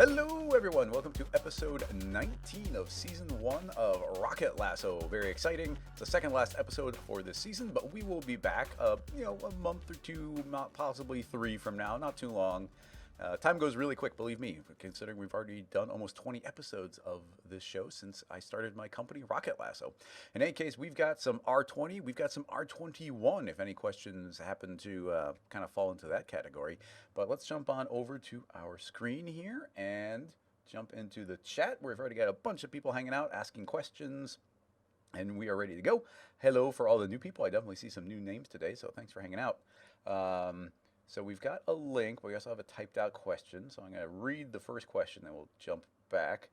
Hello, everyone. Welcome to episode 19 of season 1 of Rocket Lasso. Very exciting. It's the second last episode for this season, but we will be back, a month or two, not possibly 3 from now. Not too long. Time goes really quick, believe me, considering we've already done almost 20 episodes of this show since I started my company, Rocket Lasso. In any case, we've got some R20, we've got some R21, if any questions happen to kind of fall into that category. But let's jump on over to our screen here and jump into the chat, where we've already got a bunch of people hanging out, asking questions, and we are ready to go. Hello for all the new people. I definitely see some new names today, so thanks for hanging out. So we've got a link, but we also have a typed out question. So I'm going to read the first question, then we'll jump back.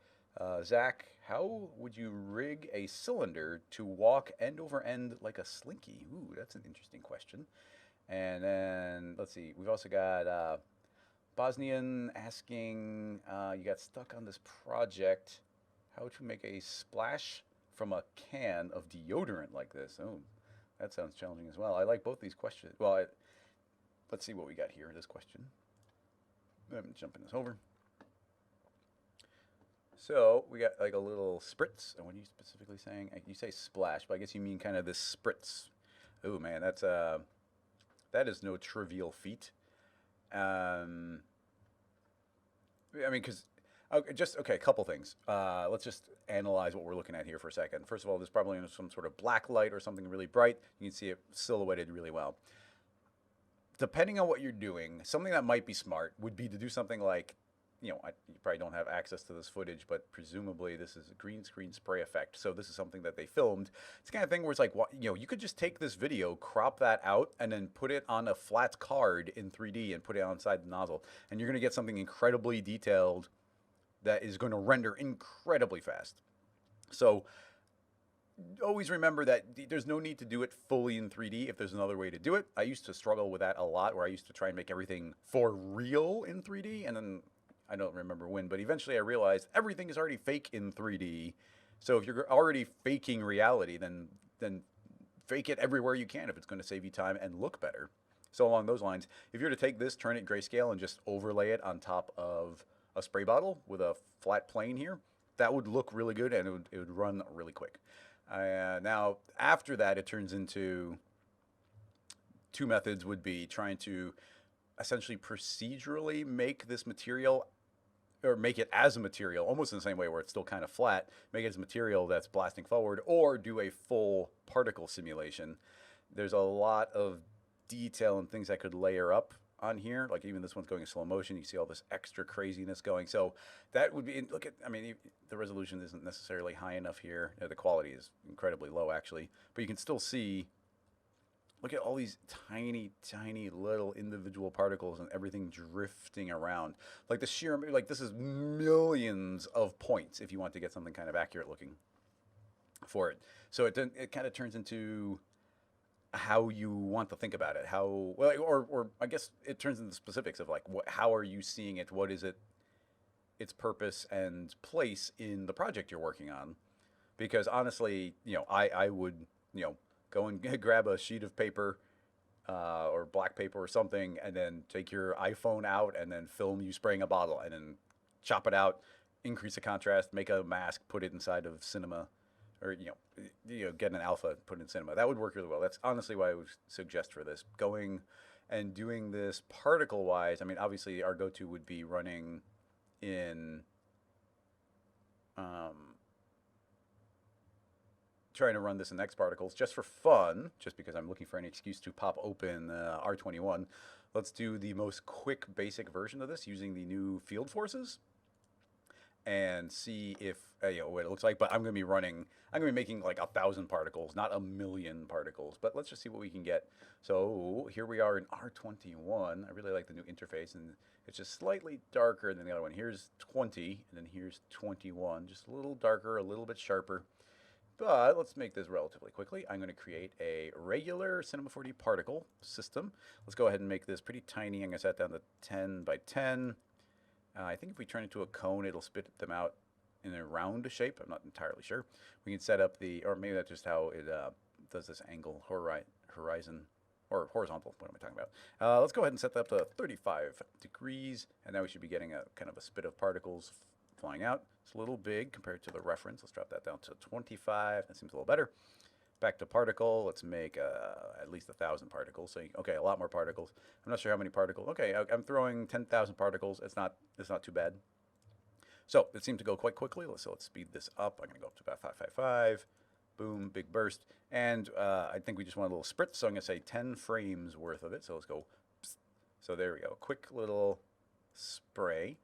Zach, how would you rig a cylinder to walk end over end like a Slinky? Ooh, that's an interesting question. And then, let's see, we've also got Bosnian asking, you got stuck on this project. How would you make a splash from a can of deodorant like this? Oh, that sounds challenging as well. I like both these questions. Well, let's see what we got here, this question. I'm jumping this over. So we got like a little spritz. And what are you specifically saying? You say splash, but I guess you mean kind of this spritz. Oh man, that is no trivial feat. I mean, because okay, a couple things. Let's just analyze what we're looking at here for a second. First of all, there's probably some sort of black light or something really bright. You can see it silhouetted really well. Depending on what you're doing, something that might be smart would be to do something like, you probably don't have access to this footage, but presumably this is a green screen spray effect. So this is something that they filmed. It's the kind of thing where it's like, you could just take this video, crop that out, and then put it on a flat card in 3D and put it inside the nozzle. And you're going to get something incredibly detailed that is going to render incredibly fast. So always remember that there's no need to do it fully in 3D if there's another way to do it. I used to struggle with that a lot, where I used to try and make everything for real in 3D, and then I don't remember when, but eventually I realized everything is already fake in 3D. So if you're already faking reality, then fake it everywhere you can if it's going to save you time and look better. So along those lines, if you were to take this, turn it grayscale, and just overlay it on top of a spray bottle with a flat plane here, that would look really good, and it would run really quick. Now, after that, it turns into two methods. Would be trying to essentially procedurally make this material, or make it as a material, almost in the same way where it's still kind of flat, make it as a material that's blasting forward, or do a full particle simulation. There's a lot of detail and things that could layer up on here. Like even this one's going in slow motion. You see all this extra craziness going. So that would be, the resolution isn't necessarily high enough here. The quality is incredibly low actually, but you can still see, look at all these tiny, tiny little individual particles and everything drifting around. Like the sheer, like this is millions of points if you want to get something kind of accurate looking for it. So it kind of turns into how you want to think about it, or I guess it turns into the specifics of like, how are you seeing it? What is it, its purpose and place in the project you're working on? Because honestly, I would, go and grab a sheet of paper or black paper or something, and then take your iPhone out and then film you spraying a bottle, and then chop it out, increase the contrast, make a mask, put it inside of Cinema, or get an alpha, put it in Cinema. That would work really well. That's honestly what I would suggest for this. Going and doing this particle wise, I mean, obviously our go-to would be running in trying to run this in X particles just for fun, just because I'm looking for any excuse to pop open R21. Let's do the most quick basic version of this using the new field forces and see if what it looks like. But I'm going to be making like 1,000 particles, not 1,000,000 particles. But let's just see what we can get. So here we are in R21. I really like the new interface, and it's just slightly darker than the other one. Here's 20, and then here's 21, just a little darker, a little bit sharper. But let's make this relatively quickly. I'm going to create a regular Cinema 4D particle system. Let's go ahead and make this pretty tiny. I'm going to set down to 10 by 10. I think if we turn it into a cone, it'll spit them out in a round shape. I'm not entirely sure. We can set up or maybe that's just how it does this angle horizon or horizontal. What am I talking about? Let's go ahead and set that up to 35 degrees, and now we should be getting a kind of a spit of particles flying out. It's a little big compared to the reference. Let's drop that down to 25. That seems a little better. Back to particle. Let's make at least 1,000 particles. So okay, a lot more particles. I'm not sure how many particles. Okay, I'm throwing 10,000 particles. It's not too bad. So it seemed to go quite quickly. So let's speed this up. I'm going to go up to about 555. Boom, big burst. And I think we just want a little spritz, so I'm going to say 10 frames worth of it. So let's go. Psst. So there we go. Quick little spray.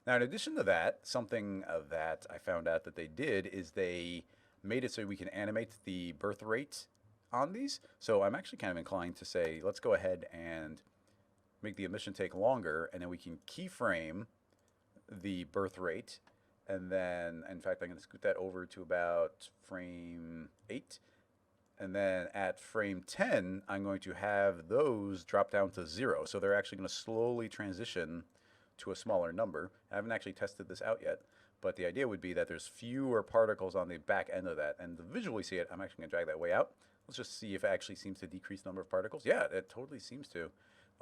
Now, in addition to that, something that I found out that they did is they made it so we can animate the birth rate on these. So I'm actually kind of inclined to say, let's go ahead and make the emission take longer, and then we can keyframe the birth rate. And then, in fact, I'm going to scoot that over to about frame 8. And then at frame 10, I'm going to have those drop down to 0. So they're actually going to slowly transition to a smaller number. I haven't actually tested this out yet, but the idea would be that there's fewer particles on the back end of that. And to visually see it, I'm actually going to drag that way out. Let's just see if it actually seems to decrease the number of particles. Yeah, it totally seems to.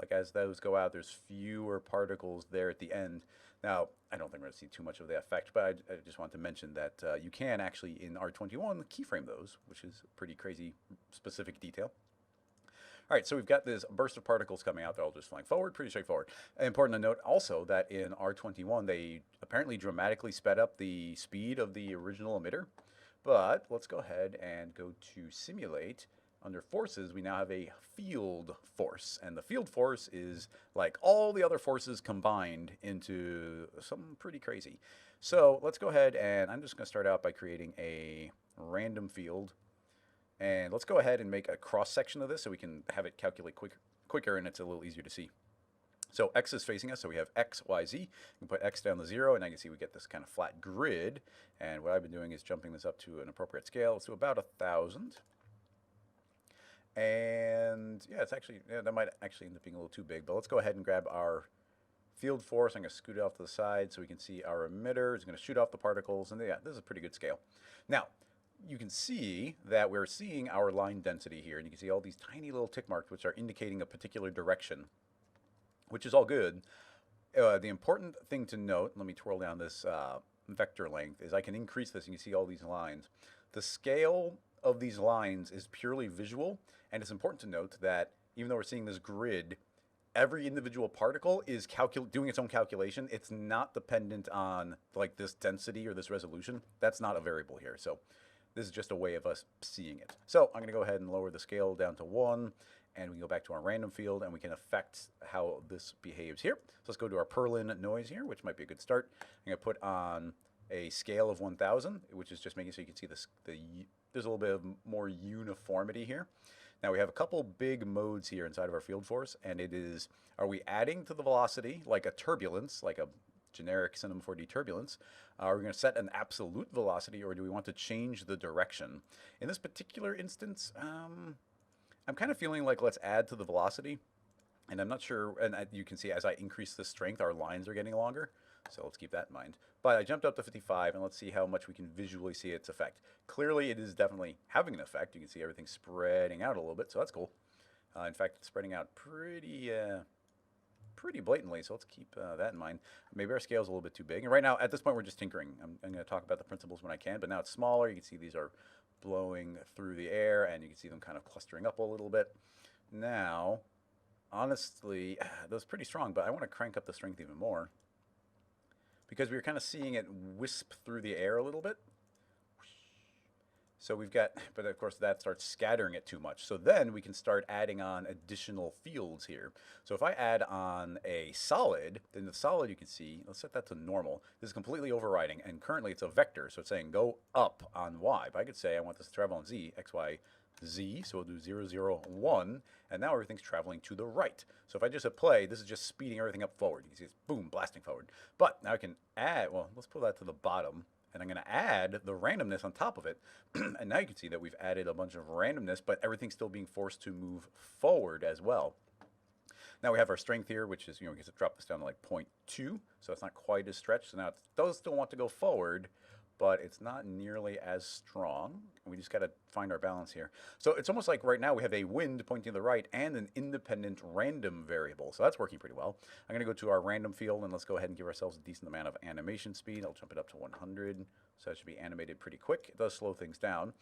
Like as those go out, there's fewer particles there at the end. Now, I don't think we're going to see too much of the effect, but I just want to mention that you can actually, in R21, keyframe those, which is a pretty crazy specific detail. All right, so we've got this burst of particles coming out. They're all just flying forward, pretty straightforward. Important to note also that in R21, they apparently dramatically sped up the speed of the original emitter. But let's go ahead and go to simulate. Under forces, we now have a field force, and the field force is like all the other forces combined into something pretty crazy. So let's go ahead, and I'm just going to start out by creating a random field, and let's go ahead and make a cross section of this so we can have it calculate quicker, and it's a little easier to see. So X is facing us, so we have X, Y, Z. We can put X down to 0, and I can see we get this kind of flat grid. And what I've been doing is jumping this up to an appropriate scale. Let's do about 1,000. And yeah, it's actually, that might actually end up being a little too big, but let's go ahead and grab our field force. I'm going to scoot it off to the side so we can see our emitter is going to shoot off the particles. And yeah, this is a pretty good scale. Now, you can see that we're seeing our line density here, and you can see all these tiny little tick marks which are indicating a particular direction, which is all good. The important thing to note, let me twirl down this vector length, is I can increase this and you see all these lines. The scale of these lines is purely visual, and it's important to note that even though we're seeing this grid, every individual particle is doing its own calculation. It's not dependent on like this density or this resolution. That's not a variable here. So this is just a way of us seeing it. So I'm going to go ahead and lower the scale down to 1, and we can go back to our random field, and we can affect how this behaves here. So let's go to our Perlin noise here, which might be a good start. I'm going to put on a scale of 1,000, which is just making so you can see this. There's a little bit of more uniformity here. Now we have a couple big modes here inside of our field force, and it is, are we adding to the velocity like a turbulence, like a generic Cinema 4D turbulence? Are we going to set an absolute velocity, or do we want to change the direction? In this particular instance, I'm kind of feeling like let's add to the velocity, and I'm not sure, and you can see as I increase the strength, our lines are getting longer. So let's keep that in mind. But I jumped up to 55, and let's see how much we can visually see its effect. Clearly, it is definitely having an effect. You can see everything spreading out a little bit, so that's cool. In fact, it's spreading out pretty blatantly, so let's keep that in mind. Maybe our scale is a little bit too big. And right now, at this point, we're just tinkering. I'm going to talk about the principles when I can, but now it's smaller. You can see these are blowing through the air, and you can see them kind of clustering up a little bit. Now, honestly, that was pretty strong, but I want to crank up the strength even more, because we were kind of seeing it wisp through the air a little bit. So we've got, but of course that starts scattering it too much. So then we can start adding on additional fields here. So if I add on a solid, then the solid you can see, let's set that to normal. This is completely overriding, and currently it's a vector, so it's saying go up on Y. But I could say I want this to travel on Z, X, Y, Z, so we'll do 0, 0, 1, and now everything's traveling to the right. So if I just hit play, this is just speeding everything up forward. You can see it's boom, blasting forward. But now I can add, well, let's pull that to the bottom, and I'm going to add the randomness on top of it. And now you can see that we've added a bunch of randomness, but everything's still being forced to move forward as well. Now we have our strength here, which is, we get to drop this down to like 0.2, so it's not quite as stretched. So now it does still want to go forward, but it's not nearly as strong. We just got to find our balance here. So it's almost like right now we have a wind pointing to the right and an independent random variable. So that's working pretty well. I'm going to go to our random field and let's go ahead and give ourselves a decent amount of animation speed. I'll jump it up to 100. So that should be animated pretty quick. It does slow things down.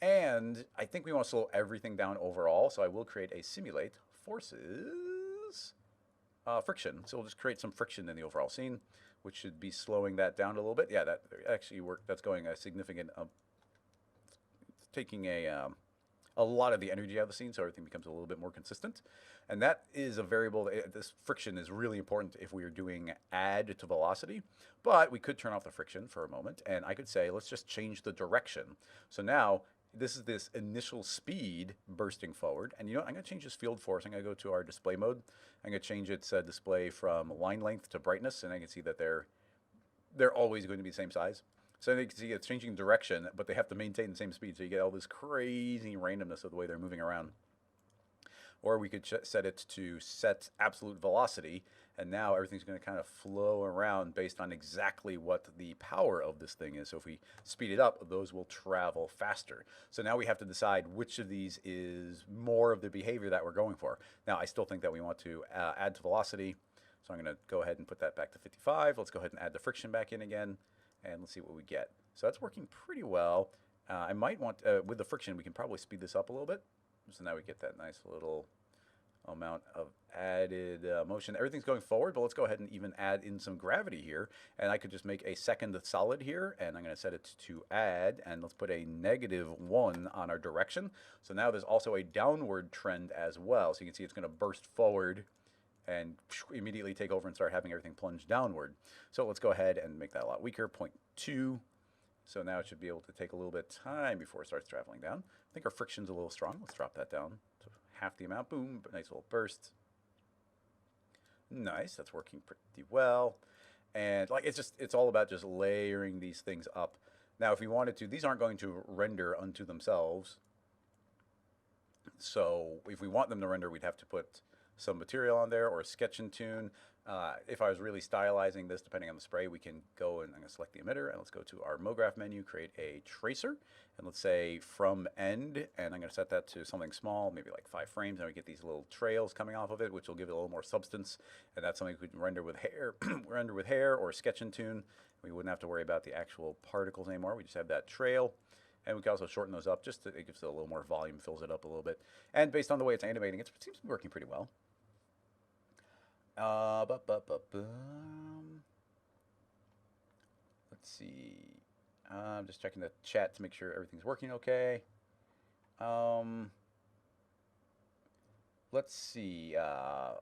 And I think we want to slow everything down overall. So I will create a simulate forces friction. So we'll just create some friction in the overall scene, which should be slowing that down a little bit. Yeah, that actually worked. That's going a significant, taking a lot of the energy out of the scene, so everything becomes a little bit more consistent. And that is a variable. This friction is really important if we are doing add to velocity. But we could turn off the friction for a moment, and I could say, let's just change the direction. So now this is this initial speed bursting forward. And you know what? I'm going to change this field force. I'm going to go to our display mode. I'm going to change its display from line length to brightness, and I can see that they're always going to be the same size. So you can see it's changing direction, but they have to maintain the same speed. So you get all this crazy randomness of the way they're moving around. Or we could set it to set absolute velocity, and now everything's going to kind of flow around based on exactly what the power of this thing is. So if we speed it up, those will travel faster. So now we have to decide which of these is more of the behavior that we're going for. Now, I still think that we want to add to velocity. So I'm going to go ahead and put that back to 55. Let's go ahead and add the friction back in again, and let's see what we get. So that's working pretty well. I might want, with the friction, we can probably speed this up a little bit. So now we get that nice little amount of added motion. Everything's going forward, but let's go ahead and even add in some gravity here. And I could just make a second solid here, and I'm going to set it to add, and let's put a -1 on our direction. So now there's also a downward trend as well. So you can see it's going to burst forward and immediately take over and start having everything plunge downward. So let's go ahead and make that a lot weaker, 0.2. So now it should be able to take a little bit of time before it starts traveling down. I think our friction's a little strong. Let's drop that down to half the amount. Boom, nice little burst. Nice, that's working pretty well. And like it's all about just layering these things up. Now, if we wanted to, these aren't going to render unto themselves. So if we want them to render, we'd have to put some material on there or a sketch and tune. If I was really stylizing this, depending on the spray, we can go and I'm going to select the emitter and let's go to our MoGraph menu, create a tracer, and let's say from end, and I'm going to set that to something small, maybe like 5 frames, and we get these little trails coming off of it, which will give it a little more substance, and that's something we can render with hair, render with hair or sketch and tune. We wouldn't have to worry about the actual particles anymore. We just have that trail. And we can also shorten those up, just to, it gives it a little more volume, fills it up a little bit. And based on the way it's animating, it seems to be working pretty well. Let's see. I'm just checking the chat to make sure everything's working okay. Let's see.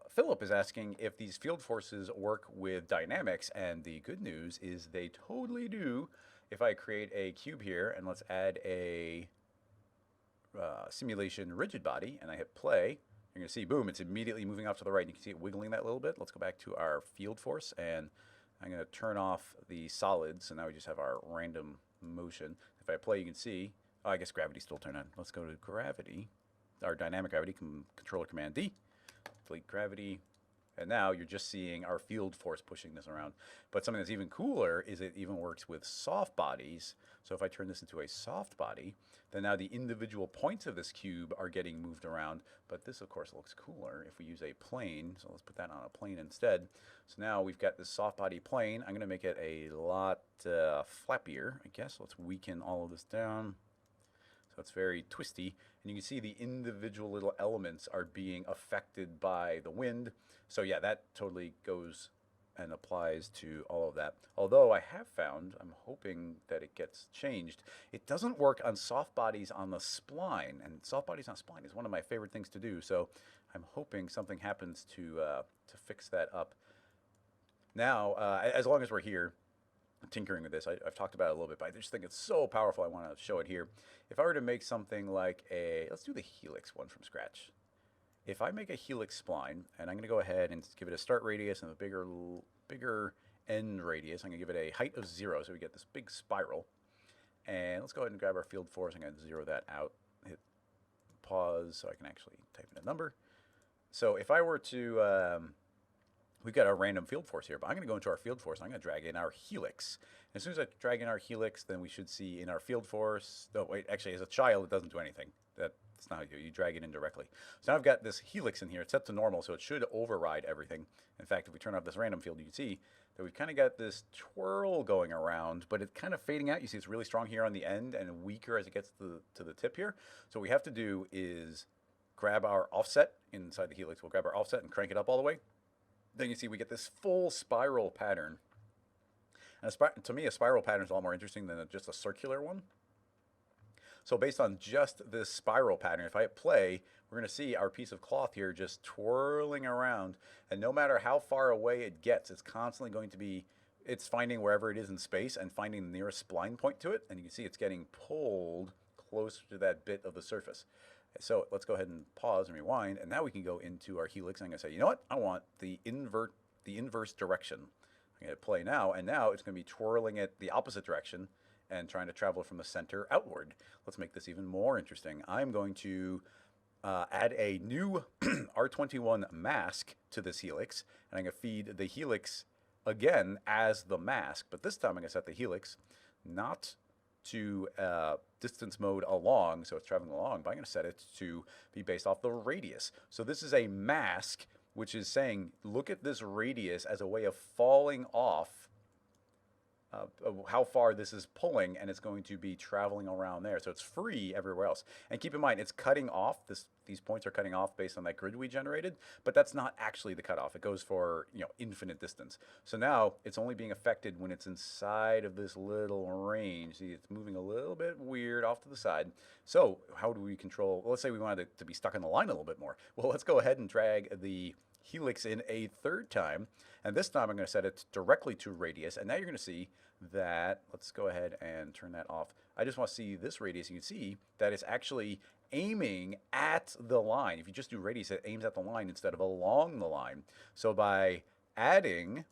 Philip is asking if these field forces work with dynamics, and the good news is they totally do. If I create a cube here, and let's add a simulation rigid body, and I hit play, you're going to see, boom, it's immediately moving off to the right. You can see it wiggling that little bit. Let's go back to our field force, and I'm going to turn off the solids, so now we just have our random motion. If I play, you can see, oh, I guess gravity still turned on. Let's go to gravity, our dynamic gravity, controller command D, delete gravity, and now you're just seeing our field force pushing this around. But something that's even cooler is it even works with soft bodies. So if I turn this into a soft body, then now the individual points of this cube are getting moved around. But this, of course, looks cooler if we use a plane. So let's put that on a plane instead. So now we've got this soft body plane. I'm going to make it a lot flappier, I guess. Let's weaken all of this down. So it's very twisty, and you can see the individual little elements are being affected by the wind. So yeah, that totally goes and applies to all of that. Although I have found, I'm hoping that it gets changed, it doesn't work on soft bodies on the spline, and soft bodies on spline is one of my favorite things to do. So I'm hoping something happens to fix that up. Now, as long as we're here, tinkering with this, I've talked about it a little bit, but I just think it's so powerful I want to show it here. If I were to make something like let's do the helix one from scratch. If I make a helix spline, and I'm going to go ahead and give it a start radius and a bigger end radius, I'm going to give it a height of 0, so we get this big spiral. And let's go ahead and grab our field force. I'm going to 0 that out, hit pause so I can actually type in a number. So if I were to we've got our random field force here, but I'm going to go into our field force. I'm going to drag in our helix. And as soon as I drag in our helix, then we should see in our field force. Oh, wait, actually, as a child, it doesn't do anything. That's not how you do it. You drag it in directly. So now I've got this helix in here. It's set to normal, so it should override everything. In fact, if we turn off this random field, you can see that we've kind of got this twirl going around, but it's kind of fading out. You see it's really strong here on the end and weaker as it gets to the tip here. So what we have to do is grab our offset inside the helix. We'll grab our offset and crank it up all the way. Then you see we get this full spiral pattern. And to me, a spiral pattern is a lot more interesting than just a circular one. So based on just this spiral pattern, if I hit play, we're going to see our piece of cloth here just twirling around. And no matter how far away it gets, it's constantly going to be, it's finding wherever it is in space and finding the nearest spline point to it. And you can see it's getting pulled closer to that bit of the surface. So let's go ahead and pause and rewind, and now we can go into our helix. I'm going to say, you know what? I want the inverse direction. I'm going to play now, and now it's going to be twirling it the opposite direction and trying to travel from the center outward. Let's make this even more interesting. I'm going to add a new R21 mask to this helix, and I'm going to feed the helix again as the mask, but this time I'm going to set the helix not to distance mode along, so it's traveling along, but I'm going to set it to be based off the radius. So this is a mask, which is saying, look at this radius as a way of falling off how far this is pulling, and it's going to be traveling around there. So it's free everywhere else. And keep in mind, it's cutting off, these points are cutting off based on that grid we generated, but that's not actually the cutoff. It goes for, you know, infinite distance. So now it's only being affected when it's inside of this little range. See, it's moving a little bit weird off to the side. So how do we control, well, let's say we wanted it to be stuck in the line a little bit more. Well, let's go ahead and drag the helix in a third time, and this time I'm going to set it directly to radius, and now you're going to see that, let's go ahead and turn that off. I just want to see this radius. You can see that it's actually aiming at the line. If you just do radius, it aims at the line instead of along the line. So by adding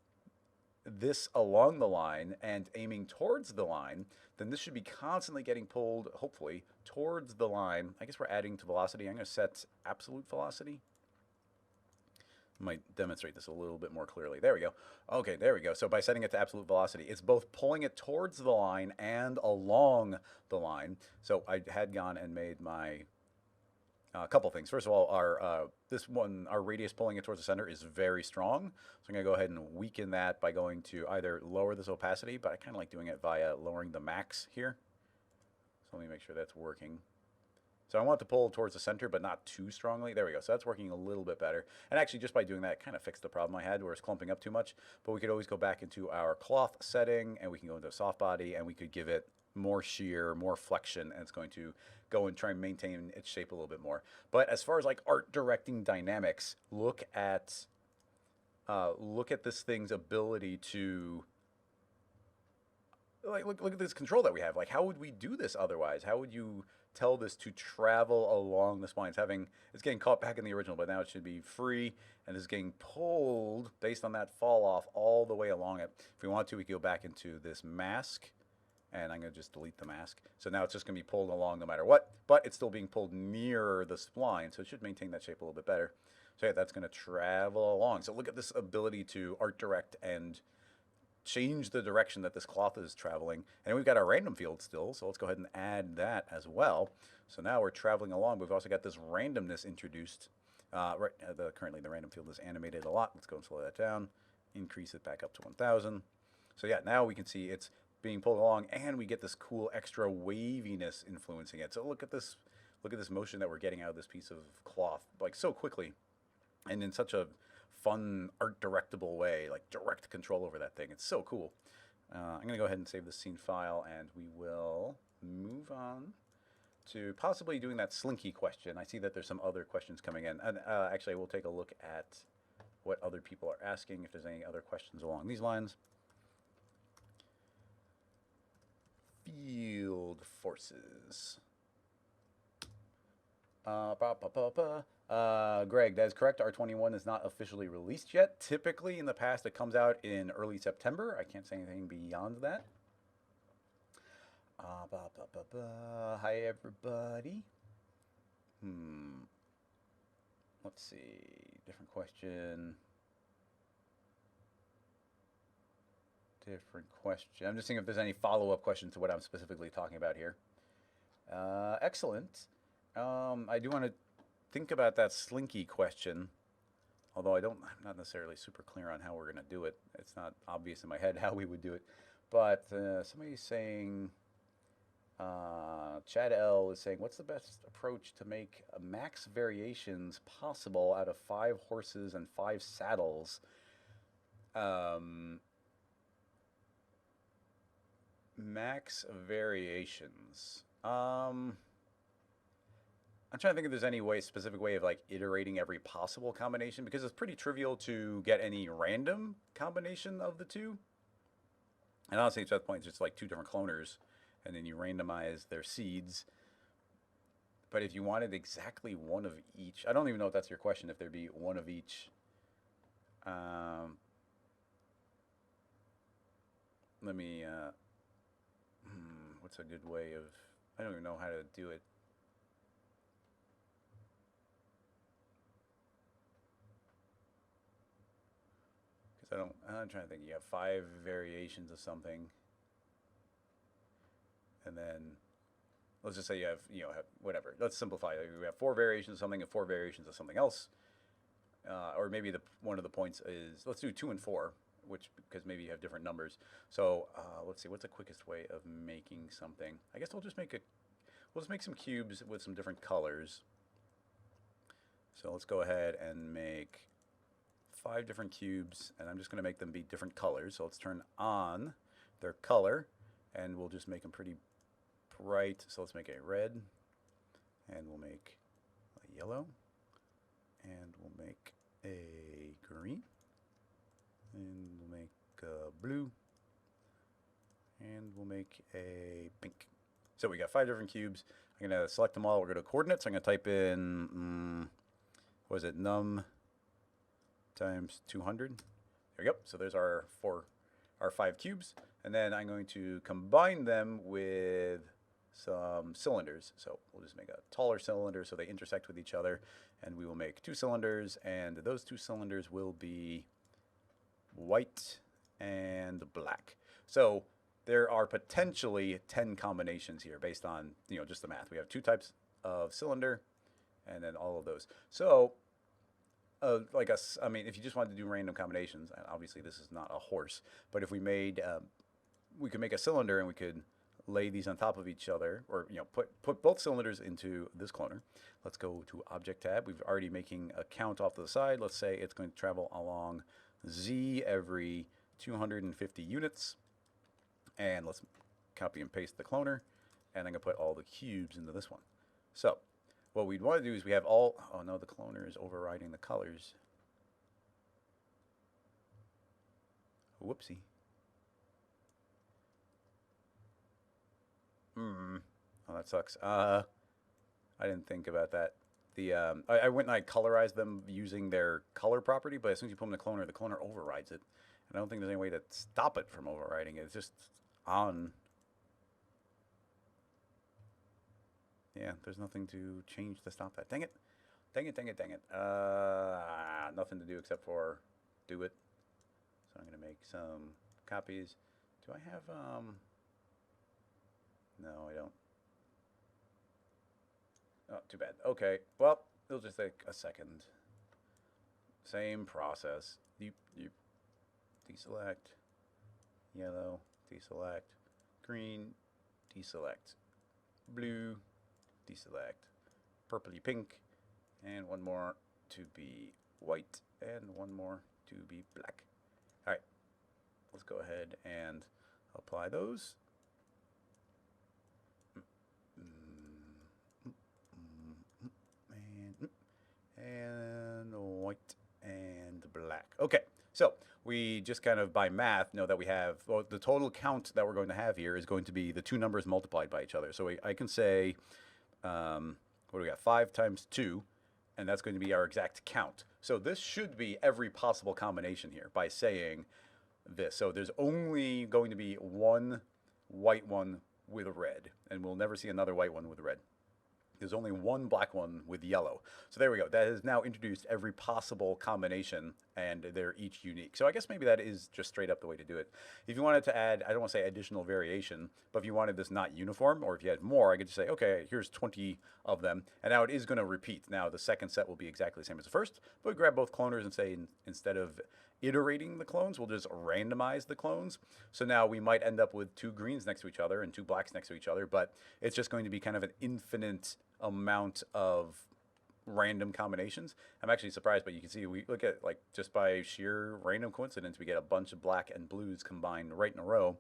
this along the line and aiming towards the line, then this should be constantly getting pulled, hopefully, towards the line. I guess we're adding to velocity. I'm going to set absolute velocity. Might demonstrate this a little bit more clearly. There we go. Okay, there we go. So by setting it to absolute velocity, it's both pulling it towards the line and along the line. So I had gone and made my couple things. First of all, our radius pulling it towards the center is very strong. So I'm going to go ahead and weaken that by going to either lower this opacity, but I kind of like doing it via lowering the max here. So let me make sure that's working. So I want to pull towards the center, but not too strongly. There we go. So that's working a little bit better. And actually, just by doing that, it kind of fixed the problem I had where it's clumping up too much. But we could always go back into our cloth setting, and we can go into a soft body, and we could give it more shear, more flexion, and it's going to go and try and maintain its shape a little bit more. But as far as like art directing dynamics, look at this thing's ability to, like, look at this control that we have. Like, how would we do this otherwise? How would you tell this to travel along the spline? It's getting caught back in the original, but now it should be free, and it's getting pulled based on that fall off all the way along it. If we want to, we can go back into this mask, and I'm going to just delete the mask. So now it's just going to be pulled along no matter what, but it's still being pulled nearer the spline, so it should maintain that shape a little bit better. So yeah, that's going to travel along. So look at this ability to art direct and change the direction that this cloth is traveling. And we've got our random field still, so let's go ahead and add that as well. So now we're traveling along. We've also got this randomness introduced. Currently the random field is animated a lot. Let's go and slow that down, increase it back up to 1000. So yeah, now we can see it's being pulled along, and we get this cool extra waviness influencing it. So look at this motion that we're getting out of this piece of cloth, like so quickly and in such a fun art directable way, like direct control over that thing. It's so cool. I'm going to go ahead and save this scene file, and we will move on to possibly doing that Slinky question. I see that there's some other questions coming in, and actually we'll take a look at what other people are asking, if there's any other questions along these lines. Field forces. Greg, that is correct. R21 is not officially released yet. Typically, in the past, it comes out in early September. I can't say anything beyond that. Hi, everybody. Let's see. Different question. different question. I'm just seeing if there's any follow-up questions to what I'm specifically talking about here. Excellent. I do want to think about that Slinky question, although I'm not necessarily super clear on how we're going to do it. It's not obvious in my head how we would do it. But somebody's saying, Chad L is saying, what's the best approach to make max variations possible out of 5 horses and 5 saddles? Max variations. I'm trying to think if there's any specific way of like iterating every possible combination, because it's pretty trivial to get any random combination of the two. And honestly, at that point, it's just like 2 different cloners, and then you randomize their seeds. But if you wanted exactly one of each, I don't even know if that's your question, if there'd be one of each. Let me, what's a good way of, I don't even know how to do it. Because I'm trying to think, you have 5 variations of something. And then, let's just say you have, whatever. Let's simplify it. We have 4 variations of something and 4 variations of something else. Or maybe one of the points is, let's do 2 and 4, because maybe you have different numbers. So let's see, what's the quickest way of making something? I guess we'll just make some cubes with some different colors. So let's go ahead and make 5 different cubes, and I'm just going to make them be different colors. So let's turn on their color, and we'll just make them pretty bright. So let's make a red, and we'll make a yellow, and we'll make a green, and we'll make a blue, and we'll make a pink. So we got 5 different cubes. I'm going to select them all. We're going to coordinates. I'm going to type in, what is it, num times 200. There we go. So there's our 5 cubes. And then I'm going to combine them with some cylinders. So we'll just make a taller cylinder so they intersect with each other. And we will make 2 cylinders. And those 2 cylinders will be white and black. So there are potentially 10 combinations here based on, just the math. We have 2 types of cylinder and then all of those. So if you just wanted to do random combinations, and obviously this is not a horse, but if we made, we could make a cylinder and we could lay these on top of each other, or put both cylinders into this cloner. Let's go to Object tab. We've already making a count off to the side. Let's say it's going to travel along Z every 250 units, and let's copy and paste the cloner, and I'm going to put all the cubes into this one. So what we'd want to do is we have all, oh no, the cloner is overriding the colors. Whoopsie. Oh, that sucks. I didn't think about that. I went and I colorized them using their color property, but as soon as you put them in the cloner overrides it. And I don't think there's any way to stop it from overriding it. It's just on. Yeah, there's nothing to change to stop that. Dang it. Dang it, dang it, dang it. Nothing to do except for do it. So I'm going to make some copies. Do I have, no, I don't. Oh, too bad. Okay, well, it'll just take a second. Same process. Deselect, yellow, deselect, green, deselect, blue, deselect, purpley pink, and one more to be white, and one more to be black. All right, let's go ahead and apply those. And white and black. Okay, so we just kind of by math know that we have, well, the total count that we're going to have here is going to be the 2 numbers multiplied by each other. So I can say, what do we got? 5 times 2, and that's going to be our exact count. So this should be every possible combination here by saying this. So there's only going to be one white one with a red, and we'll never see another white one with red. There's only one black one with yellow. So there we go. That has now introduced every possible combination and they're each unique. So I guess maybe that is just straight up the way to do it. If you wanted to add, I don't want to say additional variation, but if you wanted this not uniform, or if you had more, I could just say, okay, here's 20 of them, and now it is going to repeat. Now the second set will be exactly the same as the first, but we grab both cloners and say, instead of iterating the clones, we'll just randomize the clones. So now we might end up with 2 greens next to each other and 2 blacks next to each other, but it's just going to be kind of an infinite amount of random combinations. I'm actually surprised, but you can see we look at, like, just by sheer random coincidence, we get a bunch of black and blues combined right in a row.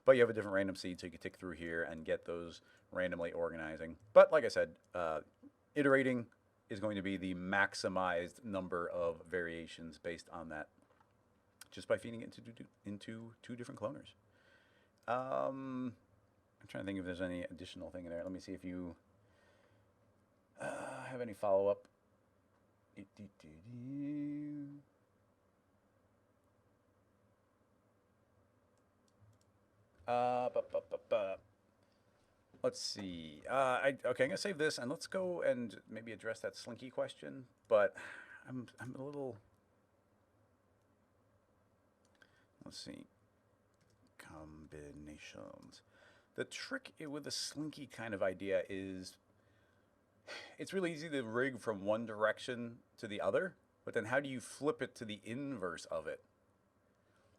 But you have a different random seed, so you can tick through here and get those randomly organizing. But like I said, iterating is going to be the maximized number of variations based on that, just by feeding it into 2 different cloners. I'm trying to think if there's any additional thing in there. Let me see if you have any follow-up. Let's see. Okay, I'm gonna save this and let's go and maybe address that Slinky question. But I'm a little. Let's see. Combinations. The trick with the Slinky kind of idea is it's really easy to rig from one direction to the other, but then how do you flip it to the inverse of it?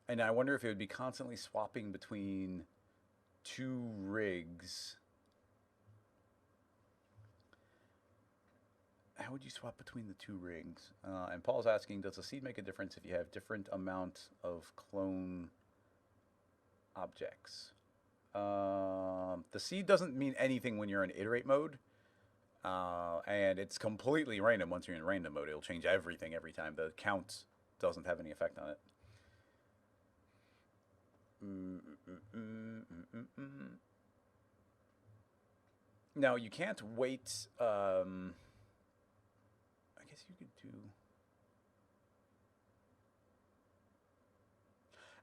And I wonder if it would be constantly swapping between 2 rigs. How would you swap between the 2 rigs? And Paul's asking, does the seed make a difference if you have different amount of clone objects? The seed doesn't mean anything when you're in iterate mode. And it's completely random once you're in random mode. It'll change everything every time. The count doesn't have any effect on it. Now, you can't wait. I guess you could do.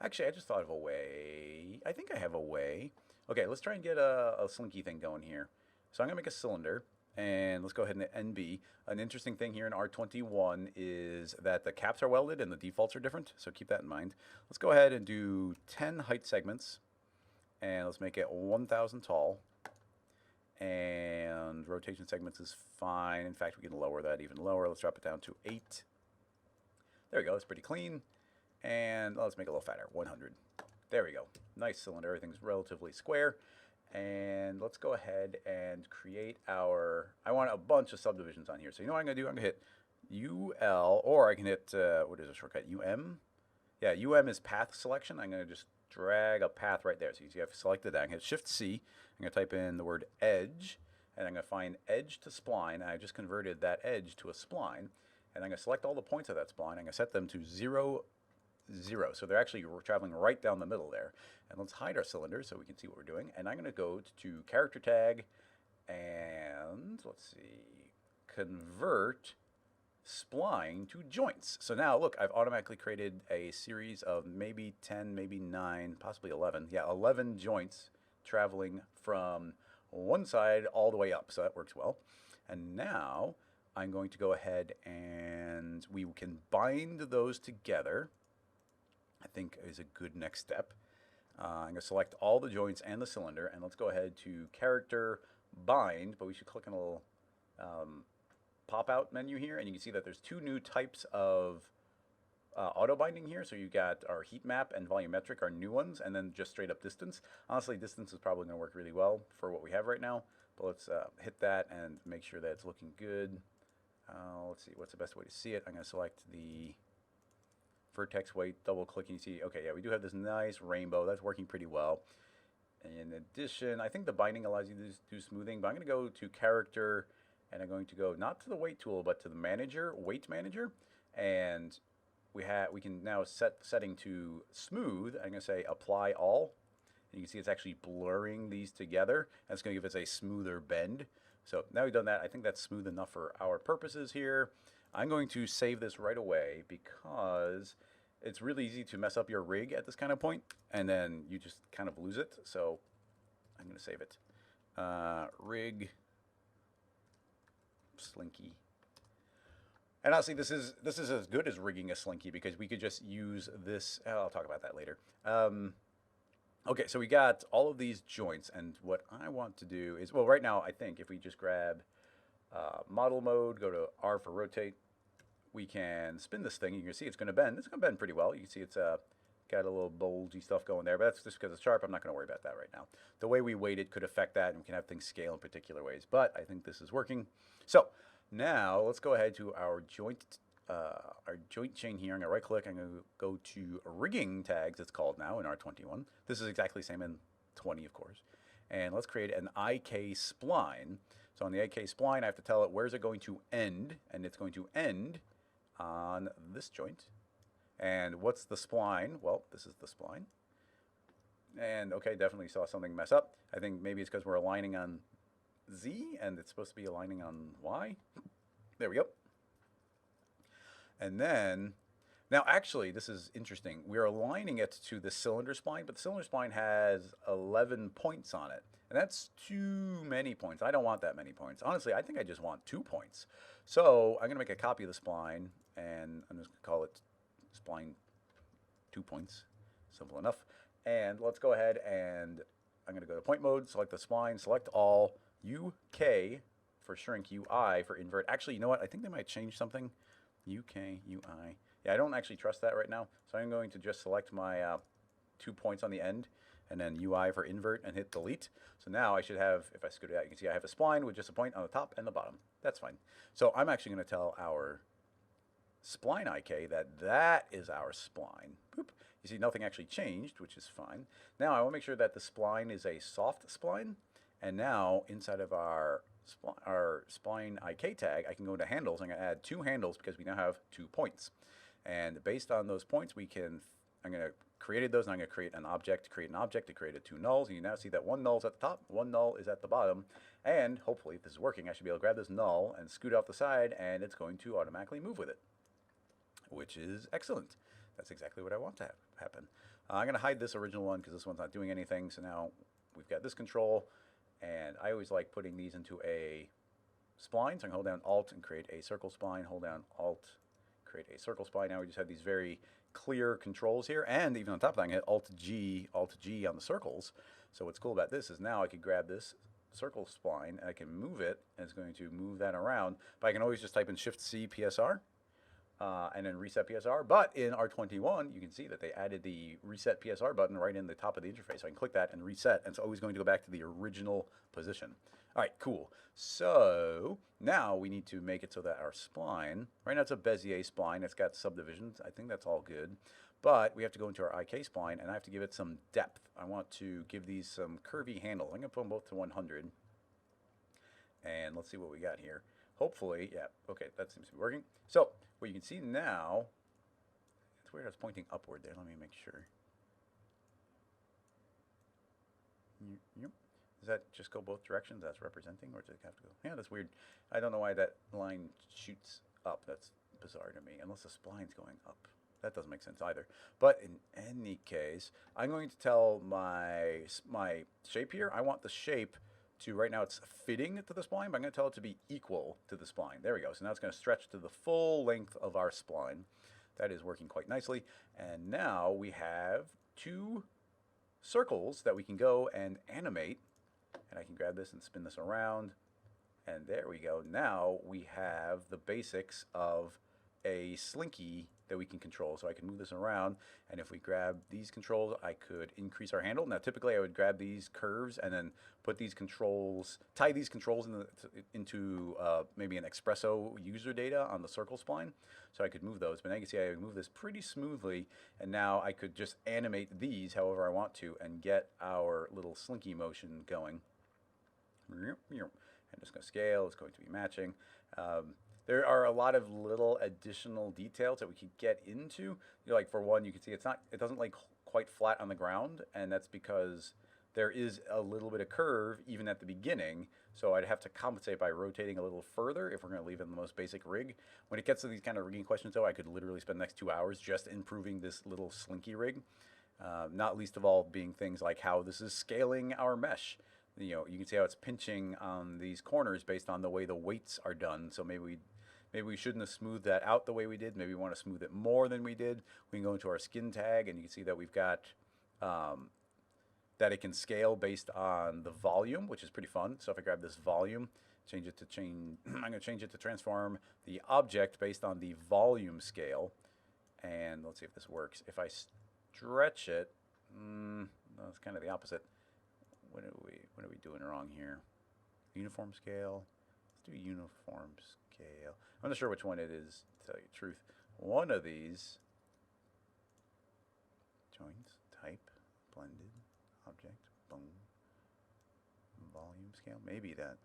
Actually, I just thought of a way. I think I have a way. Okay, let's try and get a Slinky thing going here. So I'm going to make a cylinder. And let's go ahead and hit NB. An interesting thing here in R21 is that the caps are welded and the defaults are different, so keep that in mind. Let's go ahead and do 10 height segments, and let's make it 1,000 tall. And rotation segments is fine. In fact, we can lower that even lower. Let's drop it down to 8. There we go. That's pretty clean. And let's make it a little fatter, 100. There we go. Nice cylinder. Everything's relatively square. And let's go ahead and create our, I want a bunch of subdivisions on here. So you know what I'm going to do? I'm going to hit UL, or I can hit, what is the shortcut, UM? Yeah, UM is path selection. I'm going to just drag a path right there. So you see I've selected that. I'm going to hit Shift-C. I'm going to type in the word edge, and I'm going to find edge to spline. And I just converted that edge to a spline. And I'm going to select all the points of that spline. I'm going to set them to 0, 0. So they're actually traveling right down the middle there. And let's hide our cylinder so we can see what we're doing. And I'm going to go to character tag and let's see, convert spline to joints. So now look, I've automatically created a series of maybe 10, maybe 9, possibly 11. Yeah, 11 joints traveling from one side all the way up. So that works well. And now I'm going to go ahead and we can bind those together. I think is a good next step. I'm going to select all the joints and the cylinder, and let's go ahead to character bind, but we should click on a little pop-out menu here, and you can see that there's 2 new types of auto binding here. So you got our heat map and volumetric are new ones, and then just straight up distance. Honestly, distance is probably going to work really well for what we have right now, but let's hit that and make sure that it's looking good. Let's see, what's the best way to see it? I'm going to select the vertex weight, double click, and you see, okay, yeah, we do have this nice rainbow. That's working pretty well. In addition, I think the binding allows you to do smoothing, but I'm going to go to character, and I'm going to go not to the weight tool, but to the manager, weight manager, and we can now set the setting to smooth. I'm going to say apply all, and you can see it's actually blurring these together, and it's going to give us a smoother bend. So now we've done that, I think that's smooth enough for our purposes here. I'm going to save this right away because it's really easy to mess up your rig at this kind of point, and then you just kind of lose it. So I'm going to save it. Rig, Slinky. And honestly, this is as good as rigging a Slinky because we could just use this. Oh, I'll talk about that later. Okay, so we got all of these joints, and what I want to do is, well, right now I think if we just grab model mode, go to R for rotate, we can spin this thing. You can see it's going to bend. It's going to bend pretty well. You can see it's got a little bulgy stuff going there, but that's just because it's sharp. I'm not going to worry about that right now. The way we weight it could affect that, and we can have things scale in particular ways, but I think this is working. So now let's go ahead to our joint chain here. I'm going to right click. I'm going to go to rigging tags, it's called now in R21. This is exactly the same in 20, of course. And let's create an IK spline. So on the IK spline, I have to tell it where's it going to end, and it's going to end on this joint. And what's the spline? Well, this is the spline. And okay, definitely saw something mess up. I think maybe it's because we're aligning on Z and it's supposed to be aligning on Y. There we go. And then, now actually, this is interesting. We're aligning it to the cylinder spline, but the cylinder spline has 11 points on it. And that's too many points. I don't want that many points. Honestly, I think I just want 2 points. So I'm going to make a copy of the spline, and I'm just going to call it spline 2 points. Simple enough. And let's go ahead and I'm going to go to point mode, select the spline, select all, UK for shrink, UI for invert. Actually, you know what? I think they might change something. UK, UI. Yeah, I don't actually trust that right now. So I'm going to just select my 2 points on the end and then UI for invert and hit delete. So now I should have, if I scoot it out, you can see I have a spline with just a point on the top and the bottom. That's fine. So I'm actually going to tell our spline IK that is our spline. Boop. You see nothing actually changed, which is fine. Now I want to make sure that the spline is a soft spline. And now inside of our spline IK tag, I can go into handles. I'm going to add 2 handles because we now have 2 points. And based on those points, I'm going to create those, and I'm going to create an object to create a 2 nulls. And you now see that 1 null is at the top, 1 null is at the bottom. And hopefully, if this is working, I should be able to grab this null and scoot off the side, and it's going to automatically move with it, which is excellent. That's exactly what I want to happen. I'm going to hide this original one because this one's not doing anything. So now we've got this control. And I always like putting these into a spline. So I can hold down Alt and create a circle spline, hold down Alt, create a circle spline. Now we just have these very clear controls here. And even on top of that, I can hit Alt G on the circles. So what's cool about this is now I could grab this circle spline and I can move it, and it's going to move that around. But I can always just type in Shift C PSR. And then reset PSR. But in R21, you can see that they added the reset PSR button right in the top of the interface. So I can click that and reset, and it's always going to go back to the original position. All right, cool. So now we need to make it so that our spline, right now it's a Bezier spline. It's got subdivisions. I think that's all good. But we have to go into our IK spline, and I have to give it some depth. I want to give these some curvy handles. I'm going to put them both to 100. And let's see what we got here. Hopefully, yeah, okay, that seems to be working. So what you can see now, it's weird, I was pointing upward there. Let me make sure. Yep. Does that just go both directions? That's representing, or does it have to go? Yeah, that's weird. I don't know why that line shoots up. That's bizarre to me, unless the spline's going up. That doesn't make sense either. But in any case, I'm going to tell my shape here. I want the shape to, right now it's fitting to the spline, but I'm going to tell it to be equal to the spline. There we go. So now it's going to stretch to the full length of our spline. That is working quite nicely. And now we have 2 circles that we can go and animate. And I can grab this and spin this around. And there we go. Now we have the basics of a Slinky that we can control. So I can move this around, and if we grab these controls, I could increase our handle. Now typically I would grab these curves and then put these controls, tie these controls into maybe an Xpesso user data on the circle spline, so I could move those. But now you can see I move this pretty smoothly, and now I could just animate these however I want to and get our little Slinky motion going. I'm just going to scale, it's going to be matching. There are a lot of little additional details that we could get into. You know, like for one, you can see it doesn't lay quite flat on the ground, and that's because there is a little bit of curve even at the beginning. So I'd have to compensate by rotating a little further if we're going to leave it in the most basic rig. When it gets to these kind of rigging questions, though, I could literally spend the next 2 hours just improving this little Slinky rig. Not least of all being things like how this is scaling our mesh. You know, you can see how it's pinching on these corners based on the way the weights are done. So maybe we Maybe we shouldn't have smoothed that out the way we did. Maybe we want to smooth it more than we did. We can go into our skin tag, and you can see that we've got that it can scale based on the volume, which is pretty fun. So if I grab this volume, I'm going to change it to transform the object based on the volume scale. And let's see if this works. If I stretch it, that's kind of the opposite. What are we doing wrong here? Uniform scale. Let's do uniform scale. I'm not sure which one it is, to tell you the truth. One of these, joints, type, blended, object, boom, volume scale. Maybe that.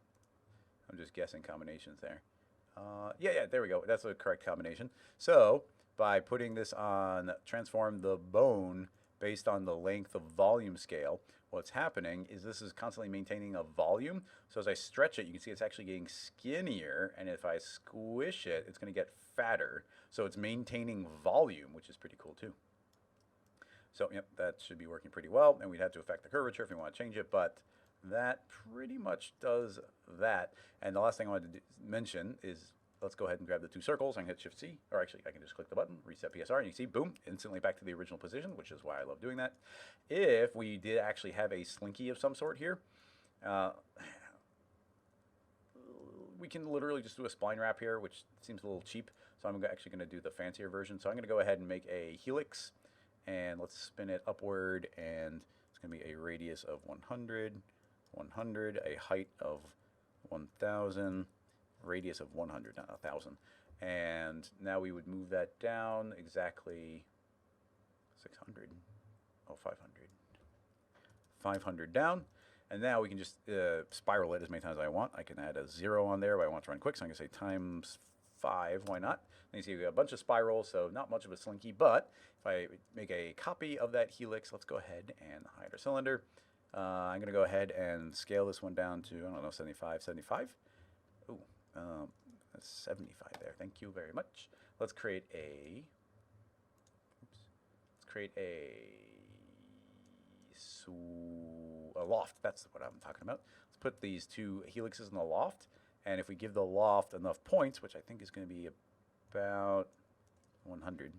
I'm just guessing combinations there. Yeah, there we go. That's the correct combination. So by putting this on transform the bone based on the length of volume scale, what's happening is this is constantly maintaining a volume. So as I stretch it, you can see it's actually getting skinnier. And if I squish it, it's going to get fatter. So it's maintaining volume, which is pretty cool too. So yep, that should be working pretty well. And we'd have to affect the curvature if we want to change it. But that pretty much does that. And the last thing I wanted to mention is, let's go ahead and grab the two circles. I can hit Shift C, or actually I can just click the button, reset PSR, and you see, boom, instantly back to the original position, which is why I love doing that. If we did actually have a Slinky of some sort here, we can literally just do a spline wrap here, which seems a little cheap. So I'm actually going to do the fancier version. So I'm going to go ahead and make a helix, and let's spin it upward, and it's going to be a radius of 100, 100, a height of 1,000, radius of 100, not 1,000. And now we would move that down exactly 600, 500. 500 down. And now we can just spiral it as many times as I want. I can add a 0 on there if I want to run quick. So I'm going to say times 5, why not? And you see we got a bunch of spirals, so not much of a Slinky. But if I make a copy of that helix, let's go ahead and hide our cylinder. I'm going to go ahead and scale this one down to, I don't know, 75, 75. Ooh, that's 75 there. Thank you very much. Let's create a, a loft. That's what I'm talking about. Let's put these two helixes in the loft. And if we give the loft enough points, which I think is going to be about 100,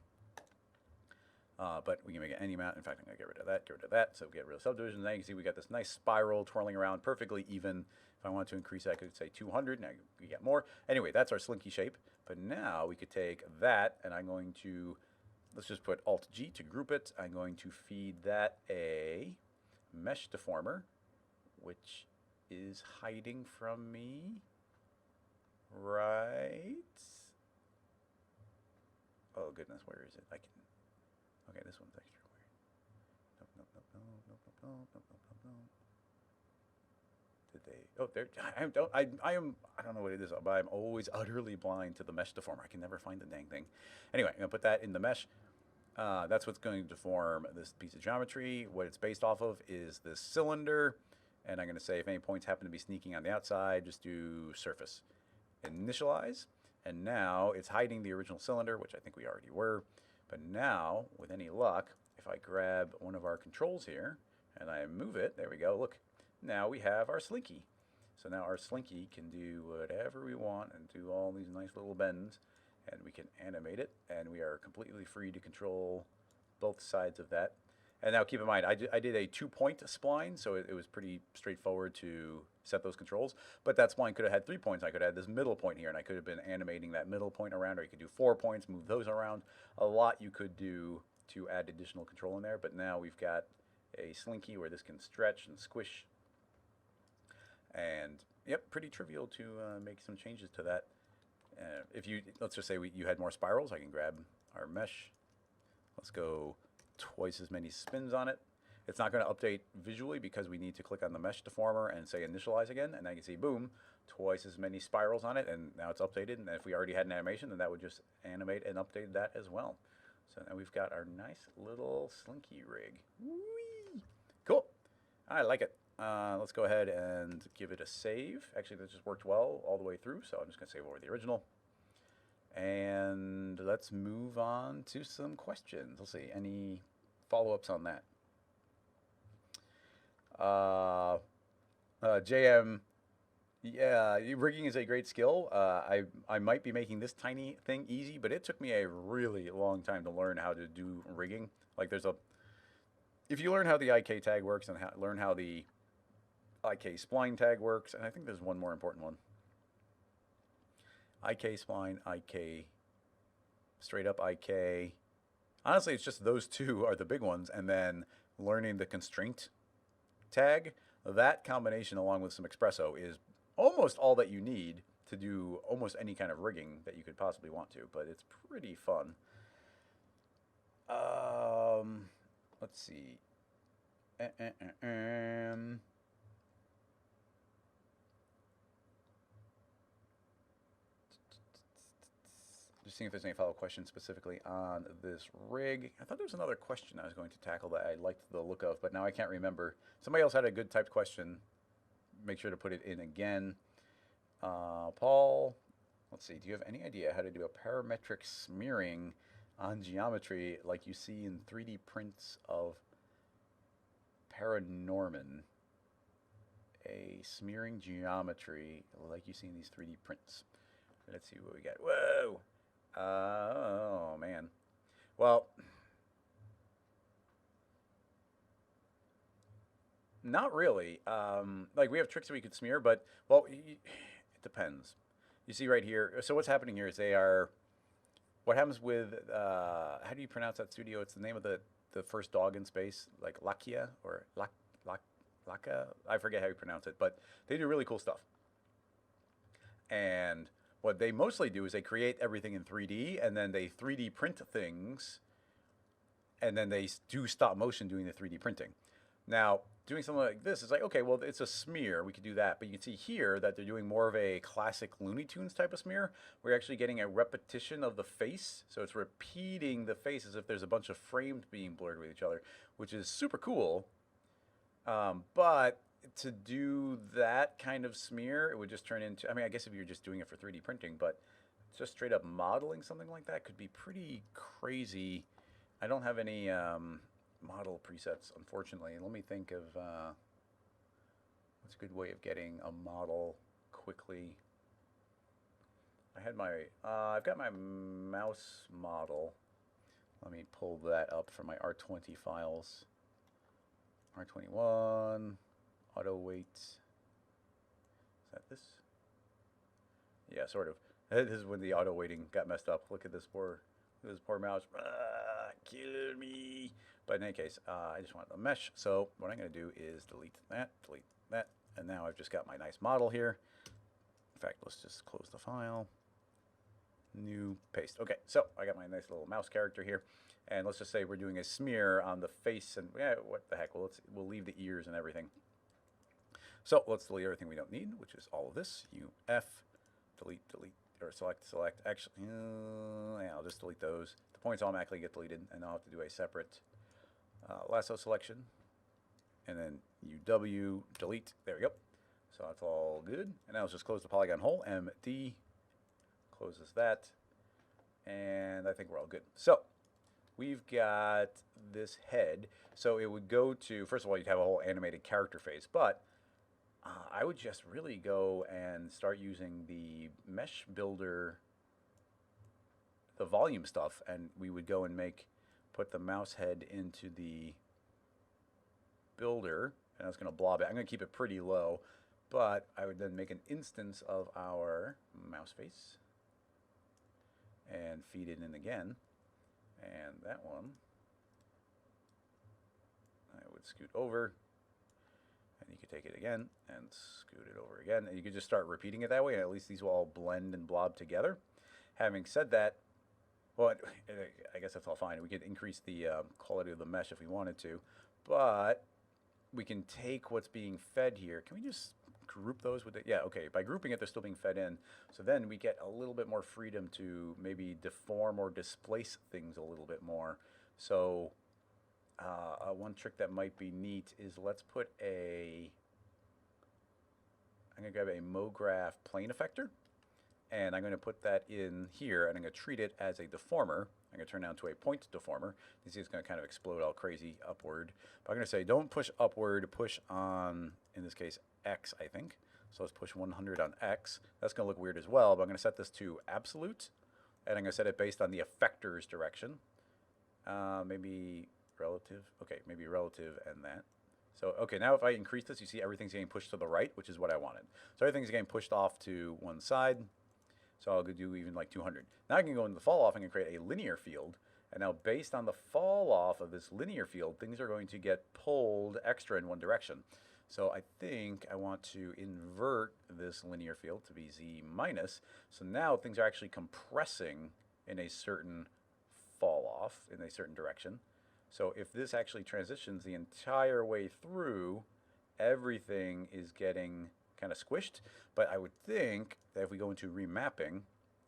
but we can make it any amount. In fact, I'm going to get rid of that, so get rid of subdivisions. Now you can see we got this nice spiral twirling around perfectly even. If I want to increase that, I could say 200. Now we get more. Anyway, that's our Slinky shape. But now we could take that, and I'm going to, let's just put Alt-G to group it. I'm going to feed that a mesh deformer, which is hiding from me, right? Oh, goodness, where is it? I can... Okay, this one's extra weird. Nope. Did they? Oh, there. I don't know what it is, but I'm always utterly blind to the mesh deformer. I can never find the dang thing. Anyway, I'm gonna put that in the mesh. That's what's going to deform this piece of geometry. What it's based off of is this cylinder, and I'm gonna say if any points happen to be sneaking on the outside, just do surface initialize, and now it's hiding the original cylinder, which I think we already were. But now, with any luck, if I grab one of our controls here and I move it, there we go, look, now we have our Slinky. So now our Slinky can do whatever we want and do all these nice little bends, and we can animate it, and we are completely free to control both sides of that. And now keep in mind, I did a 2-point spline, so it was pretty straightforward to set those controls. But that spline could have had 3 points. I could have had this middle point here, and I could have been animating that middle point around, or you could do 4 points, move those around. A lot you could do to add additional control in there. But now we've got a Slinky where this can stretch and squish. And, yep, pretty trivial to make some changes to that. If you, let's just say you had more spirals, I can grab our mesh. Let's go twice as many spins on it. It's not going to update visually because we need to click on the mesh deformer and say initialize again, and now you can see, boom, twice as many spirals on it, and now it's updated. And if we already had an animation, then that would just animate and update that as well. So now we've got our nice little Slinky rig. Whee! Cool. I like it. Let's go ahead and give it a save. Actually, this just worked well all the way through, so I'm just going to save over the original. And let's move on to some questions. Let's see, any follow-ups on that? JM, Yeah, rigging is a great skill. I might be making this tiny thing easy, but it took me a really long time to learn how to do rigging. Like there's a if you learn how the IK tag works and learn how the IK spline tag works, and I think there's one more important one. IK spline, IK straight up IK. Honestly, it's just those two are the big ones, and then learning the constraint tag. That combination, along with some Xpesso, is almost all that you need to do almost any kind of rigging that you could possibly want to. But it's pretty fun. Let's see. Just seeing if there's any follow-up questions specifically on this rig. I thought there was another question I was going to tackle that I liked the look of, but now I can't remember. Somebody else had a good typed question. Make sure to put it in again. Paul, let's see. Do you have any idea how to do a parametric smearing on geometry like you see in 3D prints of Paranorman? A smearing geometry like you see in these 3D prints. Let's see what we got. Whoa! Oh, man. Well, not really. Like we have tricks that we could smear, but, well, it depends. You see right here. So what's happening here is what happens with, how do you pronounce that studio? It's the name of the first dog in space, like Lakia or Laka. I forget how you pronounce it, but they do really cool stuff. And what they mostly do is they create everything in 3D and then they 3D print things and then they do stop motion doing the 3D printing. Now, doing something like this is like, okay, well, it's a smear. We could do that. But you can see here that they're doing more of a classic Looney Tunes type of smear. We're actually getting a repetition of the face. So it's repeating the face as if there's a bunch of frames being blurred with each other, which is super cool. But to do that kind of smear, it would just turn into, I mean, I guess if you're just doing it for 3D printing, but just straight up modeling something like that could be pretty crazy. I don't have any model presets, unfortunately. Let me think of what's a good way of getting a model quickly. I've got my mouse model. Let me pull that up from my R20 files. R21, auto weight. Is that this? Yeah, sort of. This is when the auto weighting got messed up. Look at this poor mouse. Kill me. But in any case, I just want the mesh. So what I'm going to do is delete that, and now I've just got my nice model here. In fact, let's just close the file. New, paste. Okay, so I got my nice little mouse character here. And let's just say we're doing a smear on the face, and yeah, what the heck? Well, we'll leave the ears and everything. So let's delete everything we don't need, which is all of this. UF, delete, or select. Actually, yeah, I'll just delete those. The points automatically get deleted, and I'll have to do a separate lasso selection. And then UW, delete. There we go. So that's all good. And now let's just close the polygon hole. MD closes that. And I think we're all good. So we've got this head. So it would go to, first of all, you'd have a whole animated character face, but I would just really go and start using the mesh builder, the volume stuff, and we would go and put the mouse head into the builder, and I was going to blob it. I'm going to keep it pretty low, but I would then make an instance of our mouse face and feed it in again. And that one, I would scoot over, and you could take it again and scoot it over again. And you could just start repeating it that way, and at least these will all blend and blob together. Having said that, well, I guess that's all fine. We could increase the quality of the mesh if we wanted to, but we can take what's being fed here. Can we just group those with it? Yeah, okay. By grouping it, they're still being fed in. So then we get a little bit more freedom to maybe deform or displace things a little bit more. So one trick that might be neat is I'm going to grab a MoGraph plane effector, and I'm going to put that in here, and I'm going to treat it as a deformer. I'm going to turn down to a point deformer. You see it's going to kind of explode all crazy upward. But I'm going to say don't push upward, push on, in this case, X, I think. So let's push 100 on X. That's going to look weird as well, but I'm going to set this to absolute, and I'm going to set it based on the effector's direction. Maybe relative. Okay, maybe relative and that. So, okay, now if I increase this, you see everything's getting pushed to the right, which is what I wanted. So everything's getting pushed off to one side. So I'll do even like 200. Now I can go into the fall off and can create a linear field. And now based on the fall off of this linear field, things are going to get pulled extra in one direction. So I think I want to invert this linear field to be z minus. So now things are actually compressing in a certain fall off, in a certain direction. So if this actually transitions the entire way through, everything is getting kind of squished. But I would think that if we go into remapping,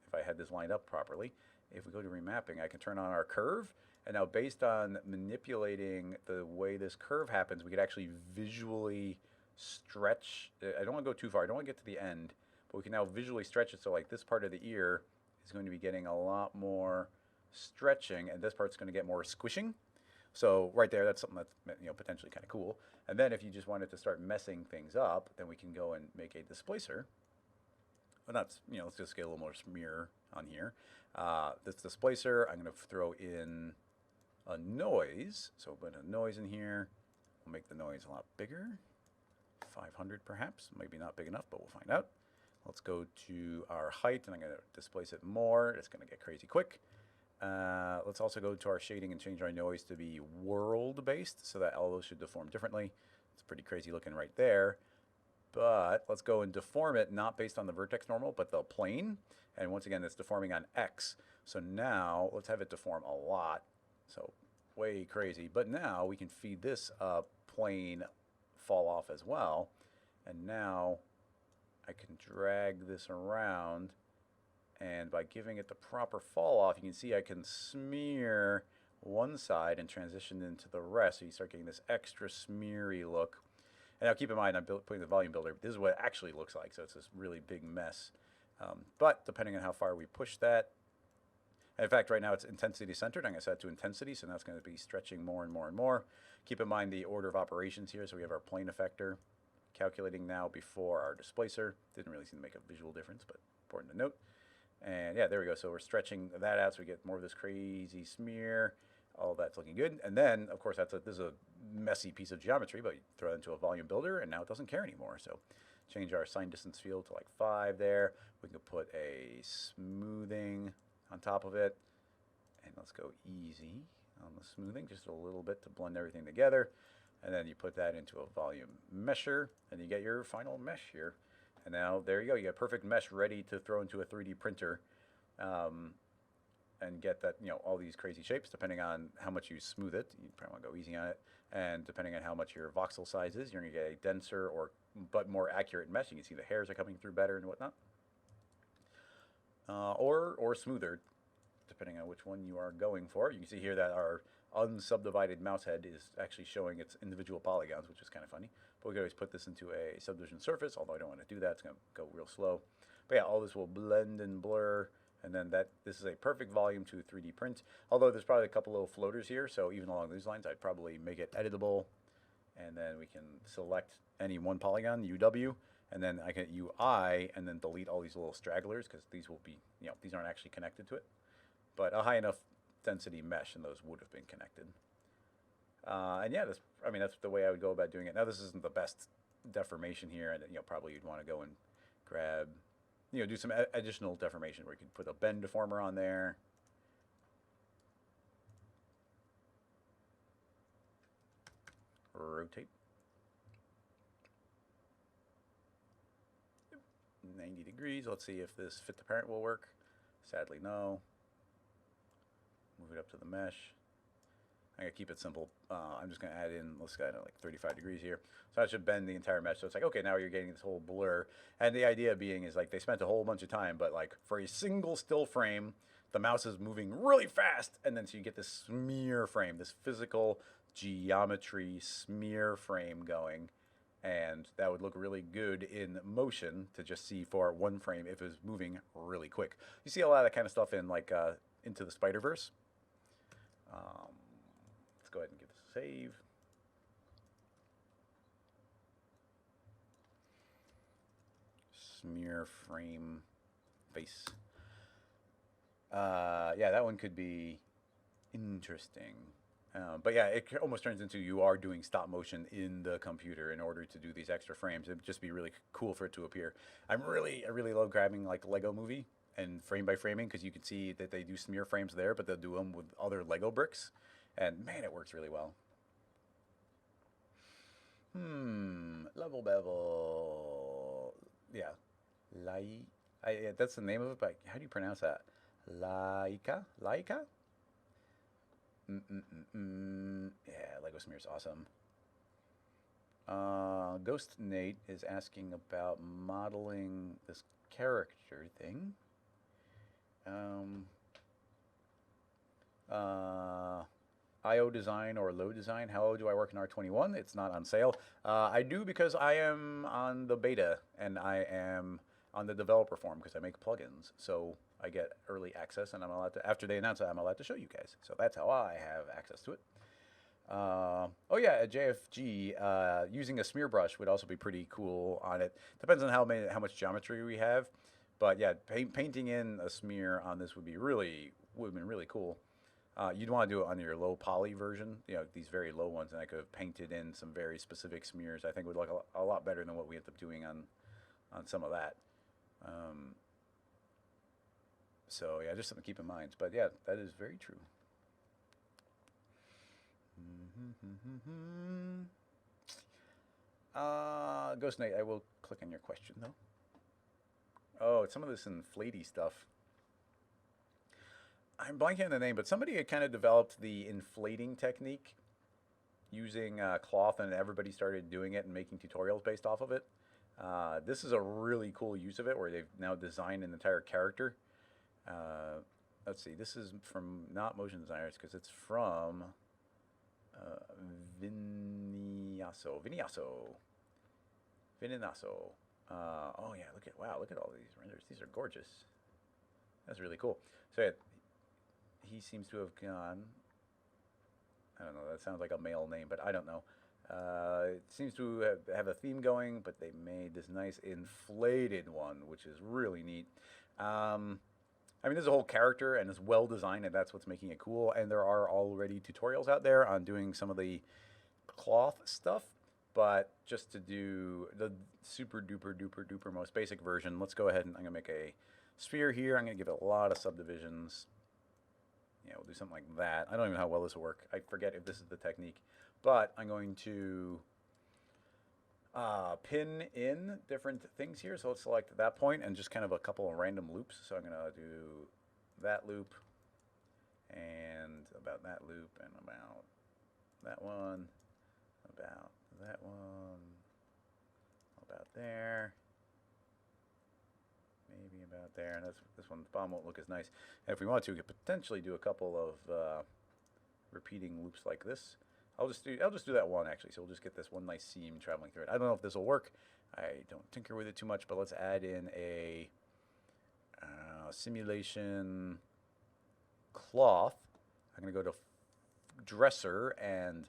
if I had this lined up properly, if we go to remapping, I can turn on our curve. And now based on manipulating the way this curve happens, we could actually visually stretch. I don't want to go too far. I don't want to get to the end. But we can now visually stretch it so like this part of the ear is going to be getting a lot more stretching, and this part's going to get more squishing. So right there, that's something that's potentially kind of cool. And then if you just wanted to start messing things up, then we can go and make a displacer. Well, that's, let's just get a little more smear on here. This displacer, I'm going to throw in a noise. So we'll put a noise in here. We'll make the noise a lot bigger. 500 perhaps. Maybe not big enough, but we'll find out. Let's go to our height, and I'm going to displace it more. It's going to get crazy quick. Let's also go to our shading and change our noise to be world-based, so that all those should deform differently. It's pretty crazy looking right there. But let's go and deform it, not based on the vertex normal, but the plane. And once again, it's deforming on X. So now let's have it deform a lot. So way crazy. But now we can feed this a plane fall off as well. And now I can drag this around. And by giving it the proper fall off, you can see I can smear one side and transition into the rest. So you start getting this extra smeary look. And now keep in mind, I'm putting the volume builder. This is what it actually looks like. So it's this really big mess. But depending on how far we push that, and in fact, right now it's intensity centered. I'm going to set it to intensity. So now it's going to be stretching more and more and more. Keep in mind the order of operations here. So we have our plane effector calculating now before our displacer. Didn't really seem to make a visual difference, but important to note. And yeah, there we go. So we're stretching that out so we get more of this crazy smear. All that's looking good. And then, of course, this is a messy piece of geometry, but you throw it into a volume builder, and now it doesn't care anymore. So change our sign distance field to like 5 there. We can put a smoothing on top of it. And let's go easy on the smoothing, just a little bit to blend everything together. And then you put that into a volume mesher, and you get your final mesh here. And now there you go. You got perfect mesh ready to throw into a 3D printer. And get that, all these crazy shapes, depending on how much you smooth it. You probably want to go easy on it. And depending on how much your voxel size is, you're going to get a denser but more accurate mesh. You can see the hairs are coming through better and whatnot. Or smoother, depending on which one you are going for. You can see here that our unsubdivided mouse head is actually showing its individual polygons, which is kind of funny. But we can always put this into a subdivision surface, although I don't want to do that. It's going to go real slow. But yeah, all this will blend and blur. And then this is a perfect volume to 3D print. Although there's probably a couple little floaters here, so even along these lines, I'd probably make it editable. And then we can select any one polygon, UW, and then I can UI, and then delete all these little stragglers, because these will be, these aren't actually connected to it. But a high enough density mesh, and those would have been connected. And yeah, that's the way I would go about doing it. Now, this isn't the best deformation here, and probably you'd want to go and grab, do some additional deformation where you can put a bend deformer on there. Rotate. 90 degrees. Let's see if this fit the parent will work. Sadly, no. Move it up to the mesh. I'm going to keep it simple. I'm just going to add in, let's go to like 35 degrees here. So I should bend the entire mesh. So it's like, okay, now you're getting this whole blur. And the idea being is like they spent a whole bunch of time, but like for a single still frame, the mouse is moving really fast. And then so you get this smear frame, this physical geometry smear frame going. And that would look really good in motion to just see for one frame if it was moving really quick. You see a lot of that kind of stuff in like Into the Spider-Verse. Let's go ahead and give this a save. smear frame face. Yeah, that one could be interesting. But yeah, it almost turns into you are doing stop motion in the computer in order to do these extra frames. It'd just be really cool for it to appear. I really love grabbing like Lego Movie and frame by framing, because you can see that they do smear frames there, but they'll do them with other Lego bricks, and man, it works really well. Level bevel. Yeah, yeah, that's the name of it. But how do you pronounce that? Laika. Yeah, Lego Smear's awesome. Ghost Nate is asking about modeling this character thing. IO design or low design. How do I work in R21? It's not on sale. I do because I am on the beta and I am on the developer forum because I make plugins. So I get early access, and I'm allowed to, after they announce it, I'm allowed to show you guys. So that's how I have access to it. Oh yeah, at JFG, using a smear brush would also be pretty cool on it. Depends on how much geometry we have, but yeah, painting in a smear on this would be really cool. You'd want to do it on your low poly version, you know, these very low ones, and I could have painted in some very specific smears. I think would look a lot better than what we end up doing on some of that. So yeah, just something to keep in mind. But yeah, that is very true. Ghost Knight, I will click on your question though. Oh, it's some of this inflaty stuff. I'm blanking on the name, but somebody had kind of developed the inflating technique using cloth, and everybody started doing it and making tutorials based off of it. This is a really cool use of it, where they've now designed an entire character. Let's see, this is from not motion designers, because it's from Vinyasa. Oh yeah, look at all these renders. These are gorgeous. That's really cool. So yeah, he seems to have gone, I don't know, that sounds like a male name, but I don't know. It seems to have a theme going, but they made this nice inflated one, which is really neat. I mean, there's a whole character, and it's well designed, and that's what's making it cool. And there are already tutorials out there on doing some of the cloth stuff. But just to do the super duper most basic version, let's go ahead and I'm going to make a sphere here. I'm going to give it a lot of subdivisions. Yeah, we'll do something like that. I don't even know how well this will work. I forget if this is the technique. But I'm going to pin in different things here. So let's select that point and just kind of a couple of random loops. So I'm going to do that loop and about that loop and about that one, about that one, about there, maybe about there. And that's, this one, the bottom won't look as nice. And if we want to, we could potentially do a couple of repeating loops like this. I'll just do that one actually. So we'll just get this one nice seam traveling through it. I don't know if this will work. I don't tinker with it too much, but let's add in a simulation cloth. I'm going to go to dresser and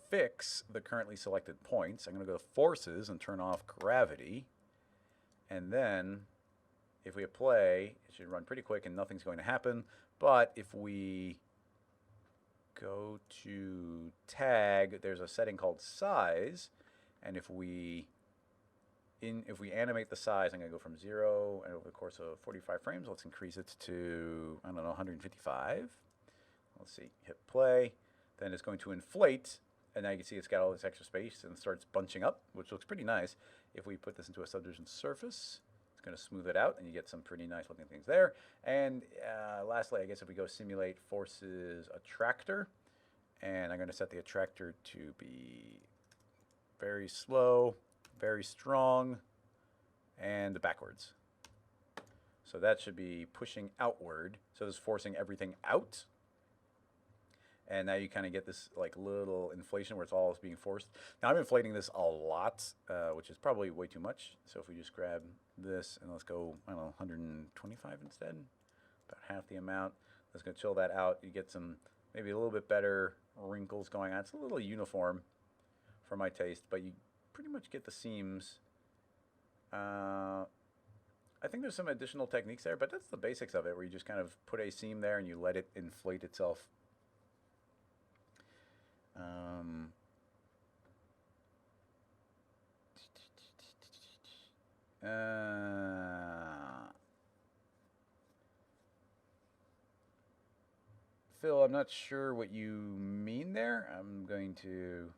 fix the currently selected points. I'm going to go to forces and turn off gravity. And then if we hit play, it should run pretty quick and nothing's going to happen. But if we go to tag, there's a setting called size, and if we animate the size, I'm going to go from 0, and over the course of 45 frames, let's increase it to, I don't know, 155. Let's see, hit play. Then it's going to inflate, and now you can see it's got all this extra space and starts bunching up, which looks pretty nice. If we put this into a subdivision surface, it's going to smooth it out, and you get some pretty nice looking things there. And lastly, I guess if we go simulate forces attractor, and I'm going to set the attractor to be very slow, very strong, and backwards. So that should be pushing outward. So this is forcing everything out. And now you kind of get this like little inflation where it's all being forced. Now I'm inflating this a lot, which is probably way too much. So if we just grab this and let's go, I don't know, 125 instead, about half the amount. Let's go chill that out. You get some, maybe a little bit better wrinkles going on. It's a little uniform for my taste, but you pretty much get the seams I think there's some additional techniques there, but that's the basics of it, where you just kind of put a seam there and you let it inflate itself. Phil, I'm not sure what you mean there. I'm going to...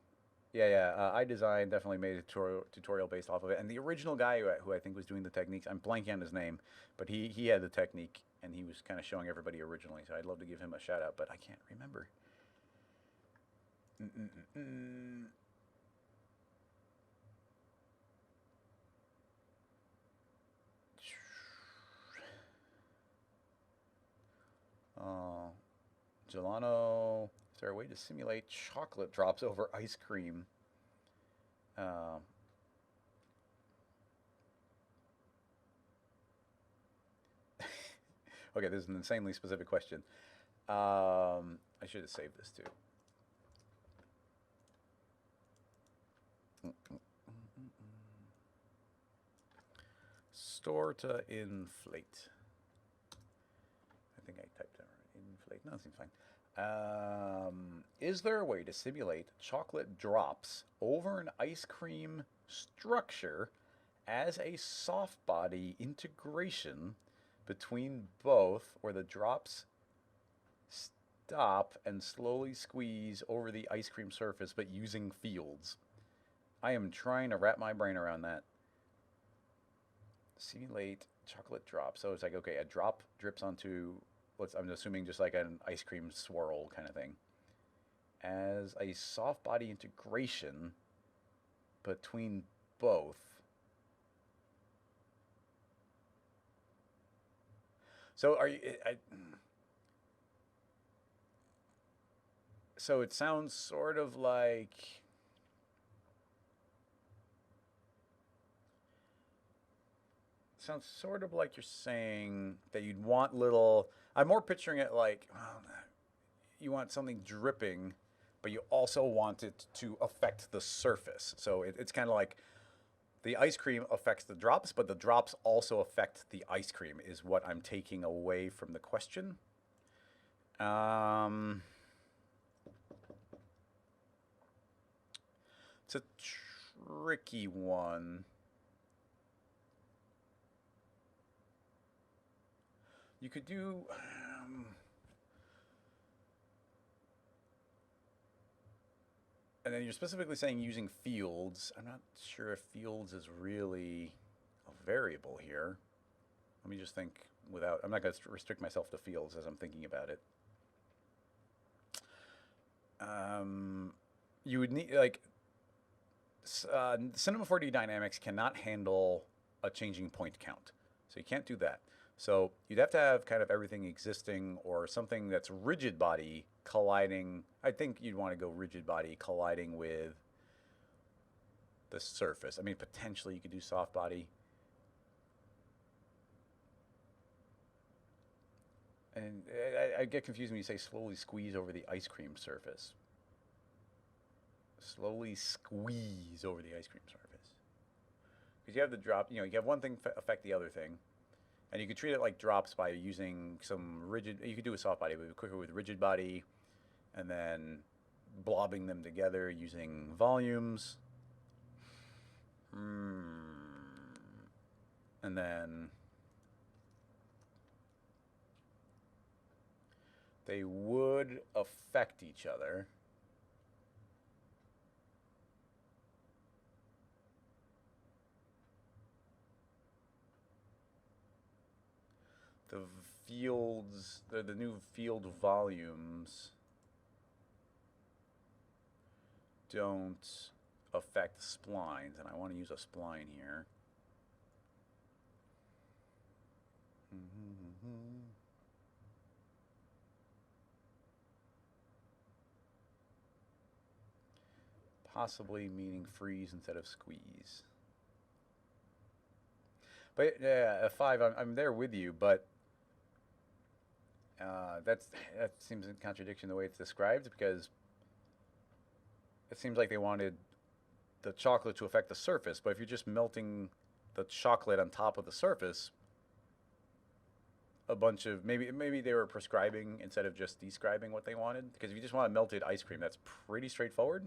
Yeah. iDesign definitely made a tutorial based off of it. And the original guy who I think was doing the techniques, I'm blanking on his name, but he had the technique, and he was kind of showing everybody originally. So I'd love to give him a shout out, but I can't remember. Gelano, is there a way to simulate chocolate drops over ice cream? Okay, this is an insanely specific question. I should have saved this too. Sorta inflate. I think I typed that right. Inflate. No, it seems fine. Is there a way to simulate chocolate drops over an ice cream structure as a soft body integration between both, where the drops stop and slowly squeeze over the ice cream surface, but using fields? I am trying to wrap my brain around that. Simulate chocolate drop. So it's like, okay, a drop drips onto, I'm assuming just like an ice cream swirl kind of thing, as a soft body integration between both. So are you? So it sounds sort of like. Sounds sort of like you're saying that you'd want little. I'm more picturing it like, you want something dripping, but you also want it to affect the surface. So it's kind of like the ice cream affects the drops, but the drops also affect the ice cream, is what I'm taking away from the question. It's a tricky one. You could do... and then you're specifically saying using fields. I'm not sure if fields is really a variable here. Let me just think without... I'm not going to restrict myself to fields as I'm thinking about it. You would need, like... Cinema 4D Dynamics cannot handle a changing point count. So you can't do that. So you'd have to have kind of everything existing, or something that's rigid body colliding. I think you'd want to go rigid body colliding with the surface. I mean, potentially you could do soft body. And I get confused when you say slowly squeeze over the ice cream surface. Slowly squeeze over the ice cream surface. Because you have the drop, you have one thing affect the other thing. And you could treat it like drops by using some rigid... You could do a soft body, but quicker with rigid body, and then blobbing them together using volumes. And then they would affect each other. The fields, the new field volumes don't affect splines, and I want to use a spline here. Possibly meaning freeze instead of squeeze. But yeah, F5, I'm there with you, but that seems in contradiction the way it's described, because it seems like they wanted the chocolate to affect the surface, but if you're just melting the chocolate on top of the surface, a bunch of maybe they were prescribing instead of just describing what they wanted. Because if you just want a melted ice cream, that's pretty straightforward.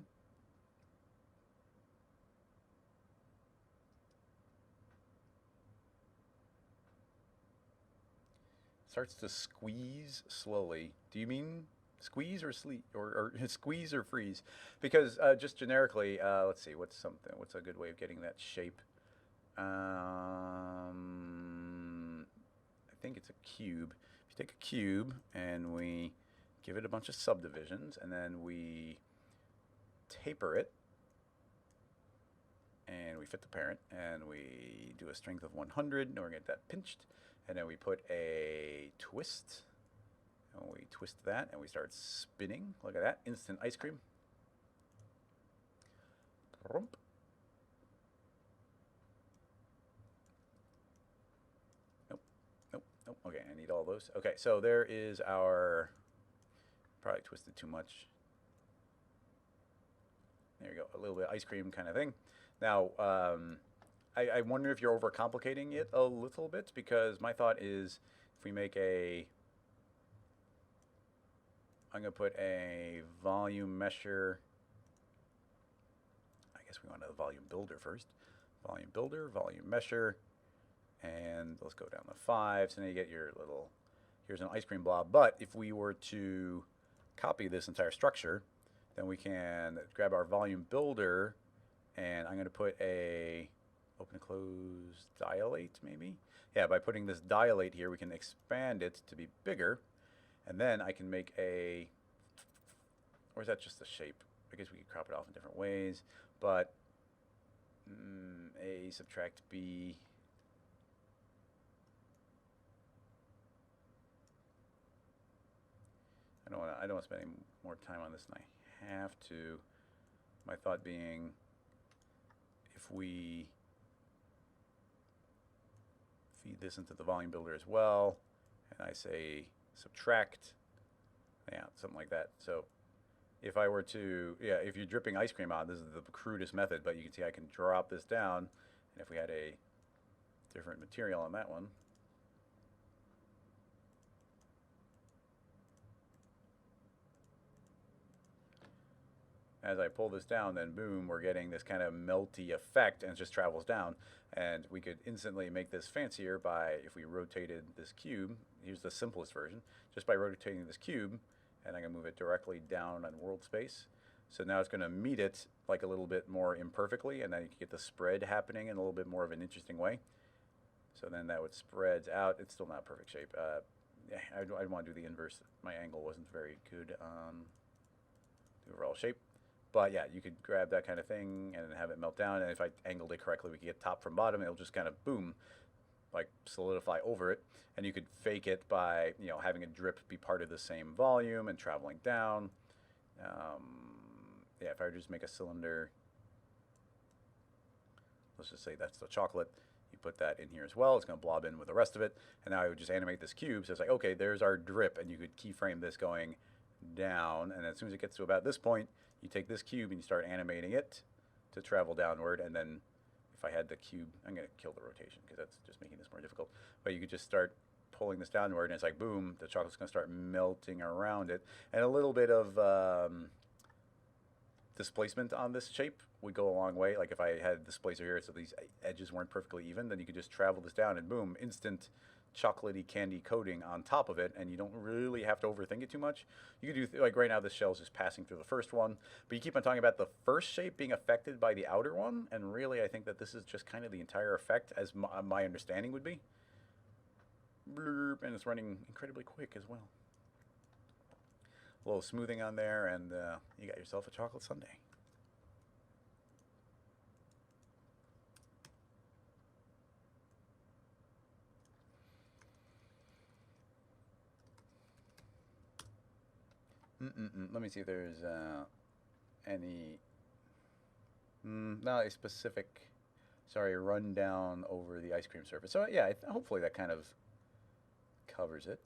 Starts to squeeze slowly. Do you mean squeeze or sleep or squeeze or freeze? Because just generically, let's see, what's a good way of getting that shape? I think it's a cube. If you take a cube and we give it a bunch of subdivisions and then we taper it and we fit the parent and we do a strength of 100 and we're going to get that pinched. And then we put a twist, and we twist that, and we start spinning. Look at that, instant ice cream. Nope, nope, nope. Okay, I need all those. Okay, so there is our, probably twisted too much. There you go, a little bit of ice cream kind of thing. Now, I wonder if you're overcomplicating it a little bit, because my thought is if we make I'm going to put a volume mesher. I guess we want a volume builder first. Volume builder, volume mesher, and let's go down to 5. So now you get your little, here's an ice cream blob. But if we were to copy this entire structure, then we can grab our volume builder, and I'm going to put a open and close dilate, maybe? Yeah, by putting this dilate here, we can expand it to be bigger. And then I can make a, or is that just the shape? I guess we could crop it off in different ways. But A subtract B. I don't want to spend any more time on this than I have to. My thought being, if we feed this into the volume builder as well, and I say subtract, yeah, something like that. So if I were to, yeah, if you're dripping ice cream on, this is the crudest method, but you can see I can drop this down, and if we had a different material on that one, as I pull this down, then boom, we're getting this kind of melty effect, and it just travels down. And we could instantly make this fancier by, if we rotated this cube, here's the simplest version, just by rotating this cube, and I'm going to move it directly down on world space. So now it's going to meet it like a little bit more imperfectly, and then you can get the spread happening in a little bit more of an interesting way. So then that would spread out. It's still not perfect shape. Yeah, I'd want to do the inverse. My angle wasn't very good on the overall shape. But yeah, you could grab that kind of thing and have it melt down. And if I angled it correctly, we could get top from bottom. It'll just kind of boom, like solidify over it. And you could fake it by, you know, having a drip be part of the same volume and traveling down. Yeah, if I were to just make a cylinder, let's just say that's the chocolate. You put that in here as well. It's going to blob in with the rest of it. And now I would just animate this cube. So it's like, okay, there's our drip. And you could keyframe this going down. And as soon as it gets to about this point, you take this cube and you start animating it to travel downward. And then if I had the cube, I'm going to kill the rotation because that's just making this more difficult. But you could just start pulling this downward, and it's like, boom, the chocolate's going to start melting around it. And a little bit of displacement on this shape would go a long way. Like if I had a displacer here so these edges weren't perfectly even, then you could just travel this down and boom, instant chocolatey candy coating on top of it, and you don't really have to overthink it too much. You could do, like right now this shell's just passing through the first one, but you keep on talking about the first shape being affected by the outer one, and really I think that this is just kind of the entire effect as my understanding would be. Blurb, and it's running incredibly quick as well. A little smoothing on there, and you got yourself a chocolate sundae. Let me see if there's any, not a specific, sorry, rundown over the ice cream surface. So yeah, hopefully that kind of covers it.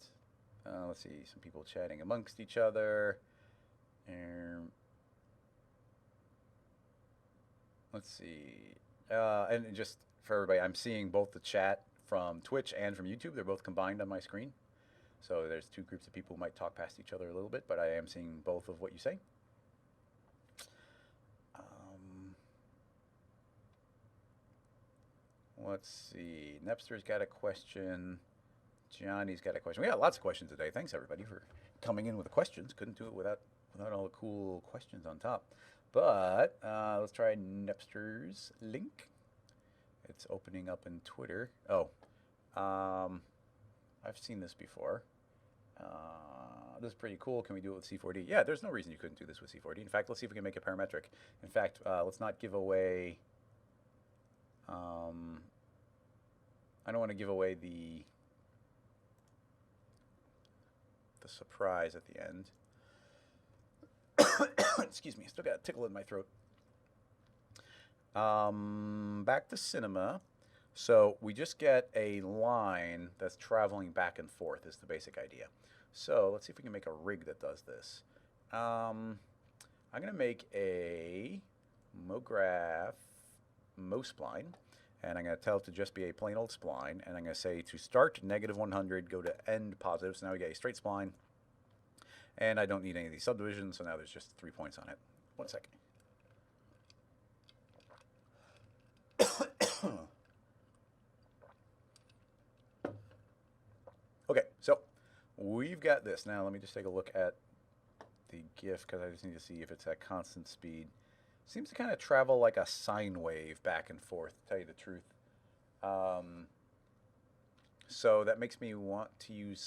Let's see, some people chatting amongst each other. Let's see, and just for everybody, I'm seeing both the chat from Twitch and from YouTube. They're both combined on my screen. So there's two groups of people who might talk past each other a little bit, but I am seeing both of what you say. Let's see. Nepster's got a question. Johnny's got a question. We got lots of questions today. Thanks everybody for coming in with the questions. Couldn't do it without all the cool questions on top. But let's try Nepster's link. It's opening up in Twitter. Oh, I've seen this before. This is pretty cool. Can we do it with C4D? Yeah, there's no reason you couldn't do this with C4D. In fact, let's see if we can make it parametric. In fact, let's not give away... I don't want to give away the surprise at the end. Excuse me, still got a tickle in my throat. Back to cinema. So we just get a line that's traveling back and forth is the basic idea. So let's see if we can make a rig that does this. I'm going to make a MoGraph MoSpline, and I'm going to tell it to just be a plain old spline, and I'm going to say to start -100, go to end positive. So now we get a straight spline, and I don't need any of these subdivisions, so now there's just 3 points on it. 1 second. Okay, so we've got this. Now let me just take a look at the GIF because I just need to see if it's at constant speed. Seems to kind of travel like a sine wave back and forth, to tell you the truth. So that makes me want to use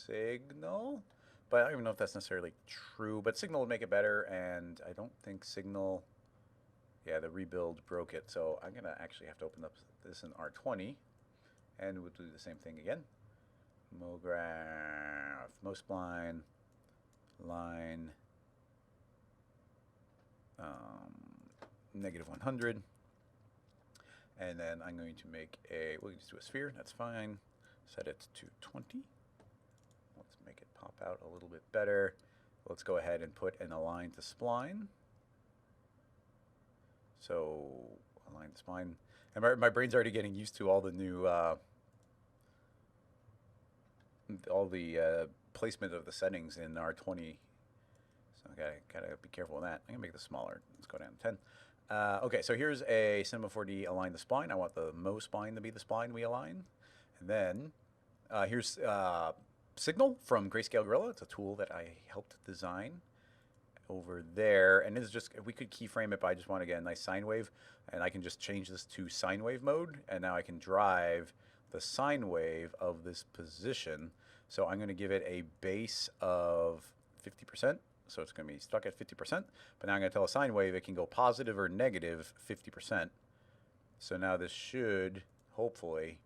Signal, but I don't even know if that's necessarily true. But Signal would make it better, and I don't think Signal... Yeah, the rebuild broke it, so I'm going to actually have to open up this in R20, and we'll do the same thing again. MoGraph, MoSpline, line, -100, and then I'm going to make a, we'll just do a sphere, that's fine, set it to 20. Let's make it pop out a little bit better. Let's go ahead and put an align to spline. So align the spline, and my brain's already getting used to all the new placement of the settings in R20. So I gotta be careful with that. I'm gonna make this smaller. Let's go down to 10. Okay, so here's a Cinema 4D align the spline. I want the MoSpline to be the spline we align, and then here's Signal from Grayscale Gorilla. It's a tool that I helped design over there, and this is just, we could keyframe it, but I just want to get a nice sine wave, and I can just change this to sine wave mode, and now I can drive the sine wave of this position. So I'm going to give it a base of 50%, so it's going to be stuck at 50%, but now I'm going to tell a sine wave it can go positive or negative 50%. So now this should hopefully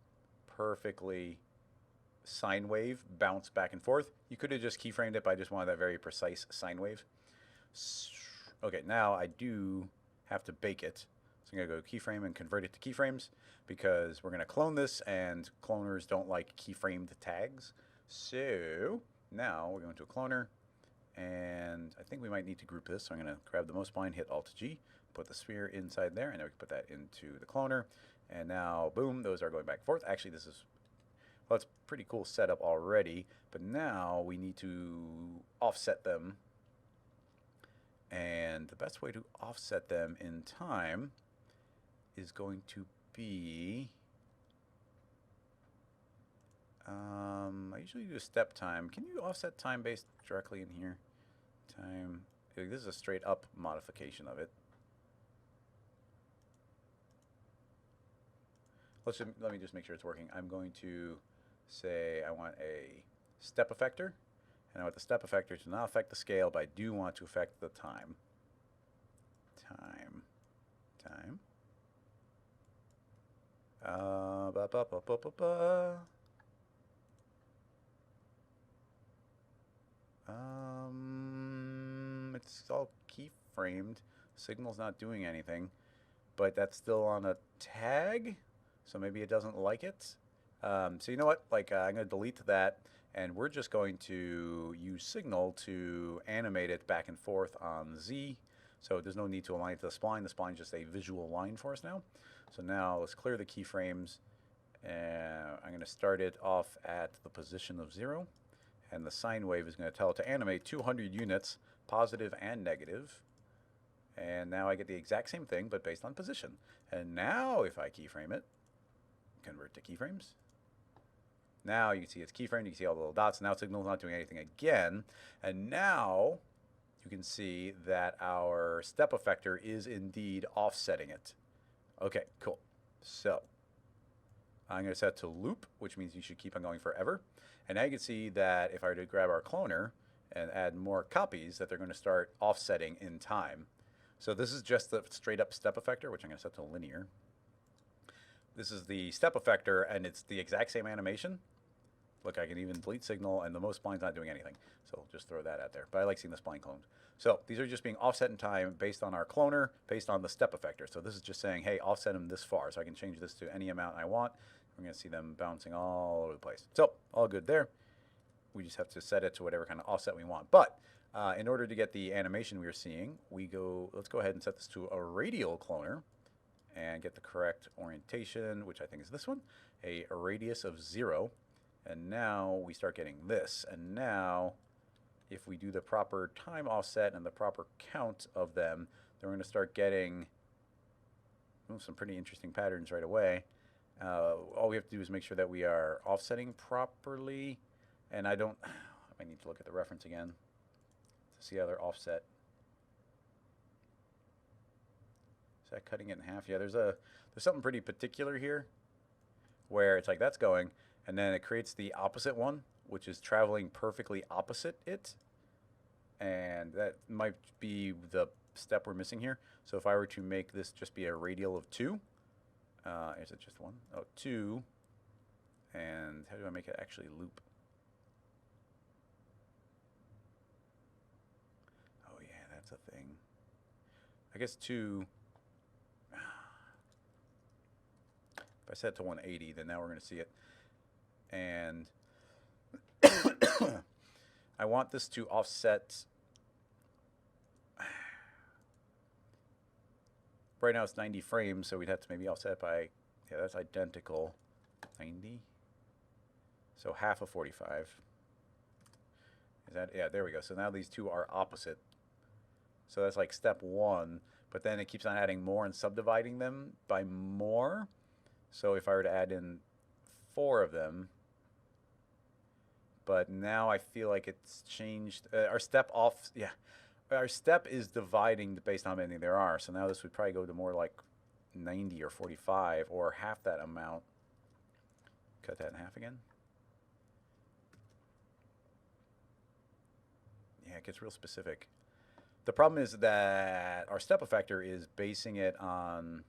perfectly sine wave bounce back and forth. You could have just keyframed it, but I just wanted that very precise sine wave. Okay, now I do have to bake it. So I'm going to go keyframe and convert it to keyframes because we're going to clone this, and cloners don't like keyframed tags. So now we're going to a cloner, and I think we might need to group this. So I'm going to grab the MoSpline, hit Alt-G, put the sphere inside there, and then we can put that into the cloner. And now, boom, those are going back and forth. Actually, this is, well, it's pretty cool setup already, but now we need to offset them. And the best way to offset them in time is going to be, I usually do step time. Can you offset time based directly in here? Time, this is a straight up modification of it. Let me just make sure it's working. I'm going to say I want a step effector. And I want the step effector to not affect the scale, but I do want to affect the time. Time. It's all keyframed. Signal's not doing anything, but that's still on a tag, so maybe it doesn't like it. So you know what? Like I'm going to delete that. And we're just going to use Signal to animate it back and forth on Z. So there's no need to align it to the spline. The spline is just a visual line for us now. So now let's clear the keyframes. And I'm going to start it off at the position of 0. And the sine wave is going to tell it to animate 200 units, positive and negative. And now I get the exact same thing, but based on position. And now if I keyframe it, convert to keyframes. Now you can see it's keyframed, you can see all the little dots. Now signal's not doing anything again. And now you can see that our step effector is indeed offsetting it. Okay, cool. So I'm going to set to loop, which means you should keep on going forever. And now you can see that if I were to grab our cloner and add more copies, that they're going to start offsetting in time. So this is just the straight up step effector, which I'm going to set to linear. This is the step effector, and it's the exact same animation. Look, I can even delete signal, and the most spline's not doing anything. So just throw that out there. But I like seeing the spline cloned. So these are just being offset in time based on our cloner, based on the step effector. So this is just saying, hey, offset them this far. So I can change this to any amount I want. We're going to see them bouncing all over the place. So all good there. We just have to set it to whatever kind of offset we want. But in order to get the animation we are seeing, let's go ahead and set this to a radial cloner and get the correct orientation, which I think is this one, a radius of 0. And now we start getting this. And now if we do the proper time offset and the proper count of them, then we're going to start getting some pretty interesting patterns right away. All we have to do is make sure that we are offsetting properly. And I need to look at the reference again to see how they're offset. Is that cutting it in half? Yeah, there's something pretty particular here where it's like that's going, and then it creates the opposite one, which is traveling perfectly opposite it. And that might be the step we're missing here. So if I were to make this just be a radial of 2, is it just 1? Oh, 2. And how do I make it actually loop? Oh yeah, that's a thing. I guess 2. If I set it to 180, then now we're going to see it. And I want this to offset. Right now it's 90 frames, so we'd have to maybe offset it by, yeah, that's identical. 90. So half of 45. Is that, yeah, there we go. So now these two are opposite. So that's like step 1, but then it keeps on adding more and subdividing them by more. So if I were to add in 4 of them, but now I feel like it's changed. Our step off, yeah, our step is dividing based on how many there are. So now this would probably go to more like 90 or 45 or half that amount. Cut that in half again. Yeah, it gets real specific. The problem is that our step effector is basing it on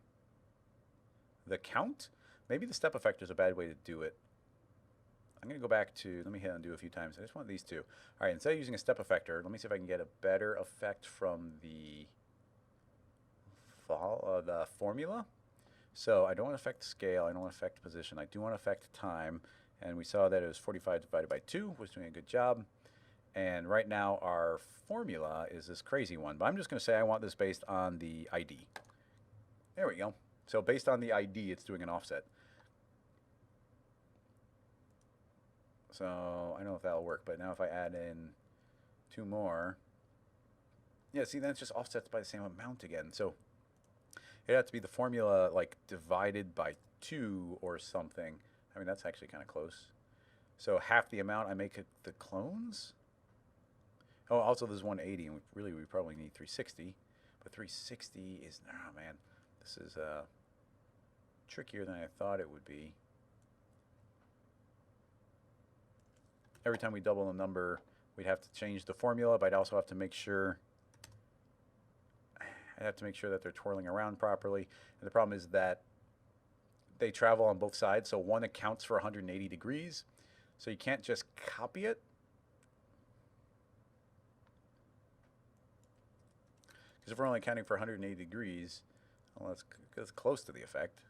the count. Maybe the step effector is a bad way to do it. I'm going to go back to, let me hit undo a few times. I just want these two. All right, instead of using a step effector, let me see if I can get a better effect from the formula. So I don't want to affect scale. I don't want to affect position. I do want to affect time. And we saw that it was 45 divided by 2, was doing a good job. And right now our formula is this crazy one. But I'm just going to say I want this based on the ID. There we go. So based on the ID, it's doing an offset. So I don't know if that'll work, but now if I add in 2 more, yeah, see, then it's just offsets by the same amount again. So it had to be the formula like divided by 2 or something. I mean, that's actually kind of close. So half the amount I make it the clones. Oh, also there's 180, and we probably need 360. But 360 is, oh man, this is trickier than I thought it would be. Every time we double the number, we'd have to change the formula, but I'd also have to make sure that they're twirling around properly. And the problem is that they travel on both sides, so one accounts for 180 degrees. So you can't just copy it. Because if we're only accounting for 180 degrees, well, that's close to the effect.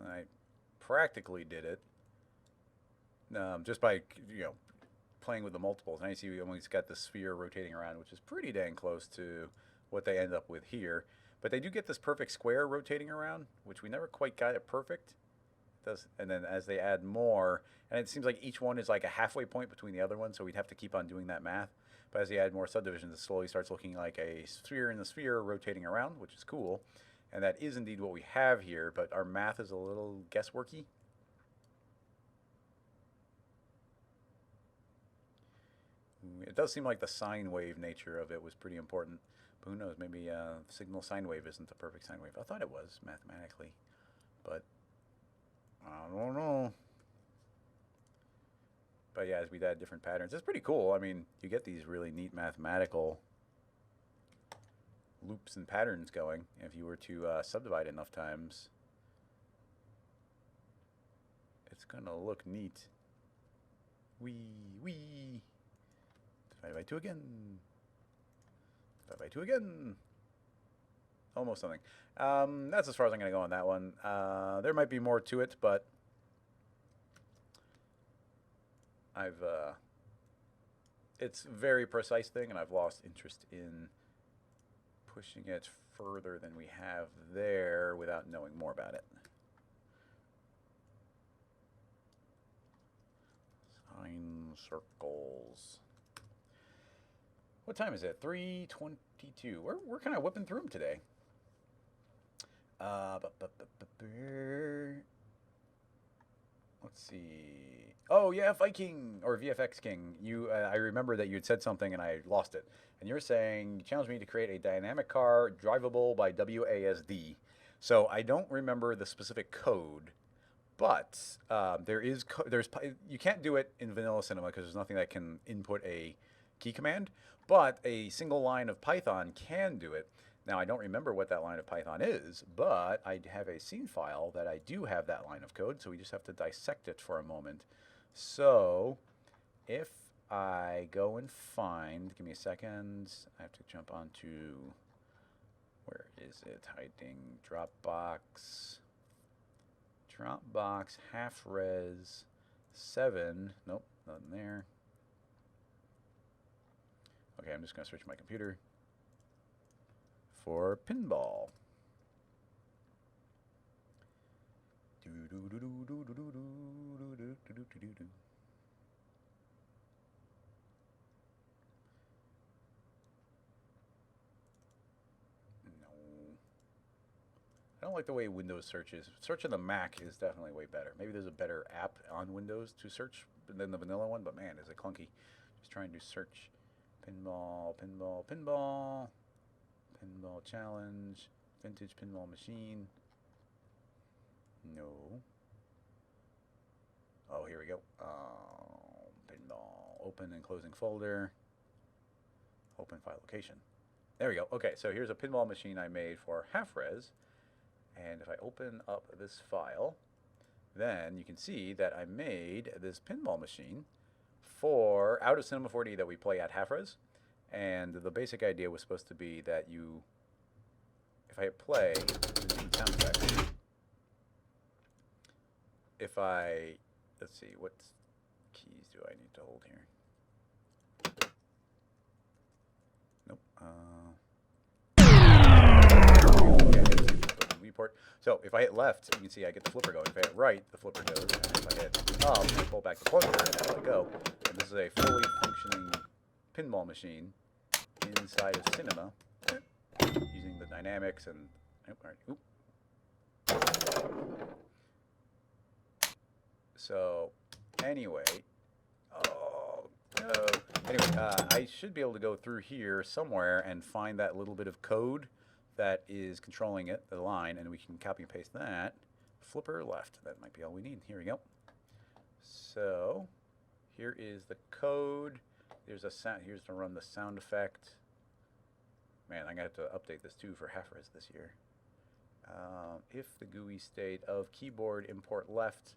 I practically did it just by playing with the multiples. Now you see we almost got the sphere rotating around, which is pretty dang close to what they end up with here. But they do get this perfect square rotating around, which we never quite got it perfect. It does, and then as they add more, and it seems like each one is like a halfway point between the other one, so we'd have to keep on doing that math. But as they add more subdivisions, it slowly starts looking like a sphere in the sphere rotating around, which is cool. And that is indeed what we have here, but our math is a little guessworky. It does seem like the sine wave nature of it was pretty important. But who knows, maybe signal sine wave isn't the perfect sine wave. I thought it was mathematically, but I don't know. But yeah, as we add different patterns, it's pretty cool. I mean, you get these really neat mathematical loops and patterns going if you were to subdivide enough times. It's gonna look neat. Wee. Divide by 2 again. Divide by 2 again. Almost something. That's as far as I'm gonna go on that one. There might be more to it, but it's a very precise thing, and I've lost interest in pushing it further than we have there without knowing more about it. Sine circles. What time is it? 3:22. We're kind of whipping through them today. Let's see. Oh yeah, Viking or VFX King. You, I remember that you had said something and I lost it. And you're saying you challenged me to create a dynamic car drivable by WASD. So I don't remember the specific code, but you can't do it in vanilla Cinema because there's nothing that can input a key command. But a single line of Python can do it. Now, I don't remember what that line of Python is, but I have a scene file that I do have that line of code, so we just have to dissect it for a moment. So if I go and find, give me a second, I have to jump onto, where is it hiding? Dropbox, half res 7, nope, nothing there. Okay, I'm just going to switch my computer for pinball. I don't like the way Windows searches. Search on the Mac is definitely way better. Maybe there's a better app on Windows to search than the vanilla one, but man, is it clunky. Just trying to search pinball challenge, vintage pinball machine. No. Oh, here we go. Pinball, open and closing folder, open file location. There we go. Okay, so here's a pinball machine I made for half res. And if I open up this file, then you can see that I made this pinball machine for out of Cinema 4D that we play at half res. And the basic idea was supposed to be that if I hit play, sound effect. Let's see, what keys do I need to hold here? Nope. Port. So if I hit left, you can see I get the flipper going. If I hit right, the flipper goes. And if I hit up, I pull back the plunger and I let it go. And this is a fully functioning pinball machine inside of Cinema using the dynamics and so anyway, I should be able to go through here somewhere and find that little bit of code that is controlling it, the line, and we can copy and paste that. Flipper left. That might be all we need. Here we go. So here is the code. There's a sound. Here's to run the sound effect. Man, I'm gonna have to update this too for half res this year. If the GUI state of keyboard import left,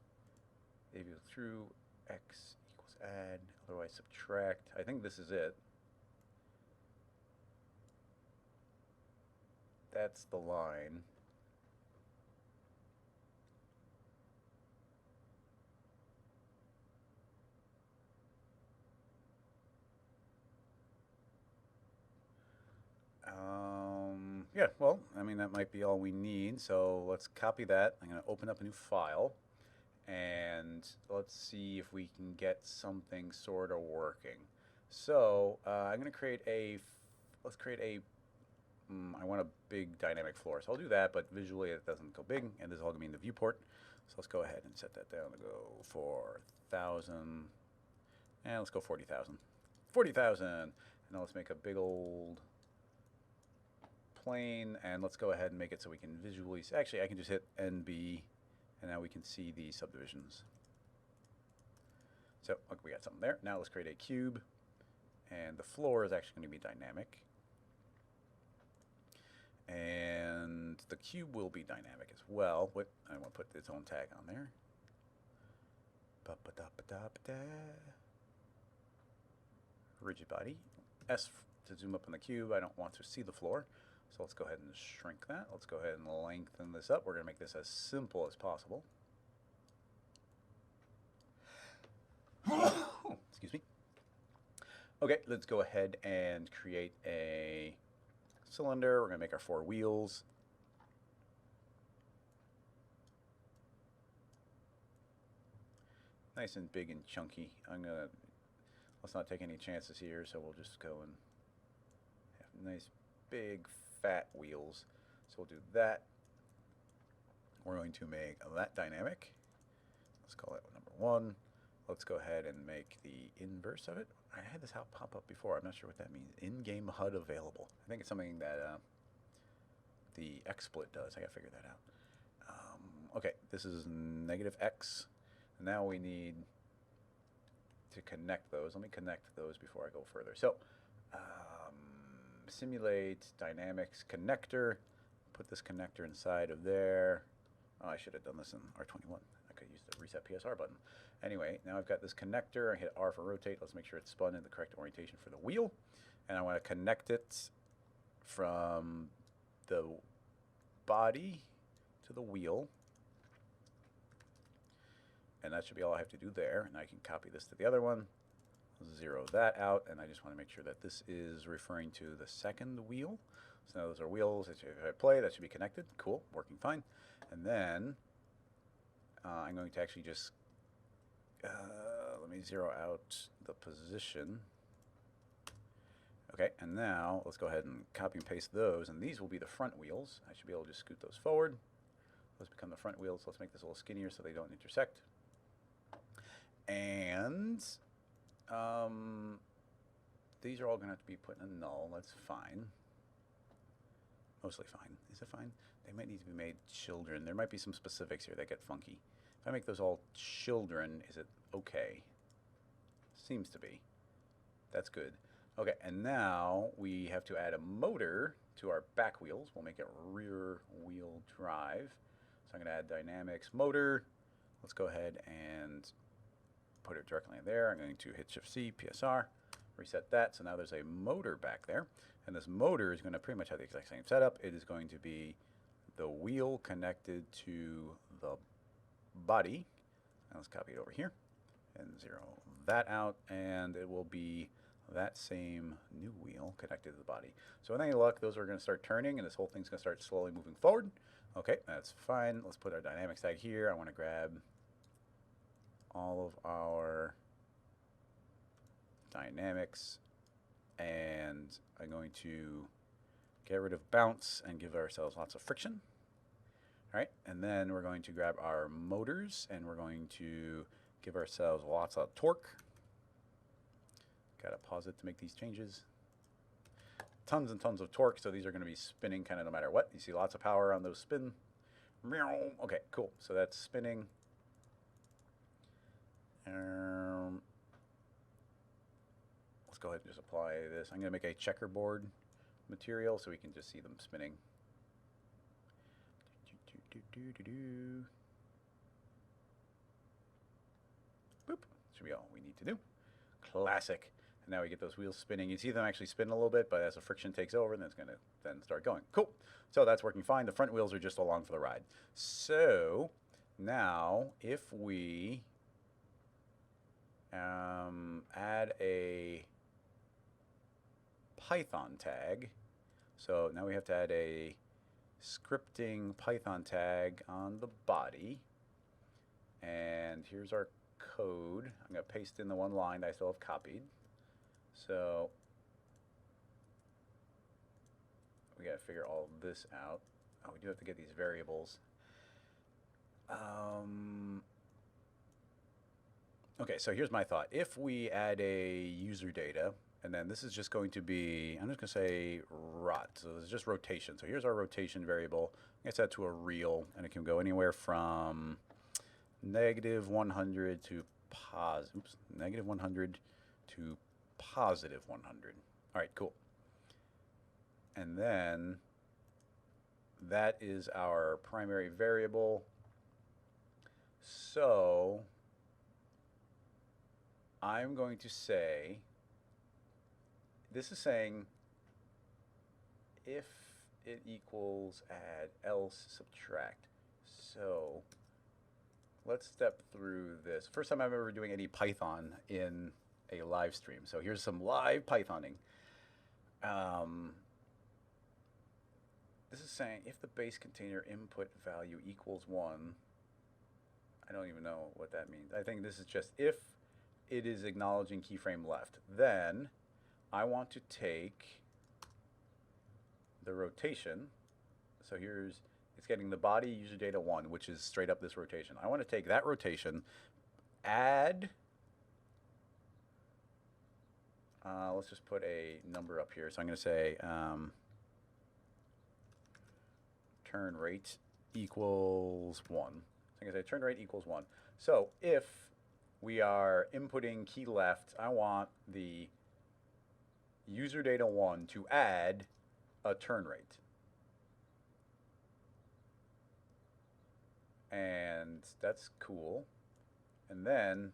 if you go through x equals add, otherwise subtract. I think this is it. That's the line. Yeah, well, I mean, that might be all we need. So let's copy that. I'm going to open up a new file. And let's see if we can get something sort of working. So I'm going to create a, let's create a, I want a big dynamic floor. So I'll do that, but visually it doesn't go big. And this is all going to be in the viewport. So let's go ahead and set that down to go 4,000. And let's go 40,000. 40,000. And now let's make a big old plane. And let's go ahead and make it so we can visually, actually I can just hit NB. And now we can see the subdivisions. So look, we got something there. Now let's create a cube. And the floor is actually going to be dynamic. And the cube will be dynamic as well. I want to put its own tag on there. Rigid body. S to zoom up on the cube. I don't want to see the floor. So let's go ahead and shrink that. Let's go ahead and lengthen this up. We're going to make this as simple as possible. Excuse me. Okay, let's go ahead and create a cylinder. We're going to make our 4 wheels. Nice and big and chunky. Let's not take any chances here, so we'll just go and have nice big fat wheels. So we'll do that. We're going to make that dynamic. Let's call it number 1. Let's go ahead and make the inverse of it. I had this pop up before. I'm not sure what that means. In-game HUD available. I think it's something that the XSplit does. I gotta figure that out. Okay, this is -X. Now we need to connect those. Let me connect those before I go further. So, simulate dynamics connector. Put this connector inside of there. Oh, I should have done this in R21. I could use the reset PSR button. Anyway, now I've got this connector. I hit R for rotate. Let's make sure it's spun in the correct orientation for the wheel. And I want to connect it from the body to the wheel. And that should be all I have to do there. And I can copy this to the other one. Zero that out, and I just want to make sure that this is referring to the second wheel. So now those are wheels. If I play, that should be connected. Cool, working fine. And then I'm going to actually just let me zero out the position. Okay, and now let's go ahead and copy and paste those, and these will be the front wheels. I should be able to just scoot those forward. Those become the front wheels. Let's make this a little skinnier so they don't intersect. And these are all going to have to be put in a null. That's fine. Mostly fine. Is it fine? They might need to be made children. There might be some specifics here that get funky. If I make those all children, is it okay? Seems to be. That's good. Okay, and now we have to add a motor to our back wheels. We'll make it rear wheel drive. So I'm going to add dynamics motor. Let's go ahead and put it directly in there. I'm going to hit Shift-C, PSR, reset that. So now there's a motor back there. And this motor is going to pretty much have the exact same setup. It is going to be the wheel connected to the body. Now let's copy it over here and zero that out. And it will be that same new wheel connected to the body. So with any luck, those are going to start turning, and this whole thing's going to start slowly moving forward. Okay, that's fine. Let's put our dynamics tag here. I want to grab all of our dynamics, and I'm going to get rid of bounce and give ourselves lots of friction. All right, and then we're going to grab our motors, and we're going to give ourselves lots of torque. Gotta pause it to make these changes. Tons and tons of torque, so these are going to be spinning kind of no matter what. You see lots of power on those spin. Okay, cool. So that's spinning. Let's go ahead and just apply this. I'm going to make a checkerboard material so we can just see them spinning. Boop. Should be all we need to do. Classic. And now we get those wheels spinning. You see them actually spin a little bit, but as the friction takes over, then it's going to then start going. Cool. So that's working fine. The front wheels are just along for the ride. So now if we add a Python tag, so now we have to add a scripting Python tag on the body. And here's our code. I'm going to paste in the one line that I still have copied. So we got to figure all of this out. Oh, we do have to get these variables. Okay, so here's my thought. If we add a user data, and then this is just going to be, I'm just going to say rot. So this is just rotation. So here's our rotation variable. I get that to a real, and it can go anywhere from negative 100 to negative 100 to positive 100. All right, cool. And then that is our primary variable. So I'm going to say, this is saying if it equals add, else subtract. So let's step through this. First time I'm ever doing any Python in a live stream. So here's some live Pythoning. This is saying if the base container input value equals 1, I don't even know what that means. I think this is just if it is acknowledging keyframe left, then I want to take the rotation. So here's, it's getting the body user data 1, which is straight up this rotation. I want to take that rotation, add, let's just put a number up here. So I'm going to say turn rate equals 1. So I'm going to say turn rate equals 1. So if we are inputting key left, I want the user data 1 to add a turn rate. And that's cool. And then,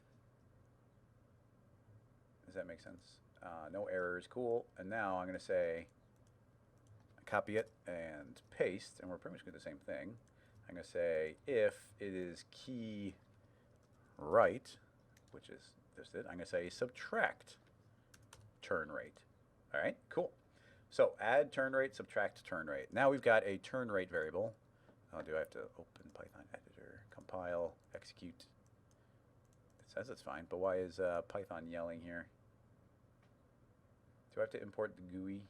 does that make sense? No errors, cool. And now I'm going to say, copy it and paste, and we're pretty much going to do the same thing. I'm going to say if it is key right, which is this, I'm going to say subtract turn rate. All right, cool. So add turn rate, subtract turn rate. Now we've got a turn rate variable. Do I have to open Python editor, compile, execute? It says it's fine, but why is Python yelling here? Do I have to import the GUI?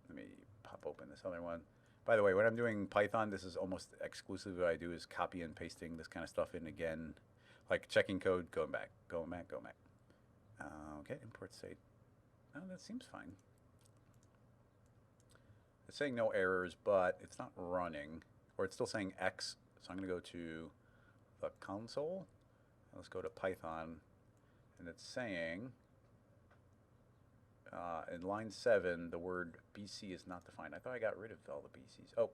Let me pop open this other one. By the way, when I'm doing Python, this is almost exclusively what I do is copy and pasting this kind of stuff in again. Like checking code, going back, going back, going back. Okay, import state. Oh, that seems fine. It's saying no errors, but it's not running. Or it's still saying X. So I'm going to go to the console. Let's go to Python. And it's saying, in line 7, the word BC is not defined. I thought I got rid of all the BCs. Oh,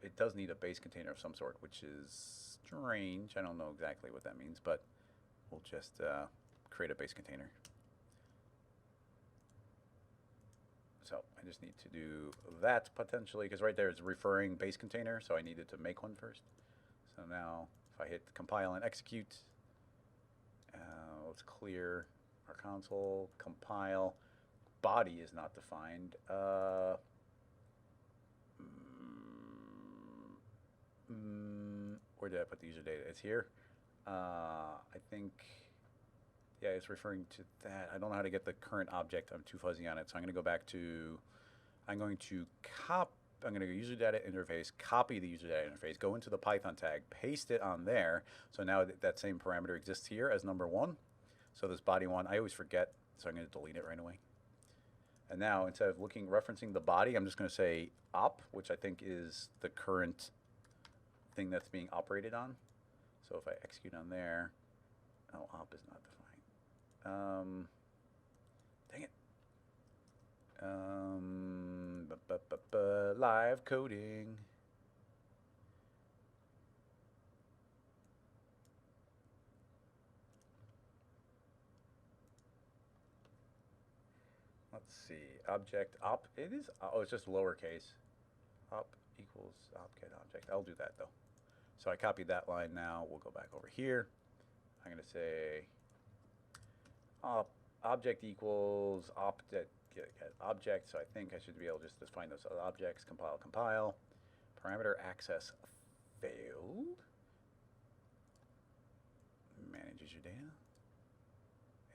it does need a base container of some sort, which is strange. I don't know exactly what that means, but we'll just create a base container. So I just need to do that potentially, because right there it's referring base container, so I needed to make one first. So now if I hit compile and execute, let's clear our console, compile, body is not defined. Where did I put the user data? It's here. I think, yeah, it's referring to that. I don't know how to get the current object. I'm too fuzzy on it. So I'm going to go back to, I'm going to go user data interface, copy the user data interface, go into the Python tag, paste it on there. So now that same parameter exists here as number 1. So this body 1, I always forget, so I'm going to delete it right away. And now instead of referencing the body, I'm just going to say op, which I think is the current thing that's being operated on. So if I execute on there, oh, op is not defined. Dang it. Live coding. Let's see. Object op. It is. Oh, it's just lowercase. Op equals op get object. I'll do that though. So I copied that line now. We'll go back over here. I'm going to say object equals object, so I think I should be able just to find those other objects, compile. Parameter access failed. Manages your data.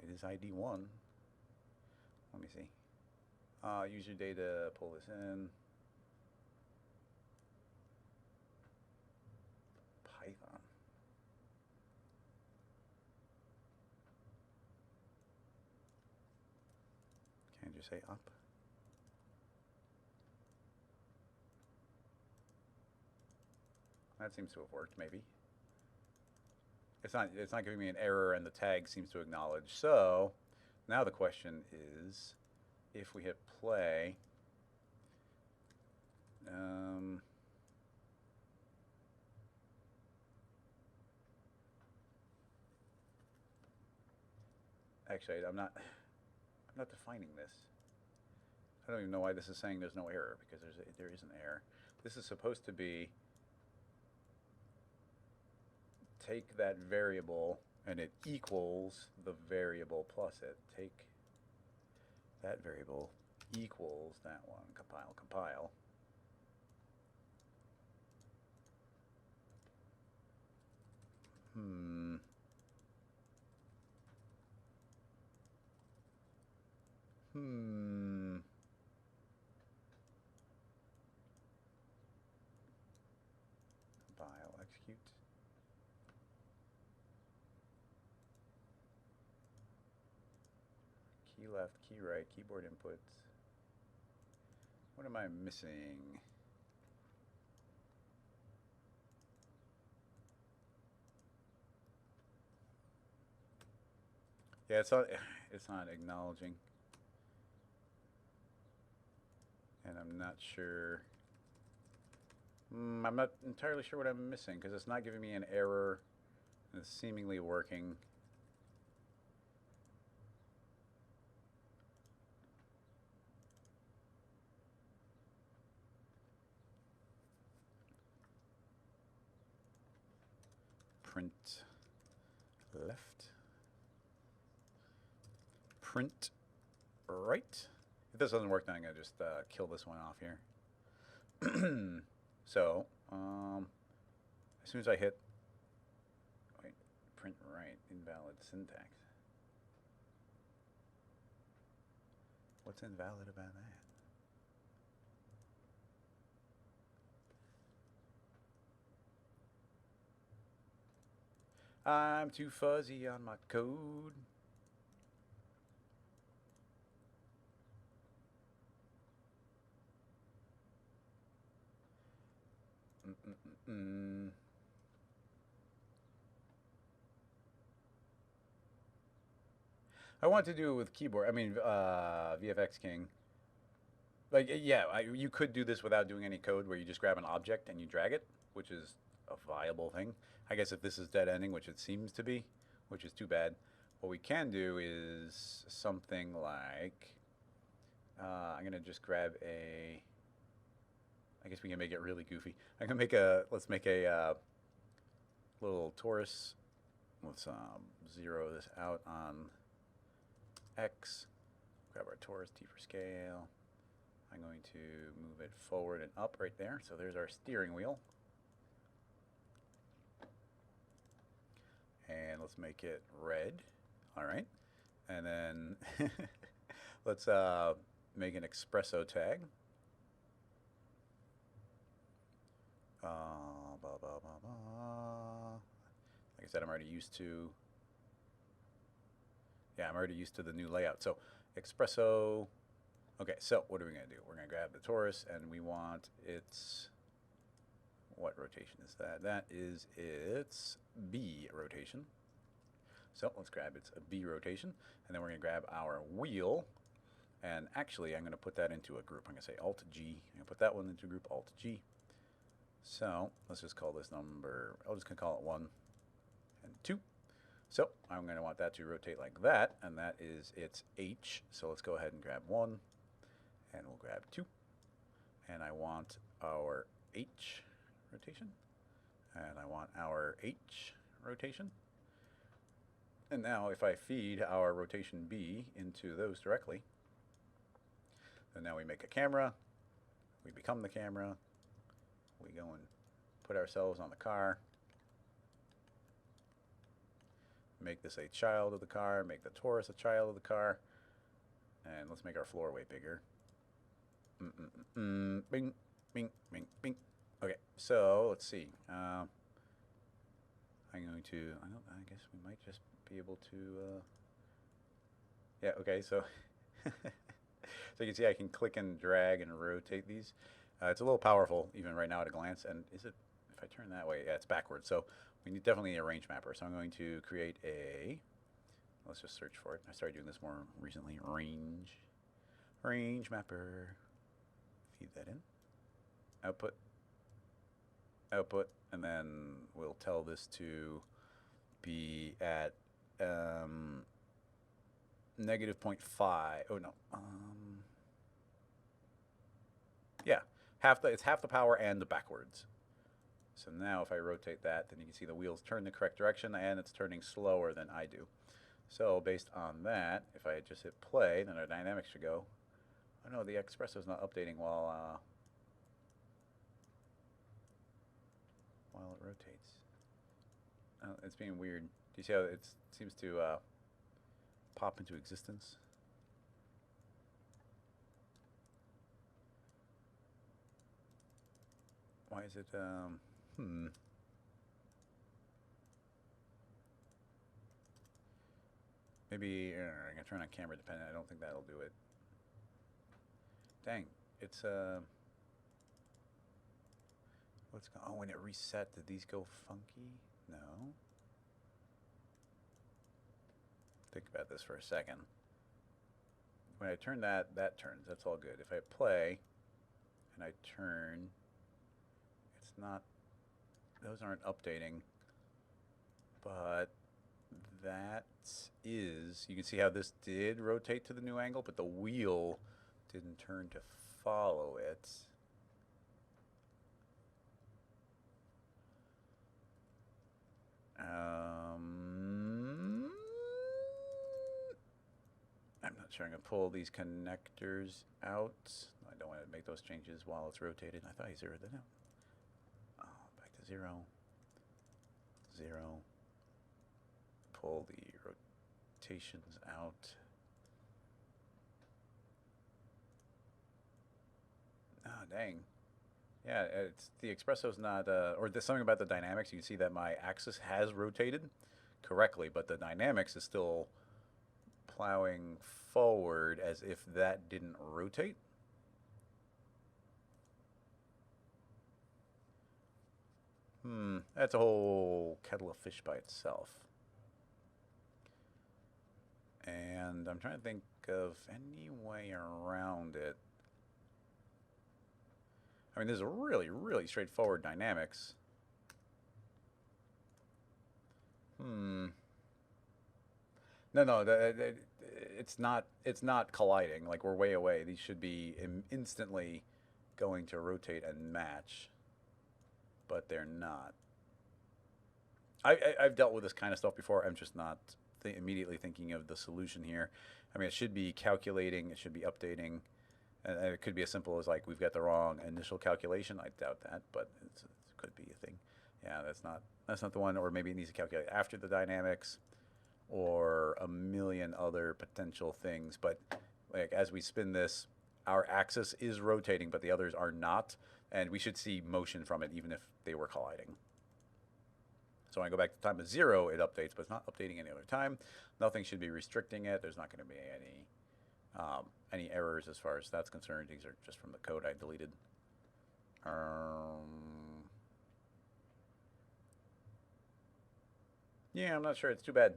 It is ID 1. Let me see. User data, pull this in. Python. Can't you say up? That seems to have worked, maybe. It's not giving me an error, and the tag seems to acknowledge. So now the question is, if we hit play, actually, I'm not defining this. I don't even know why this is saying there's no error, because there is an error. This is supposed to be take that variable and it equals the variable plus it. Take that variable equals that one. Compile. Compile, execute. Key left, key right, keyboard inputs. What am I missing? Yeah, it's not acknowledging. And I'm not sure. I'm not entirely sure what I'm missing, because it's not giving me an error. And it's seemingly working. Print left. Print right. If this doesn't work, then I'm going to just kill this one off here. So, as soon as I hit, wait, print right, invalid syntax. What's invalid about that? I'm too fuzzy on my code. I want to do it with keyboard. I mean, VFX King. Like, yeah, you could do this without doing any code, where you just grab an object and you drag it, which is a viable thing. I guess if this is dead ending, which it seems to be, which is too bad, what we can do is something like, I'm going to just grab a, I guess we can make it really goofy. I'm going to make let's make a little torus. Let's zero this out on X. Grab our torus, T for scale. I'm going to move it forward and up right there. So there's our steering wheel. And let's make it red. All right. And then let's make an Xpesso tag. Like I said, I'm already used to. Yeah, I'm already used to the new layout. So Xpesso. Okay, so what are we going to do? We're going to grab the torus, and we want its, what rotation is that? That is its B rotation. So let's grab its B rotation, and then we're going to grab our wheel, and actually I'm going to put that into a group. I'm going to say Alt-G. I'm going to put that one into a group, Alt-G. So let's just call this number, I'm just going to call it 1 and 2. So I'm going to want that to rotate like that, and that is its H. So let's go ahead and grab 1, and we'll grab 2. And I want our H rotation, and I want our H rotation. And now if I feed our rotation B into those directly, then now we make a camera, we become the camera, we go and put ourselves on the car, make this a child of the car, make the torus a child of the car, and let's make our floor way bigger. Bing, bing, bing, bing. Okay, so let's see. I'm going to, I guess we might just be able to, yeah, okay, so, so you can see I can click and drag and rotate these. It's a little powerful, even right now at a glance, and is it, if I turn that way, yeah, it's backwards, so we definitely need a range mapper. So I'm going to create a, let's just search for it. I started doing this more recently, range mapper, feed that in, output, and then we'll tell this to be at negative 0.5. Oh no, yeah, it's half the power and the backwards. So now if I rotate that, then you can see the wheels turn the correct direction, and it's turning slower than I do. So based on that, if I just hit play, then our dynamics should go. Oh no, the Xpesso is not updating while it rotates. Oh, it's being weird. Do you see how it seems to pop into existence? Why is it, maybe, I'm going to turn on camera dependent. I don't think that'll do it. Dang, it's, oh, when it reset, did these go funky? No. Think about this for a second. When I turn that turns. That's all good. If I play and I turn, it's not, those aren't updating, but that is, you can see how this did rotate to the new angle, but the wheel didn't turn to follow it. I'm not sure. I'm going to pull these connectors out. I don't want to make those changes while it's rotated. I thought I zeroed that out. Oh, back to 0. 0. Pull the rotations out. Oh, dang. Yeah, it's the Xpresso's not, or there's something about the dynamics. You can see that my axis has rotated correctly, but the dynamics is still plowing forward as if that didn't rotate. That's a whole kettle of fish by itself. And I'm trying to think of any way around it. I mean, there's a really, really straightforward dynamics. No, it's not colliding. Like, we're way away. These should be instantly going to rotate and match, but they're not. I've dealt with this kind of stuff before. I'm just not immediately thinking of the solution here. I mean, it should be calculating. It should be updating. And it could be as simple as, like, we've got the wrong initial calculation. I doubt that, but it could be a thing. Yeah, that's not the one. Or maybe it needs to calculate after the dynamics, or a million other potential things. But like, as we spin this, our axis is rotating, but the others are not, and we should see motion from it even if they were colliding. So when I go back to time of 0, it updates, but it's not updating any other time. Nothing should be restricting it. There's not going to be any errors as far as that's concerned. These are just from the code I deleted. Yeah, I'm not sure. It's too bad.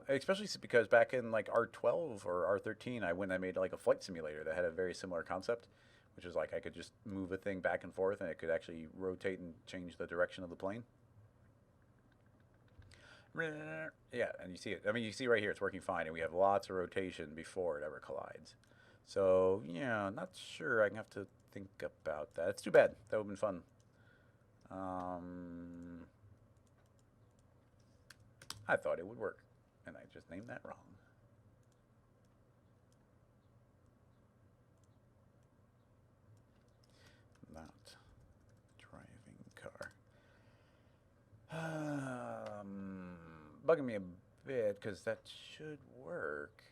Especially because back in like R12 or R13, I made like a flight simulator that had a very similar concept, which is like I could just move a thing back and forth and it could actually rotate and change the direction of the plane. Yeah, and you see it. I mean, you see right here, it's working fine, and we have lots of rotation before it ever collides. So, yeah, not sure. I'm going to have to think about that. It's too bad. That would have been fun. I thought it would work. and I just named that wrong. Not driving car. Bugging me a bit because that should work.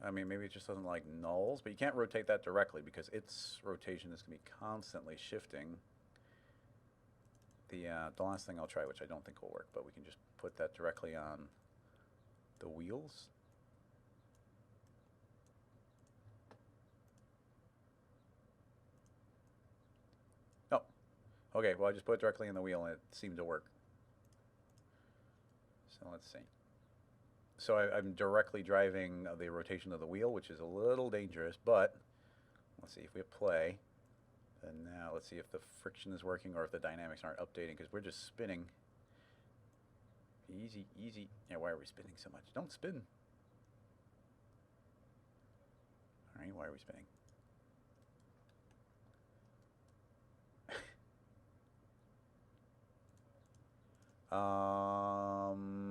I mean, maybe it just doesn't like nulls, but you can't rotate that directly because its rotation is going to be constantly shifting. The last thing I'll try, which I don't think will work, but we can just put that directly on the wheels. Oh, okay, well I just put it directly in the wheel and it seemed to work. So let's see. So I'm directly driving the rotation of the wheel, which is a little dangerous, but let's see if we hit play. And now let's see if the friction is working or if the dynamics aren't updating because we're just spinning. Easy, easy. Yeah, why are we spinning so much? Don't spin. All right, why are we spinning?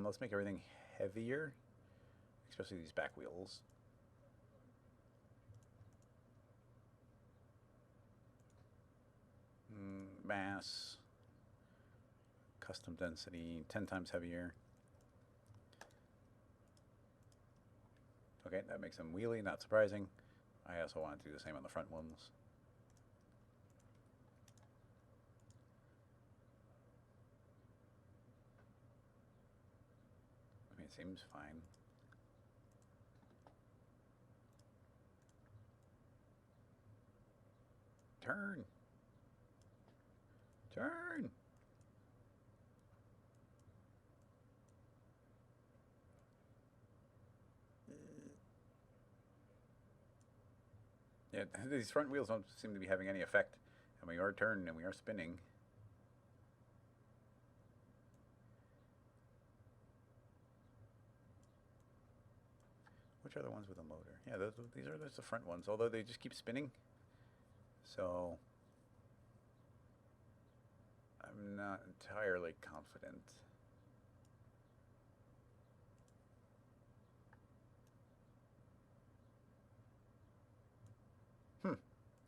Let's make everything heavier, especially these back wheels. Mass, custom density, 10 times heavier. Okay, that makes them wheelie, not surprising. I also want to do the same on the front ones. I mean, it seems fine. Turn. Turn. Yeah, these front wheels don't seem to be having any effect. And we are turning and we are spinning. Which are the ones with a motor? Yeah, these are the front ones, although they just keep spinning. So I'm not entirely confident.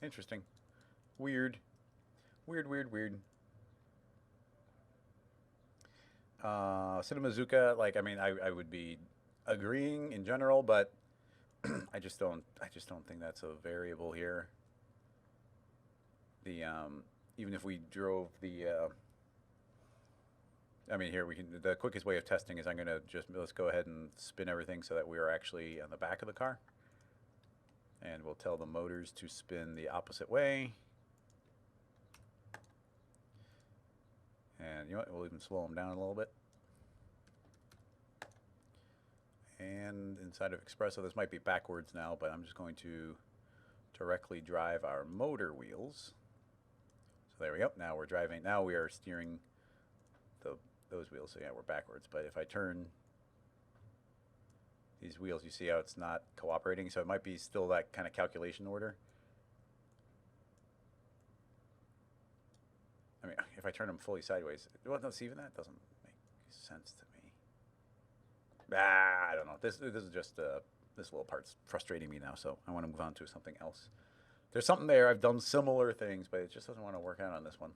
Interesting. Weird. Weird, weird, weird. Cinemazuka, like, I mean, I would be agreeing in general, but I just don't think that's a variable here. The even if we drove the I mean, here we can. The quickest way of testing is I'm gonna just let's go ahead and spin everything so that we are actually on the back of the car, and we'll tell the motors to spin the opposite way. And you know what? We'll even slow them down a little bit. And inside of Xpesso, this might be backwards now, but I'm just going to directly drive our motor wheels. So there we go. Now we're driving. Now we are steering those wheels. So yeah, we're backwards. But if I turn these wheels, you see how it's not cooperating. So it might be still that kind of calculation order. I mean, if I turn them fully sideways, well, no, see, even that doesn't make sense to me. I don't know. This is just this little part's frustrating me now, so I want to move on to something else. There's something there. I've done similar things, but it just doesn't want to work out on this one.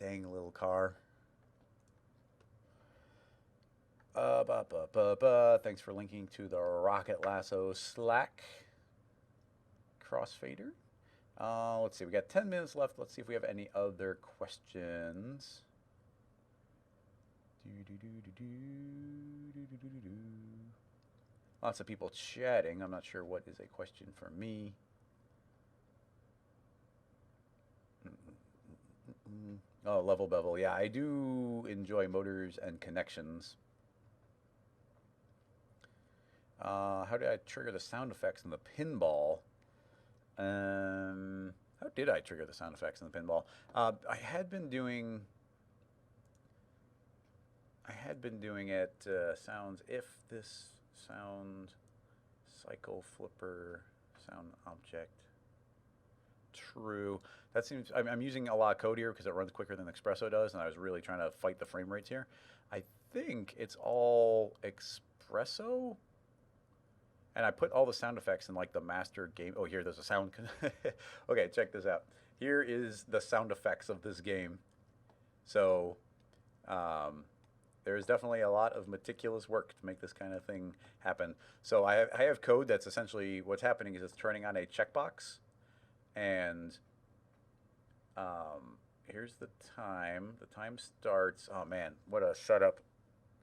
Dang little car. Thanks for linking to the Rocket Lasso Slack crossfader. Let's see, we got 10 minutes left. Let's see if we have any other questions. Lots of people chatting. I'm not sure what is a question for me. Oh, level bevel. Yeah, I do enjoy motors and connections. How did I trigger the sound effects in the pinball? How did I trigger the sound effects in the pinball? I had been doing it sounds if this sound cycle flipper sound object true. That seems, I'm using a lot of code here because it runs quicker than Xpesso does, and I was really trying to fight the frame rates here. I think it's all Xpesso, and I put all the sound effects in like the master game. Oh, here, there's a sound. Okay, check this out. Here is the sound effects of this game. So, there's definitely a lot of meticulous work to make this kind of thing happen. So I have code that's essentially what's happening is it's turning on a checkbox, and here's the time. The time starts. Oh man, what a setup!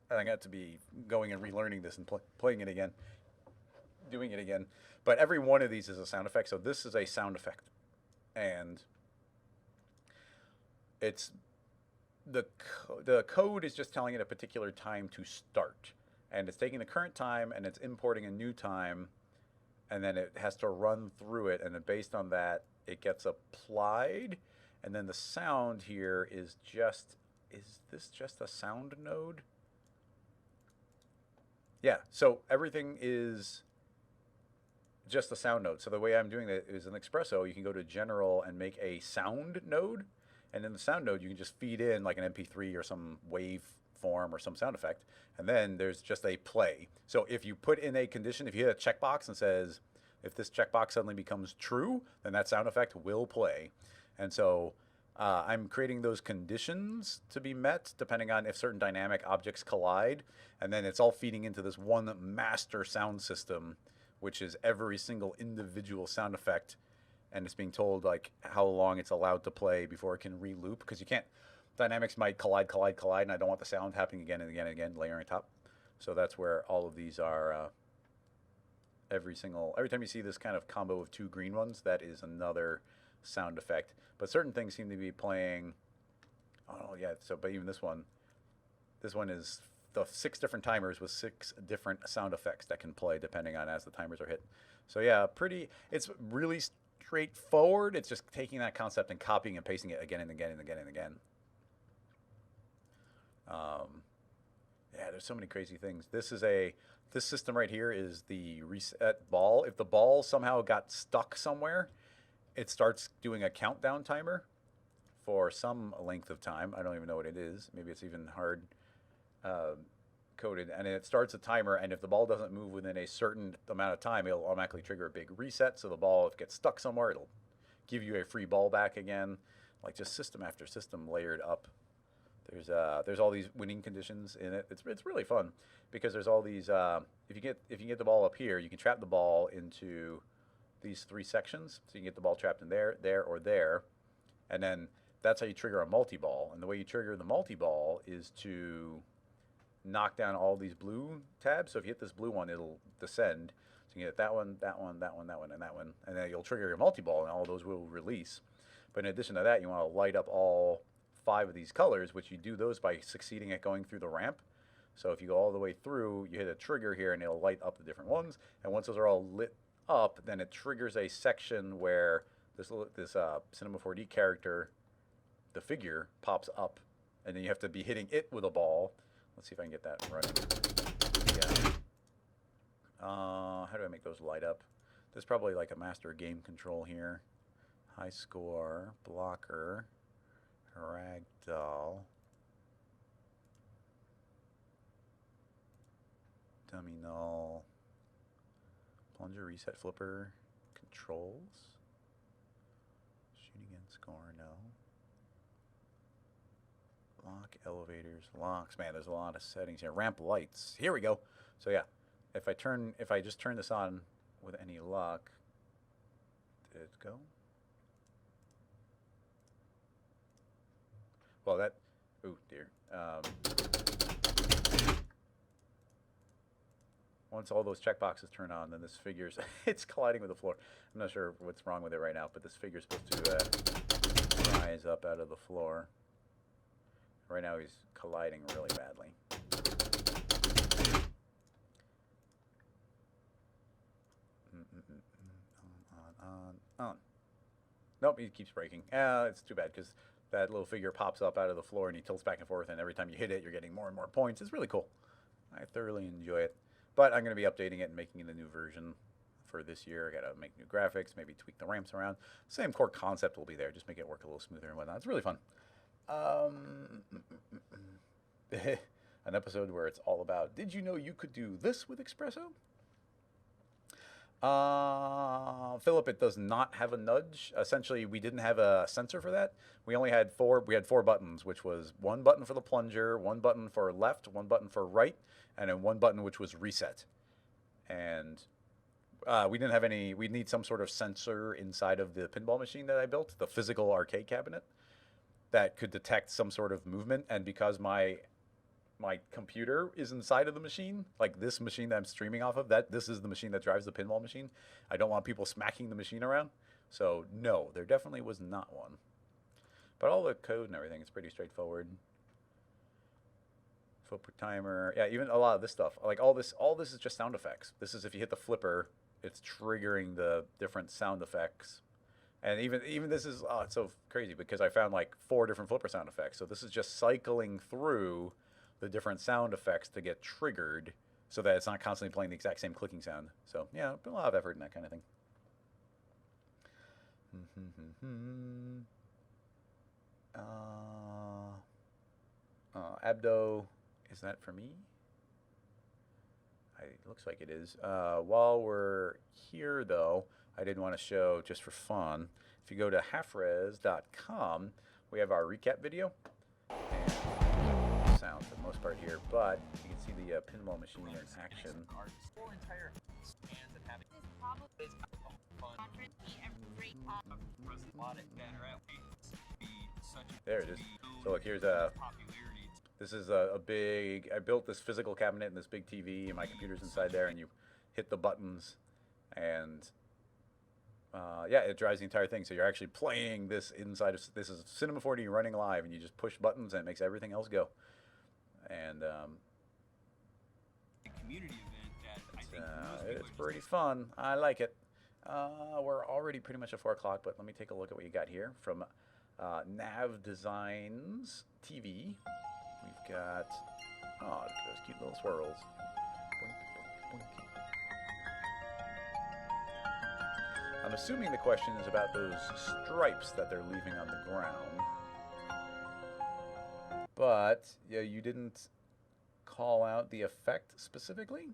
I got to be going and relearning this and playing it again, doing it again. But every one of these is a sound effect. So this is a sound effect, and it's the code is just telling it a particular time to start, and it's taking the current time and it's importing a new time, and then it has to run through it, and then based on that it gets applied, and then the sound here is this just a sound node? Yeah, so everything is just a sound node. So the way I'm doing that is in Xpesso, you can go to general and make a sound node. And in the sound node, you can just feed in like an MP3 or some wave form or some sound effect. And then there's just a play. So if you put in a condition, if you hit a checkbox and says, if this checkbox suddenly becomes true, then that sound effect will play. And so I'm creating those conditions to be met depending on if certain dynamic objects collide. And then it's all feeding into this one master sound system, which is every single individual sound effect. And it's being told like how long it's allowed to play before it can re-loop, because you can't, dynamics might collide, and I don't want the sound happening again and again and again, layering on top. So that's where all of these are. Every time you see this kind of combo of two green ones, that is another sound effect. But certain things seem to be playing. Oh yeah, so but even this one is the 6 different timers with 6 different sound effects that can play depending on as the timers are hit. So yeah, it's really straightforward. It's just taking that concept and copying and pasting it again and again and again and again. Yeah, there's so many crazy things. This system right here is the reset ball. If the ball somehow got stuck somewhere, it starts doing a countdown timer for some length of time. I don't even know what it is. Maybe it's even hard coded, and it starts a timer, and if the ball doesn't move within a certain amount of time, it'll automatically trigger a big reset. So the ball, if it gets stuck somewhere, it'll give you a free ball back again. Like just system after system layered up. There's all these winning conditions in it. It's really fun because there's all these. If you can get the ball up here, you can trap the ball into these 3 sections. So you can get the ball trapped in there, or there, and then that's how you trigger a multi-ball. And the way you trigger the multi-ball is to knock down all these blue tabs. So if you hit this blue one, it'll descend. So you get that one, that one, that one, that one, and that one. And then you'll trigger your multi-ball, and all those will release. But in addition to that, you want to light up all 5 of these colors, which you do those by succeeding at going through the ramp. So if you go all the way through, you hit a trigger here, and it'll light up the different ones. And once those are all lit up, then it triggers a section where this Cinema 4D character, the figure, pops up. And then you have to be hitting it with a ball. Let's see if I can get that running. Yeah. How do I make those light up? There's probably like a master game control here. High score, blocker, ragdoll, dummy null, plunger, reset, flipper, controls, shoot again, score, no. Lock, elevators, locks. Man, there's a lot of settings here. Ramp lights. Here we go. So yeah, if I just turn this on with any luck, did it go? Well, oh dear. Once all those checkboxes turn on, then this figure's, it's colliding with the floor. I'm not sure what's wrong with it right now, but this figure's supposed to rise up out of the floor. Right now he's colliding really badly. On. Nope, he keeps breaking. It's too bad because that little figure pops up out of the floor and he tilts back and forth, and every time you hit it, you're getting more and more points. It's really cool. I thoroughly enjoy it. But I'm going to be updating it and making it a new version for this year. I got to make new graphics, maybe tweak the ramps around. Same core concept will be there, just make it work a little smoother and whatnot. It's really fun. An episode where it's all about, did you know you could do this with Xpesso? Philip, it does not have a nudge. Essentially, we didn't have a sensor for that. We only had four buttons, which was one button for the plunger, one button for left, one button for right, and then one button which was reset. And we didn't have any, we'd need some sort of sensor inside of the pinball machine that I built, the physical arcade cabinet, that could detect some sort of movement. And because my computer is inside of the machine, like this machine that I'm streaming off of, this is the machine that drives the pinball machine. I don't want people smacking the machine around. So no, there definitely was not one. But all the code and everything is pretty straightforward. Footprint timer, yeah, even a lot of this stuff, like all this is just sound effects. This is if you hit the flipper, it's triggering the different sound effects. And even this is, it's so crazy because I found like 4 different flipper sound effects. So this is just cycling through the different sound effects to get triggered so that it's not constantly playing the exact same clicking sound. So yeah, a lot of effort in that kind of thing. Abdo, is that for me? It looks like it is. While we're here though, I did want to show just for fun, if you go to halfres.com, we have our recap video. And sound for the most part here, but you can see the pinball machine in action. There it is. So look, here's this is a big, I built this physical cabinet and this big TV, and my computer's inside there, and you hit the buttons, and yeah, it drives the entire thing. So you're actually playing this inside of, this is Cinema 4D running live, and you just push buttons and it makes everything else go. And community event that I think it's pretty fun. I like it. We're already pretty much at 4 o'clock, but let me take a look at what you got here from Nav Designs TV. We've got, oh, look at those cute little swirls. Boink, boink, boink. I'm assuming the question is about those stripes that they're leaving on the ground. But yeah, you didn't call out the effect specifically.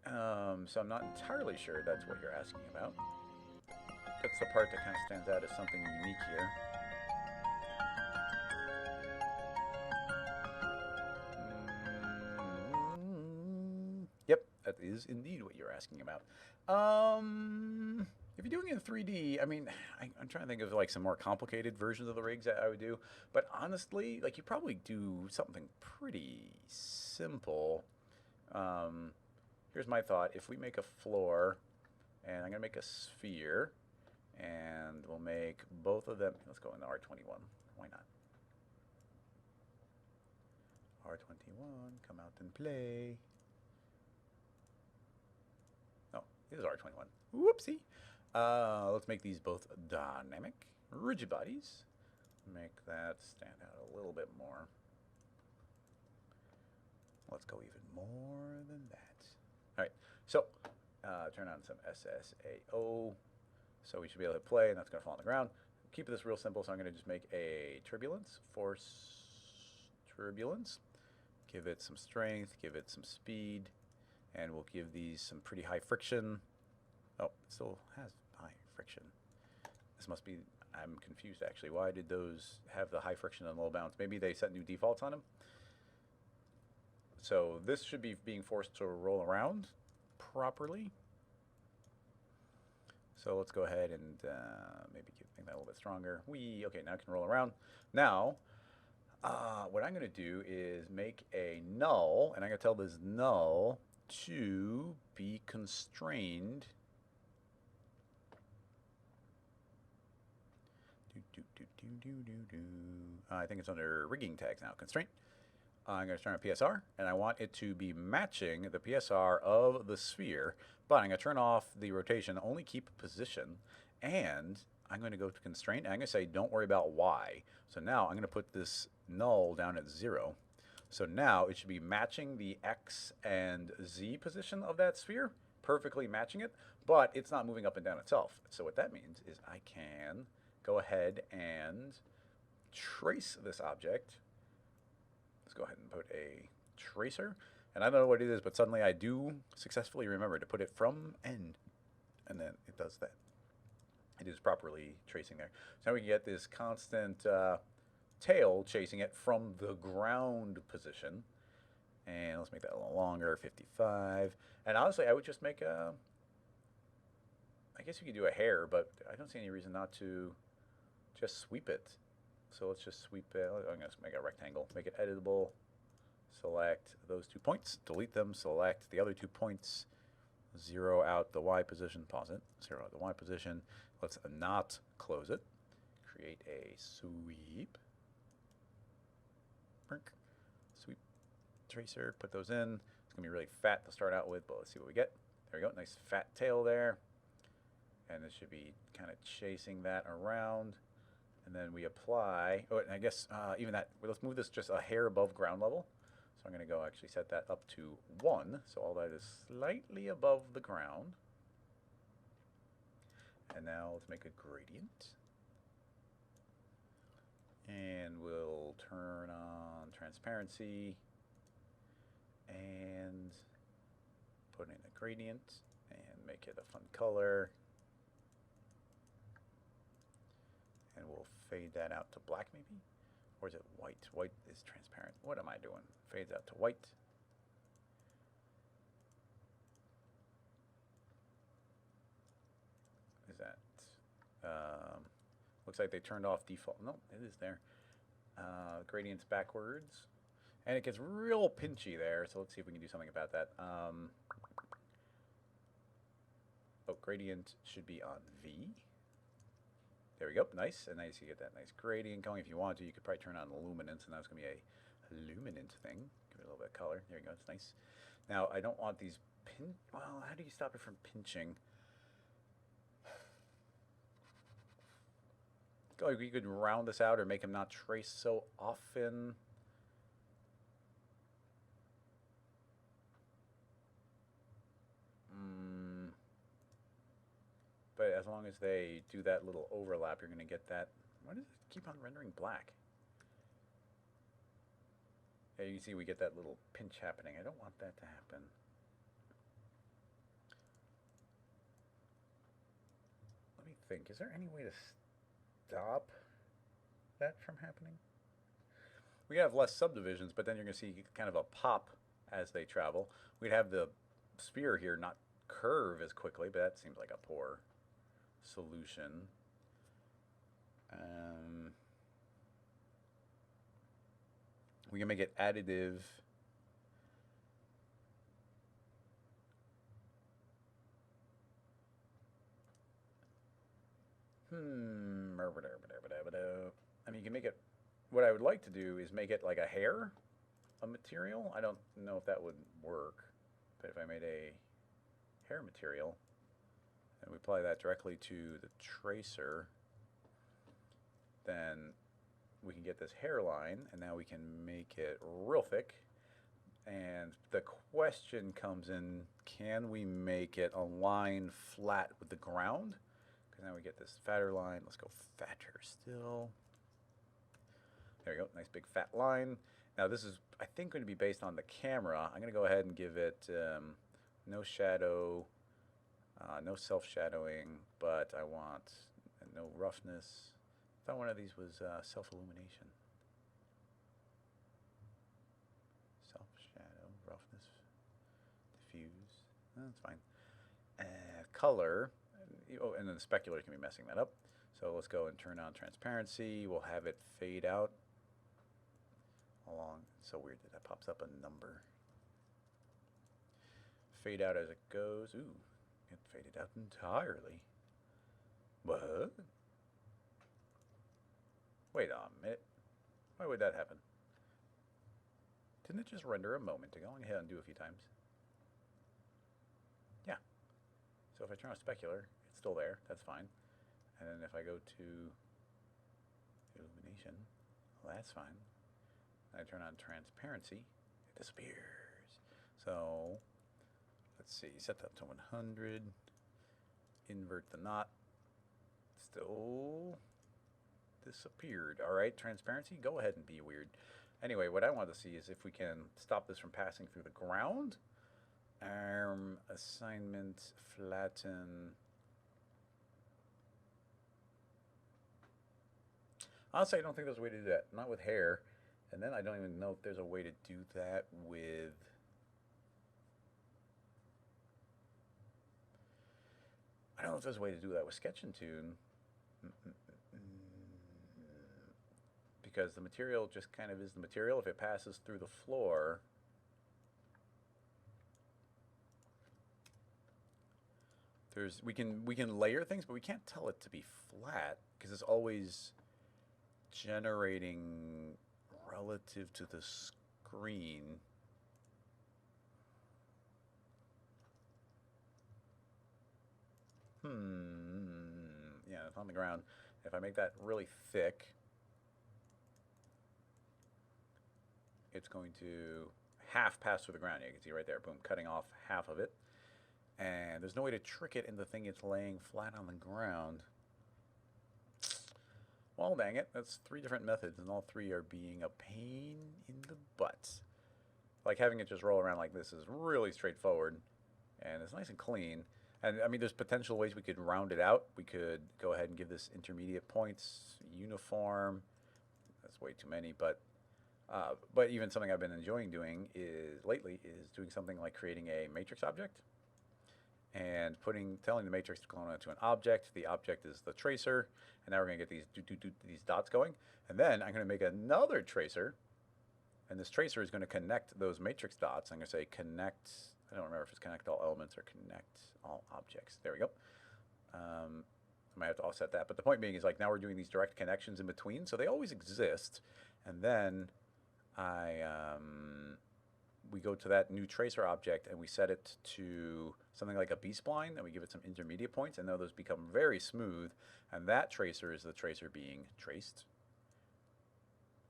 So I'm not entirely sure that's what you're asking about. That's the part that kind of stands out as something unique here. Yep, that is indeed what you're asking about. If you're doing it in 3D, I mean, I'm trying to think of like some more complicated versions of the rigs that I would do. But honestly, like you probably do something pretty simple. Here's my thought. If we make a floor, and I'm going to make a sphere, and we'll make both of them. Let's go into R21. Why not? R21, come out and play. Oh, it is R21. Whoopsie. Let's make these both dynamic, rigid bodies. Make that stand out a little bit more. Let's go even more than that. All right, so turn on some SSAO. So we should be able to hit play, and that's going to fall on the ground. Keep this real simple, so I'm going to just make a turbulence, force turbulence. Give it some strength, give it some speed, and we'll give these some pretty high friction. Oh, it still has high friction. This must be, I'm confused actually. Why did those have the high friction and low bounce? Maybe they set new defaults on them. So this should be being forced to roll around properly. So let's go ahead and maybe make that a little bit stronger. Okay, now it can roll around. Now, what I'm going to do is make a null, and I'm going to tell this null to be constrained. I think it's under rigging tags now. Constraint. I'm going to turn on PSR, and I want it to be matching the PSR of the sphere, but I'm going to turn off the rotation, only keep position, and I'm going to go to constraint, and I'm going to say don't worry about Y. So now I'm going to put this null down at 0. So now it should be matching the X and Z position of that sphere, perfectly matching it, but it's not moving up and down itself. So what that means is I can go ahead and trace this object. Let's go ahead and put a tracer. And I don't know what it is, but suddenly I do successfully remember to put it from end. And then it does that. It is properly tracing there. So now we can get this constant tail chasing it from the ground position. And let's make that a little longer, 55. And honestly, I would just make a, I guess you could do a hair, but I don't see any reason not to just sweep it. So let's just sweep it. I'm going to make a rectangle, make it editable. Select those 2 points, delete them, select the other 2 points, zero out the Y position, pause it, zero out the Y position. Let's not close it. Create a sweep. Sweep tracer, put those in. It's going to be really fat to start out with, but let's see what we get. There we go, nice fat tail there. And this should be kind of chasing that around. And then we apply, oh, and I guess even that, let's move this just a hair above ground level. So I'm going to go actually set that up to 1. So all that is slightly above the ground. And now let's make a gradient. And we'll turn on transparency and put in a gradient and make it a fun color. And we'll fade that out to black maybe. Or is it white? White is transparent. What am I doing? Fades out to white. Is that? Looks like they turned off default. No, it is there. Gradients backwards. And it gets real pinchy there, so let's see if we can do something about that. Oh, gradient should be on V. There we go, nice, and nice. You get that nice gradient going. If you want to, you could probably turn on luminance, and that's going to be a luminant thing. Give it a little bit of color. There you go, it's nice. Now, I don't want these well, how do you stop it from pinching? Oh, you could round this out or make them not trace so often. But as long as they do that little overlap, you're going to get that. Why does it keep on rendering black? Yeah, you can see we get that little pinch happening. I don't want that to happen. Let me think. Is there any way to stop that from happening? We have less subdivisions, but then you're going to see kind of a pop as they travel. We'd have the sphere here not curve as quickly, but that seems like a poor solution. We can make it additive. I mean, you can make it, what I would like to do is make it like a hair, a material. I don't know if that would work, but if I made a hair material, and we apply that directly to the tracer, then we can get this hairline, and now we can make it real thick. And the question comes in, can we make it a line flat with the ground? Because now we get this fatter line. Let's go fatter still. There we go, nice big fat line. Now this is, I think, going to be based on the camera. I'm going to go ahead and give it no shadow, no self-shadowing, but I want no roughness. I thought one of these was self-illumination. Self-shadow, roughness, diffuse. That's fine. Color. Oh, and then the specular can be messing that up. So let's go and turn on transparency. We'll have it fade out along. It's so weird that that pops up a number. Fade out as it goes. Ooh, it faded out entirely. What? Wait a minute. Why would that happen? Didn't it just render a moment ago? I'm going to undo a few times. Yeah. So if I turn on specular, it's still there. That's fine. And then if I go to illumination, well, that's fine. I turn on transparency, it disappears. So let's see, set that to 100, invert the knot, still disappeared. All right, transparency, go ahead and be weird. Anyway, what I want to see is if we can stop this from passing through the ground. Arm, assignment, flatten. Honestly, I don't think there's a way to do that. Not with hair. And then I don't even know if there's a way to do that with... I don't know if there's a way to do that with Sketch and Tune. Because the material just kind of is the material. If it passes through the floor... we can layer things, but we can't tell it to be flat because it's always generating relative to the screen. Yeah, it's on the ground. If I make that really thick, it's going to half pass through the ground. You can see right there, boom, cutting off half of it. And there's no way to trick it in the thing it's laying flat on the ground. Well, dang it, that's 3 different methods, and all 3 are being a pain in the butt. Like, having it just roll around like this is really straightforward, and it's nice and clean. And, I mean, there's potential ways we could round it out. We could go ahead and give this intermediate points, uniform. That's way too many, but even something I've been enjoying doing lately is doing something like creating a matrix object. And telling the matrix to clone into an object. The object is the tracer, and now we're going to get these dots going. And then I'm going to make another tracer, and this tracer is going to connect those matrix dots. I'm going to say connect. I don't remember if it's connect all elements or connect all objects. There we go. I might have to offset that, but the point being is like now we're doing these direct connections in between, so they always exist. And then we go to that new tracer object and we set it to something like a B-spline, and we give it some intermediate points, and now those become very smooth, and that tracer is the tracer being traced.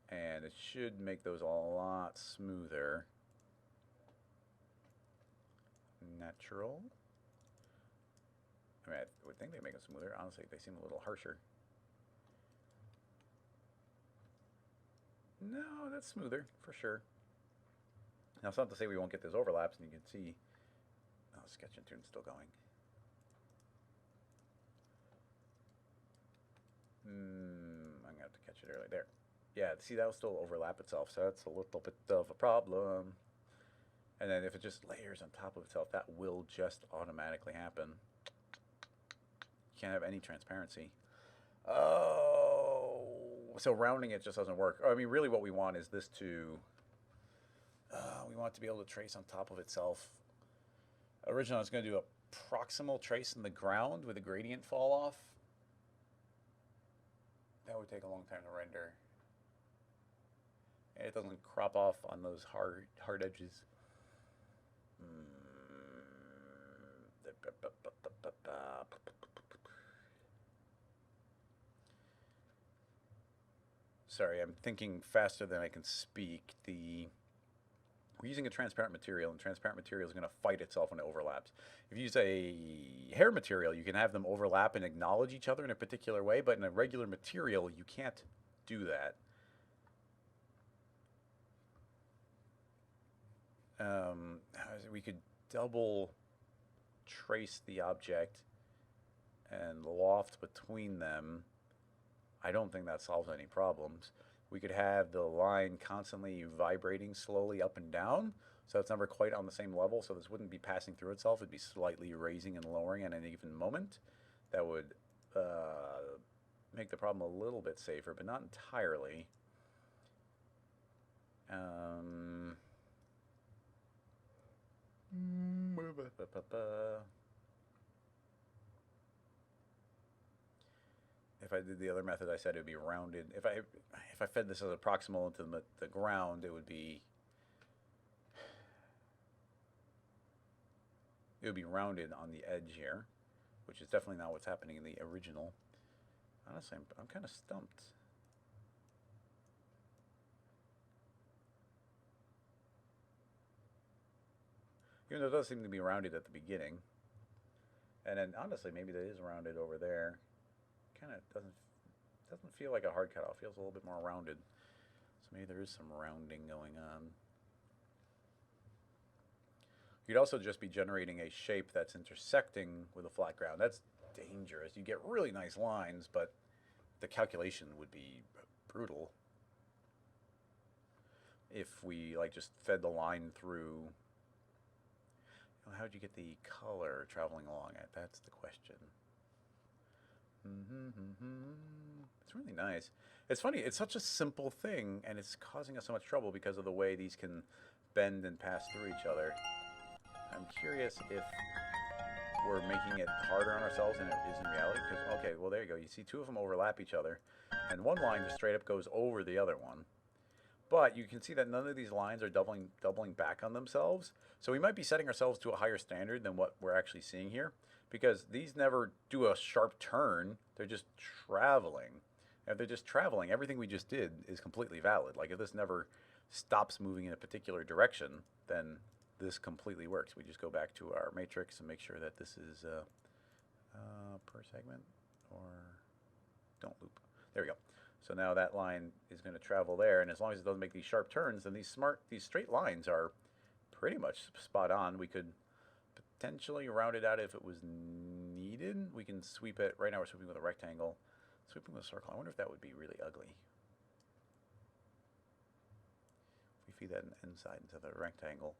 And it should make those a lot smoother. Natural. I mean, I would think they make them smoother. Honestly, they seem a little harsher. No, that's smoother, for sure. Now, it's not to say we won't get those overlaps, and you can see, oh, Sketch and Tune's still going. I'm going to have to catch it early. There. Yeah, see, that will still overlap itself, so that's a little bit of a problem. And then if it just layers on top of itself, that will just automatically happen. You can't have any transparency. Oh, so rounding it just doesn't work. I mean, really what we want is this to... we want it to be able to trace on top of itself. Originally, I was going to do a proximal trace in the ground with a gradient fall off. That would take a long time to render. And it doesn't crop off on those hard edges. Sorry, I'm thinking faster than I can speak. We're using a transparent material, and transparent material is going to fight itself when it overlaps. If you use a hair material, you can have them overlap and acknowledge each other in a particular way, but in a regular material, you can't do that. We could double trace the object and loft between them. I don't think that solves any problems. We could have the line constantly vibrating slowly up and down, so it's never quite on the same level, so this wouldn't be passing through itself. It'd be slightly raising and lowering at any given moment. That would make the problem a little bit safer, but not entirely. If I did the other method, I said it would be rounded. If I fed this as a proximal into the ground, it would be rounded on the edge here, which is definitely not what's happening in the original. Honestly, I'm kind of stumped. Even though it does seem to be rounded at the beginning. And then honestly, maybe that is rounded over there. Kind of doesn't feel like a hard cutoff. Feels a little bit more rounded. So maybe there is some rounding going on. You'd also just be generating a shape that's intersecting with a flat ground. That's dangerous. You get really nice lines, but the calculation would be brutal if we like just fed the line through. How'd you get the color traveling along it? That's the question. It's really nice. It's funny, it's such a simple thing, and it's causing us so much trouble because of the way these can bend and pass through each other. I'm curious if we're making it harder on ourselves than it is in reality. Because, okay, well, there you go. You see two of them overlap each other, and one line just straight up goes over the other one. But you can see that none of these lines are doubling back on themselves. So we might be setting ourselves to a higher standard than what we're actually seeing here, because these never do a sharp turn. They're just traveling. And if they're just traveling, everything we just did is completely valid. Like if this never stops moving in a particular direction, then this completely works. We just go back to our matrix and make sure that this is per segment, or don't loop. There we go. So now that line is going to travel there, and as long as it doesn't make these sharp turns, then these straight lines are pretty much spot on. We could potentially round it out if it was needed. We can sweep it. Right now we're sweeping with a rectangle. Sweeping with a circle. I wonder if that would be really ugly. If we feed that inside into the rectangle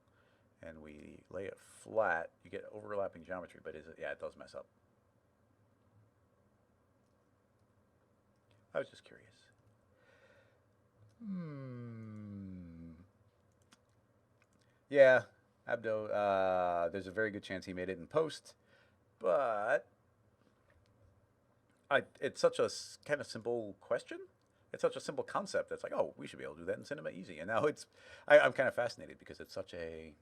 and we lay it flat, you get overlapping geometry, but is it? Yeah, it does mess up. I was just curious. Yeah, Abdo, there's a very good chance he made it in post, but it's such a kind of simple question. It's such a simple concept that's like, oh, we should be able to do that in Cinema easy. And now I'm kind of fascinated because it's such a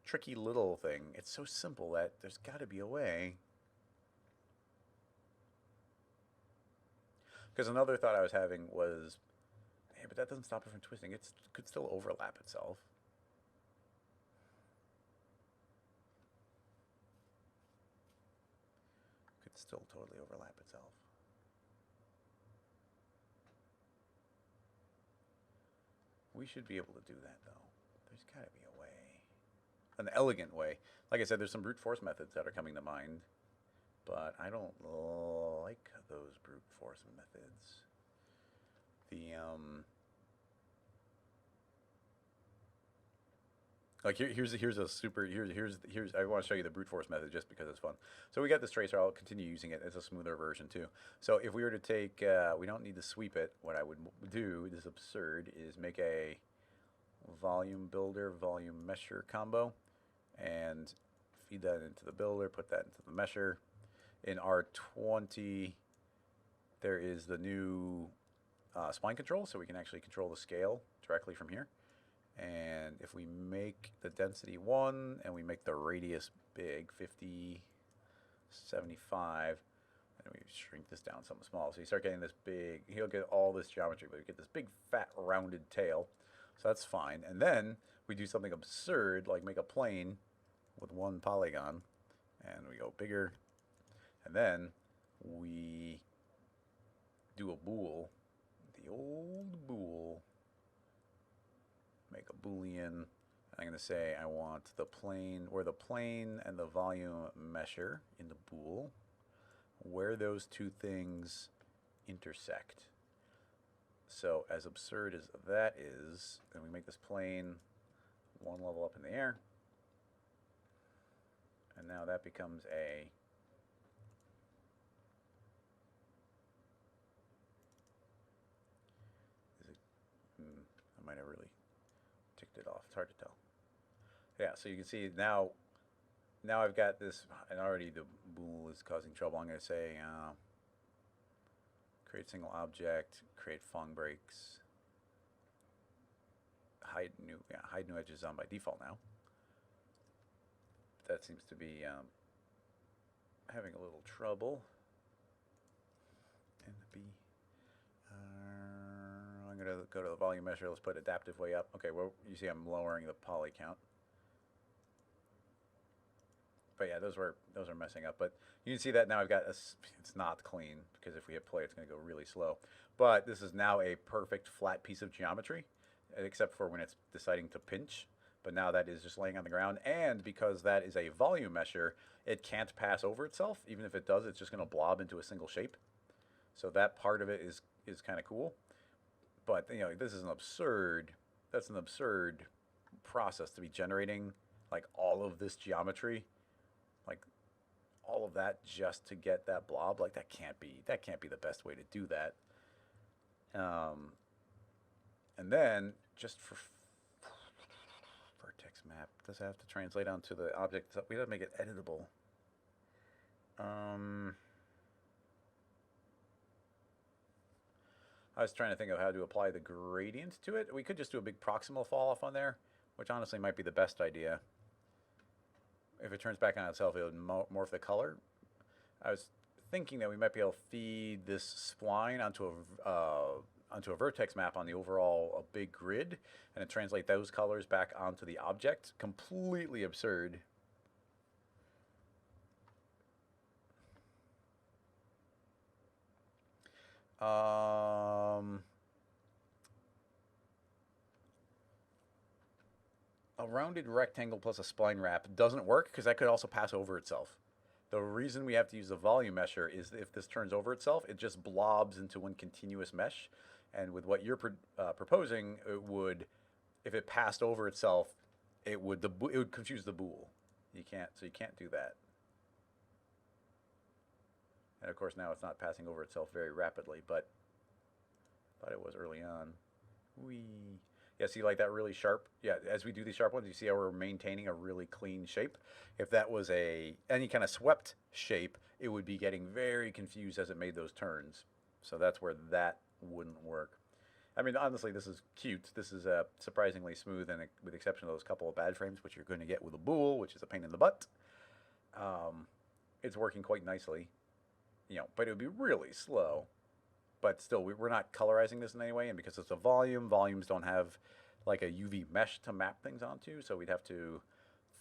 tricky little thing. It's so simple that there's got to be a way. Because another thought I was having was, hey, but that doesn't stop it from twisting. It could still overlap itself. Could still totally overlap itself. We should be able to do that, though. There's got to be a way. An elegant way. Like I said, there's some brute force methods that are coming to mind. But I don't like those brute force methods. Like here's I want to show you the brute force method just because it's fun. So we got this tracer. I'll continue using it as a smoother version too. So if we were to take, we don't need to sweep it. What I would do, this is absurd, is make a volume builder, volume mesher combo, and feed that into the builder. Put that into the mesher. In R20, there is the new spline control, so we can actually control the scale directly from here. And if we make the density 1 and we make the radius big, 50, 75, and we shrink this down something small, so you start getting this big, he'll get all this geometry, but we get this big, fat, rounded tail. So that's fine. And then we do something absurd, like make a plane with one polygon, and we go bigger. And then we do a bool, the old bool, make a boolean. I'm going to say I want the plane, or the plane and the volume mesher in the bool, where those two things intersect. So as absurd as that is, then we make this plane one level up in the air, and now that becomes a I might have really ticked it off. It's hard to tell. Yeah, so you can see now I've got this, and already the bool is causing trouble. I'm going to say create single object, create Phong breaks, hide new edges on by default now. That seems to be having a little trouble. And I'm going to go to the volume measure. Let's put adaptive way up. Okay, well, you see I'm lowering the poly count. But yeah, those are messing up. But you can see that now I've got it's not clean, because if we hit play, it's going to go really slow. But this is now a perfect flat piece of geometry, except for when it's deciding to pinch. But now that is just laying on the ground, and because that is a volume measure, it can't pass over itself. Even if it does, it's just going to blob into a single shape. So that part of it is kind of cool. But you know, this is an absurd. That's an absurd process to be generating like all of this geometry, like all of that just to get that blob. Like that can't be the best way to do that. And then just for vertex map, does it have to translate onto the object? We have to make it editable. I was trying to think of how to apply the gradient to it. We could just do a big proximal fall off on there, which honestly might be the best idea. If it turns back on itself, it would morph the color. I was thinking that we might be able to feed this spline onto a vertex map on the overall big grid, and then translate those colors back onto the object. Completely absurd. A rounded rectangle plus a spline wrap doesn't work because that could also pass over itself. The reason we have to use the volume measure is if this turns over itself, it just blobs into one continuous mesh. And with what you're proposing, it would, if it passed over itself, it would confuse the bool. You can't do that. And of course now it's not passing over itself very rapidly, but it was early on. Yeah, see, like that really sharp. Yeah, as we do these sharp ones, you see how we're maintaining a really clean shape. If that was any kind of swept shape, it would be getting very confused as it made those turns. So that's where that wouldn't work. I mean, honestly, this is cute. This is surprisingly smooth, and with the exception of those couple of bad frames, which you're going to get with a bool, which is a pain in the butt. It's working quite nicely, you know, but it would be really slow. But still, we're not colorizing this in any way, and because it's a volume, volumes don't have like a UV mesh to map things onto, so we'd have to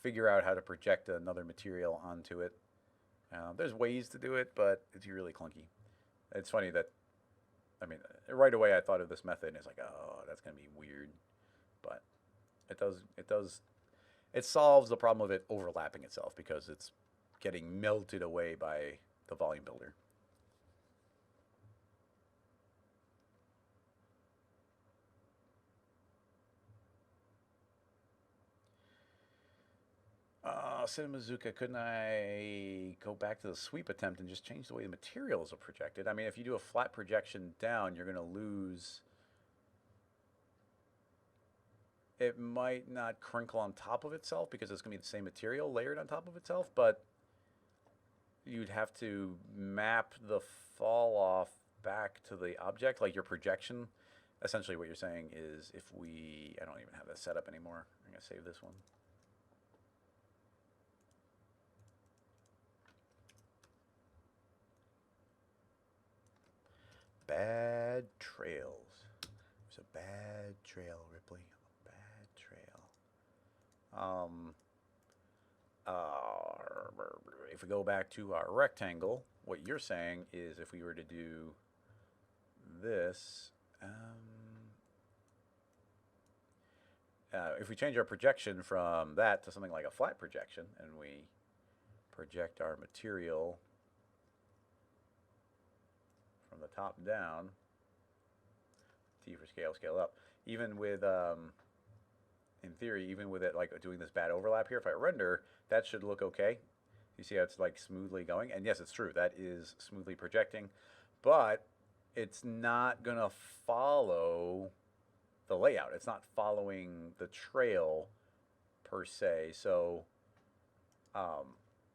figure out how to project another material onto it. There's ways to do it, but it's really clunky. It's funny that, I mean, right away I thought of this method, and it's like, oh, that's going to be weird. But it solves the problem of it overlapping itself because it's getting melted away by the volume builder. Cinemazuka, couldn't I go back to the sweep attempt and just change the way the materials are projected? I mean, if you do a flat projection down, you're going to lose. It might not crinkle on top of itself because it's going to be the same material layered on top of itself, but you'd have to map the fall off back to the object, like your projection. Essentially what you're saying is I don't even have that set up anymore. I'm going to save this one. Bad trails. There's a bad trail, Ripley. A bad trail. If we go back to our rectangle, what you're saying is if we were to do this, if we change our projection from that to something like a flat projection, and we project our material from the top down, T for scale, scale up. Even with, in theory, even with it like doing this bad overlap here, if I render, that should look okay. You see how it's like smoothly going? And yes, it's true, that is smoothly projecting, but it's not gonna follow the layout. It's not following the trail per se. So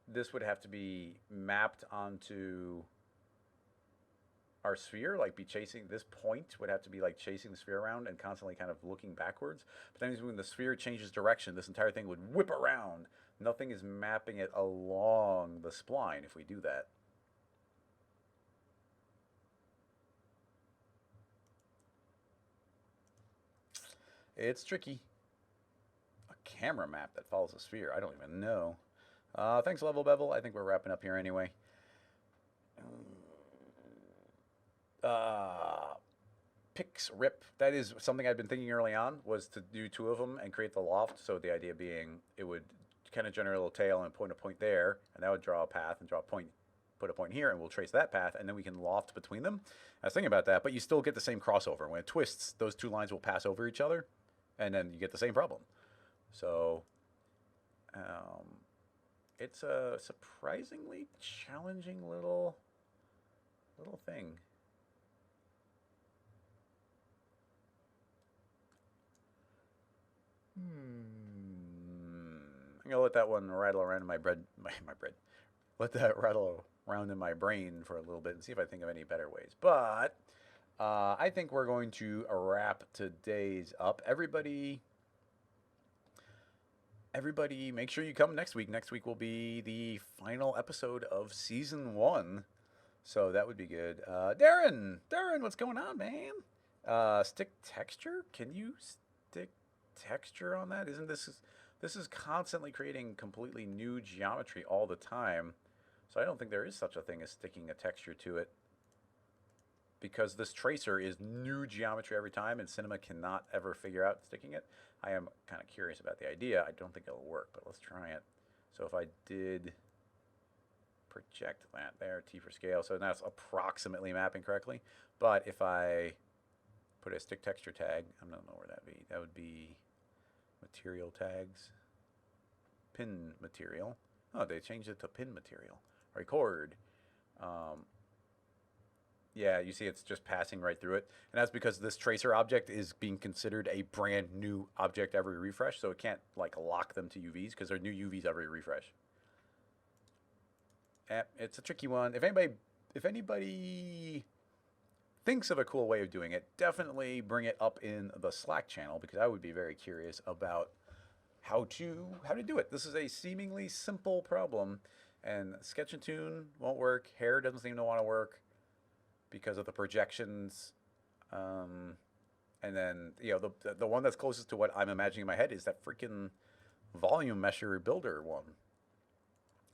this would have to be mapped onto our sphere, like be chasing, this point would have to be like chasing the sphere around and constantly kind of looking backwards. But then when the sphere changes direction, this entire thing would whip around. Nothing is mapping it along the spline if we do that. It's tricky. A camera map that follows a sphere. I don't even know. Thanks, Level Bevel. I think we're wrapping up here anyway. Pix rip. That is something I'd been thinking early on, was to do two of them and create the loft. So the idea being it would kind of generate a little tail and point a point there, and that would draw a path and draw a point, put a point here, and we'll trace that path, and then we can loft between them. I was thinking about that, but you still get the same crossover. When it twists, those two lines will pass over each other, and then you get the same problem. So it's a surprisingly challenging little thing. I'm gonna let that one rattle around in my bread. Let that rattle around in my brain for a little bit and see if I think of any better ways. But I think we're going to wrap today's up. Everybody, make sure you come next week. Next week will be the final episode of season 1, so that would be good. Darren, what's going on, man? Stick texture? Can you stick texture on that? Isn't this is constantly creating completely new geometry all the time? So I don't think there is such a thing as sticking a texture to it, because this tracer is new geometry every time, and Cinema cannot ever figure out sticking it. I am kind of curious about the idea. I don't think it'll work, but let's try it. So if I did project that there, T for scale, so now it's approximately mapping correctly. But if I put a stick texture tag, I don't know where that'd be. That would be material tags, pin material. Oh, they changed it to pin material. Record. Yeah, you see it's just passing right through it. And that's because this tracer object is being considered a brand new object every refresh, so it can't like lock them to UVs because they're new UVs every refresh. It's a tricky one. If anybody thinks of a cool way of doing it, definitely bring it up in the Slack channel, because I would be very curious about how to do it. This is a seemingly simple problem, and Sketch and Tune won't work. Hair doesn't seem to want to work because of the projections. And then the one that's closest to what I'm imagining in my head is that freaking volume mesher builder one,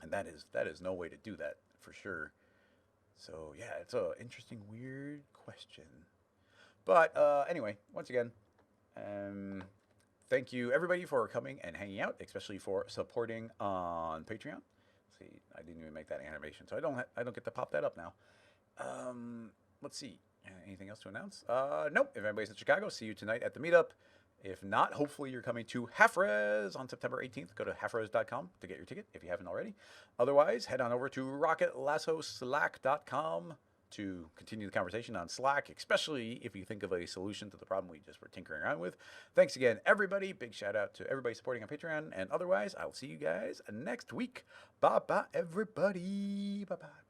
and that is no way to do that for sure. So yeah, it's a interesting, weird question. But anyway, once again, thank you everybody for coming and hanging out, especially for supporting on Patreon. See, I didn't even make that animation, so I don't get to pop that up now. Let's see. Anything else to announce? Nope. If anybody's in Chicago, see you tonight at the meetup. If not, hopefully you're coming to Half-Res on September 18th. Go to halfres.com to get your ticket if you haven't already. Otherwise, head on over to rocketlassoslack.com to continue the conversation on Slack, especially if you think of a solution to the problem we just were tinkering around with. Thanks again, everybody. Big shout out to everybody supporting on Patreon. And otherwise, I'll see you guys next week. Bye-bye, everybody. Bye-bye.